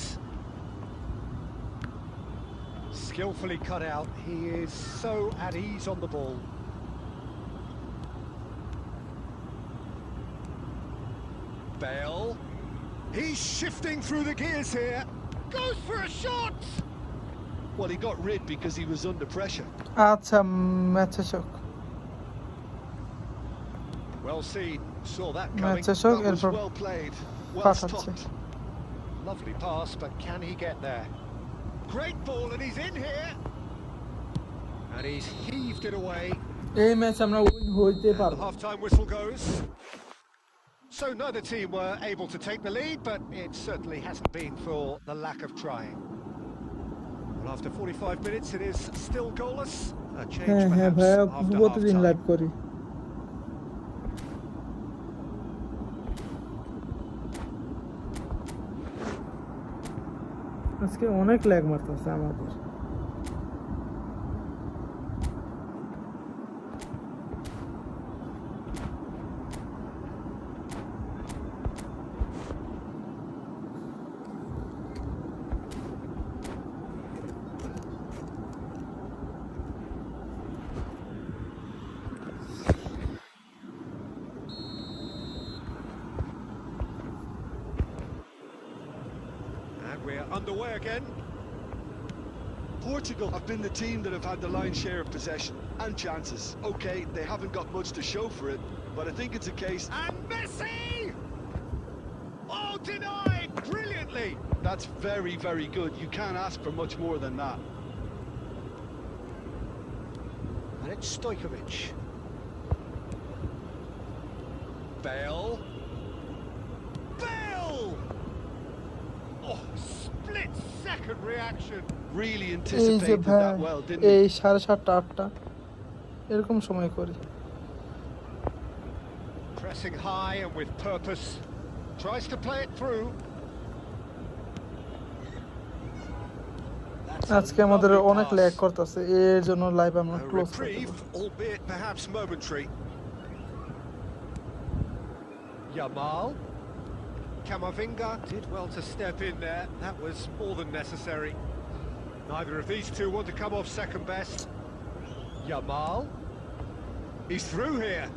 Speaker 2: Skillfully cut out. He is so at ease on the ball. He's shifting through the gears here. Goes for a shot.
Speaker 3: Well, he got rid because he was under pressure.
Speaker 1: আচ্ছা match শেষক
Speaker 2: Well seen. Saw that
Speaker 1: match
Speaker 2: coming.
Speaker 1: শেষক
Speaker 3: That was
Speaker 1: এরপর
Speaker 3: well played. Well
Speaker 1: পাঠাচ্ছে
Speaker 3: stopped.
Speaker 2: Lovely pass, but can he get there? Great ball, and he's in here. And he's heaved it away.
Speaker 1: এই match আমরা win হইতে
Speaker 2: And the
Speaker 1: পারবো
Speaker 2: half-time whistle goes. So neither team were able to take the lead, but it certainly hasn't been for the lack of trying. Well, after 45 minutes, it is still goalless. A change
Speaker 1: হ্যাঁ হ্যাঁ
Speaker 2: perhaps
Speaker 1: ভাইয়া
Speaker 2: after
Speaker 1: প্রতিদিন live
Speaker 2: half-time.
Speaker 1: করি আজকে অনেক lag মারতেছে আমাদের
Speaker 2: And we're underway again.
Speaker 3: Portugal have been the team that have had the lion's share of possession and chances. Okay, they haven't got much to show for it, but I think it's a case...
Speaker 2: And Messi! Oh, denied brilliantly.
Speaker 3: That's very, very good. You can't ask for much more than that.
Speaker 2: And it's Stojkovic. Bale. Bale! Oh, split-second reaction.
Speaker 3: Really
Speaker 1: এই যে
Speaker 3: anticipated
Speaker 1: ভাই
Speaker 3: that well, didn't he?
Speaker 1: এই 7:30 8টা এরকম সময় করি
Speaker 2: Pressing high and with purpose. Tries to play it through. That's a
Speaker 1: আজকে আমাদের
Speaker 2: lovely
Speaker 1: অনেক
Speaker 2: pass.
Speaker 1: ল্যাগ করতেছে এর জন্য লাইভ আমরা
Speaker 2: A
Speaker 1: ক্লোজ করতে
Speaker 2: reprieve, albeit perhaps momentary. Yamal. Camavinga did well to step in there. That was more than necessary. Neither of these two want to come off second best. Yamal. He's through here.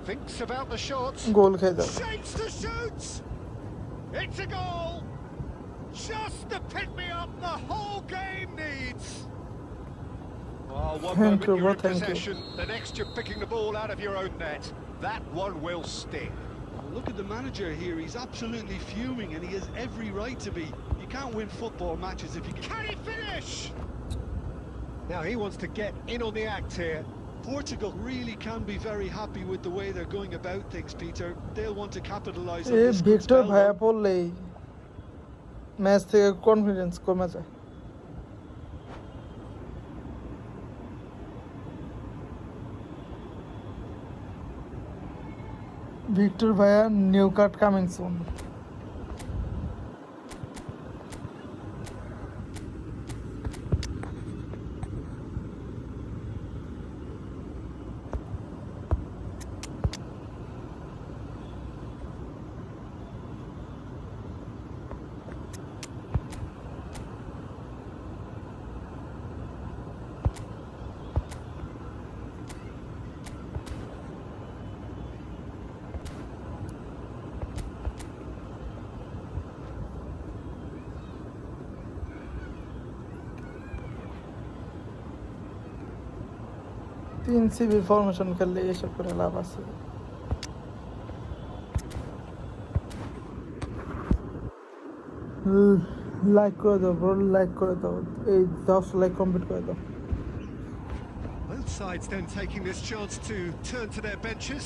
Speaker 2: Thinks about the shots.
Speaker 1: গোল খেয়ে যাবে
Speaker 2: Shapes to shoot. It's a goal. Just the pick-me-up the whole game needs. Oh, one
Speaker 1: Thank
Speaker 2: moment
Speaker 1: you,
Speaker 2: you're
Speaker 1: bro,
Speaker 2: in
Speaker 1: thank you.
Speaker 2: possession, the next you're picking the ball out of your own net. That one will sting.
Speaker 3: Look at the manager here. He's absolutely fuming, and he has every right to be. You can't win football matches if you can...
Speaker 2: Can he finish? Now he wants to get in on the act here.
Speaker 3: Portugal really can be very happy with the way they're going about things, Peter. They'll want to capitalise on
Speaker 1: এই
Speaker 3: this good
Speaker 1: Victor
Speaker 3: spell,
Speaker 1: ভাইয়া
Speaker 3: though.
Speaker 1: পড়লেই match থেকে confidence কমে যায় Victor ভাইয়া new card coming soon তিন CB formation খেললে এসব করে লাভ আছে লাইক করে দাও ব্রো লাইক করে দাও এই 10 লাইক কমপ্লিট করে দাও
Speaker 2: Both sides then taking this chance to turn to their benches.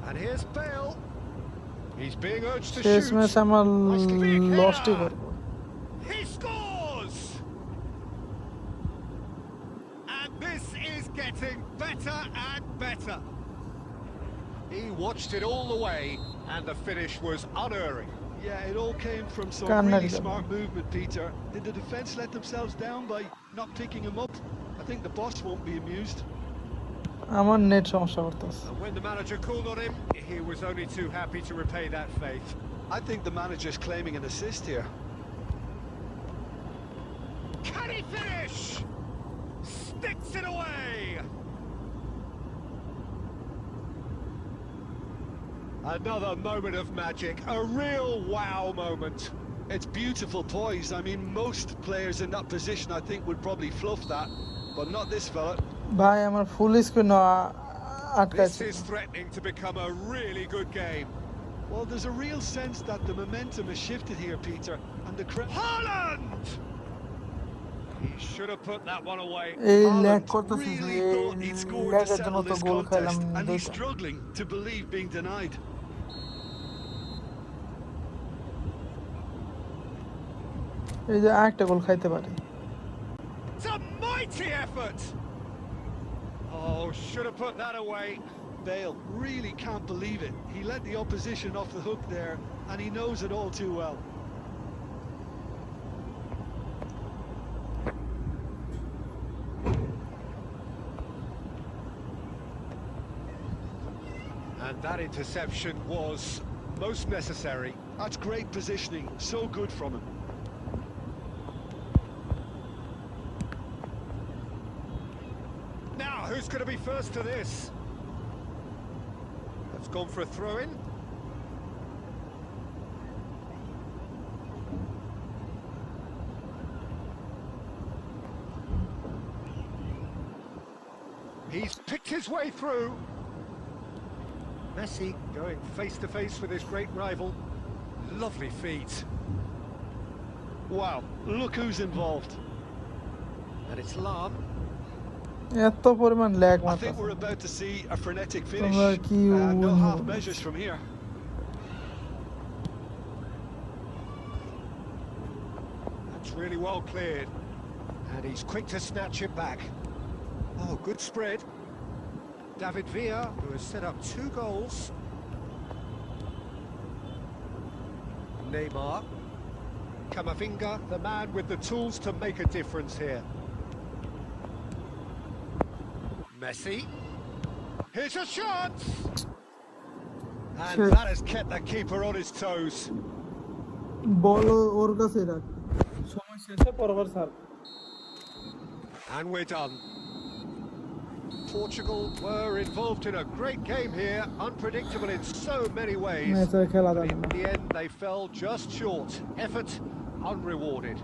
Speaker 2: And here's Bale. He's being urged to
Speaker 1: শেষ
Speaker 2: shoot.
Speaker 1: ম্যাচ আমরা
Speaker 2: Nice to be a
Speaker 1: লস্টই
Speaker 2: header.
Speaker 1: করবো
Speaker 2: He scores! And this is getting better and better. He watched it all the way, and the finish was unerring.
Speaker 3: Yeah, it all came from some
Speaker 1: Can't
Speaker 3: really
Speaker 1: let it
Speaker 3: smart movement, Peter. Did the defence let themselves down by not picking him up? I think the boss won't be amused.
Speaker 1: আমার net সমস্যা করতেছে
Speaker 2: And when the manager called on him, he was only too happy to repay that faith.
Speaker 3: I think the manager's claiming an assist here.
Speaker 2: Can he finish? sticks it away. Another moment of magic, a real wow moment.
Speaker 3: It's beautiful poise. I mean, most players in that position, I think, would probably fluff that, but not this fella.
Speaker 1: ভাই আমার full screen
Speaker 2: This
Speaker 1: আটকাছে
Speaker 2: is threatening to become a really good game.
Speaker 3: Well, there's a real sense that the momentum has shifted here, Peter, and the
Speaker 2: Haaland! He should have put that one away.
Speaker 1: এই lag
Speaker 3: Haaland
Speaker 1: করতেছে
Speaker 3: really
Speaker 1: এই
Speaker 3: thought he'd scored to
Speaker 1: ল্যাগের জন্য
Speaker 3: settle
Speaker 1: তো
Speaker 3: this
Speaker 1: গোল খাইলাম
Speaker 3: contest, and he's
Speaker 1: দুইটা
Speaker 3: struggling to believe being denied.
Speaker 1: এই যে আরেকটা গোল খাইতে পারে
Speaker 2: It's a mighty effort. Oh, should have put that away.
Speaker 3: Bale really can't believe it. He let the opposition off the hook there, and he knows it all too well.
Speaker 2: And that interception was most necessary.
Speaker 3: That's great positioning. So good from him.
Speaker 2: Now, who's going to be first to this? That's gone for a throw-in. He's picked his way through. Messi going face-to-face with his great rival. Lovely feet.
Speaker 3: Wow, look who's involved.
Speaker 2: And it's Lam.
Speaker 1: এত পরিমাণ lag
Speaker 3: I think
Speaker 1: মারতেছে
Speaker 3: we're about to see a frenetic finish.
Speaker 1: তোমরা কি
Speaker 3: No half measures from here.
Speaker 2: That's really well cleared. And he's quick to snatch it back. Oh, good spread. David Villa, who has set up 2 goals. Neymar. Camavinga, the man with the tools to make a difference here. Messi. Here's a shot! And that has kept the keeper on his toes.
Speaker 1: বল ওর কাছে রাখ সময় শেষে পরবার sir
Speaker 2: And we're done. Portugal were involved in a great game here, unpredictable in so many ways.
Speaker 1: ম্যাচের খেলা
Speaker 2: But
Speaker 1: জানে
Speaker 2: in
Speaker 1: না
Speaker 2: the end, they fell just short. Effort unrewarded.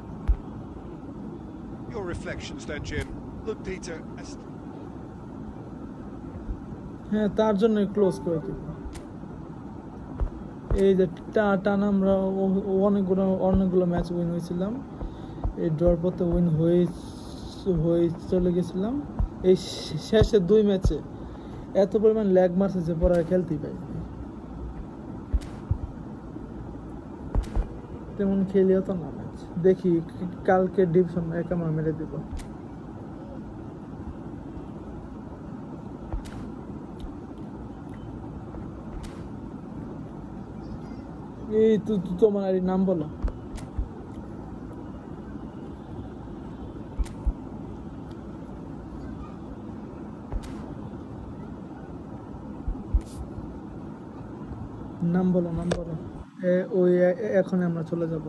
Speaker 2: Your reflections then, Jim?
Speaker 3: Look, Peter,
Speaker 1: হ্যাঁ তার জন্য close করে দিব এই যে টানা আমরা অনেকগুলো ম্যাচ উইন হয়েছিলাম এই ড্রর পথে উইন হয়ে চলে গেছিলাম এই শেষে 2 ম্যাচে এত পরিমাণ ল্যাগ মারছে যে পরে আর খেলতেই পাই তেমন খেলিও তো না ম্যাচ দেখি কালকে ডিভিশন একা মেরে দিব এই তোমার আর নাম বলো নাম বলো ওই এখন আমরা চলে যাব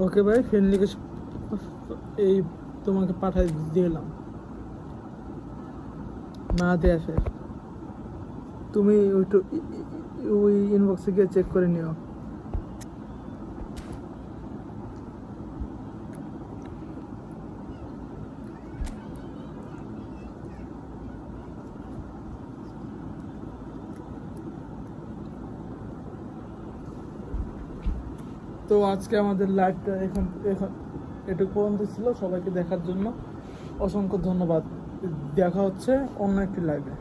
Speaker 1: ওকে ভাই ফ্রেন্ড রিকোয়েস্ট এই তোমাকে পাঠাই দিলাম না দেয়া ফের তুমি ওই ইনবক্সে গিয়ে চেক করে নিও তো আজকে আমাদের লাইভটা এখন এটুকু পর্যন্ত ছিল। সবাইকে দেখার জন্য অসংখ্য ধন্যবাদ। দেখা হচ্ছে অন্য একটি লাইভে।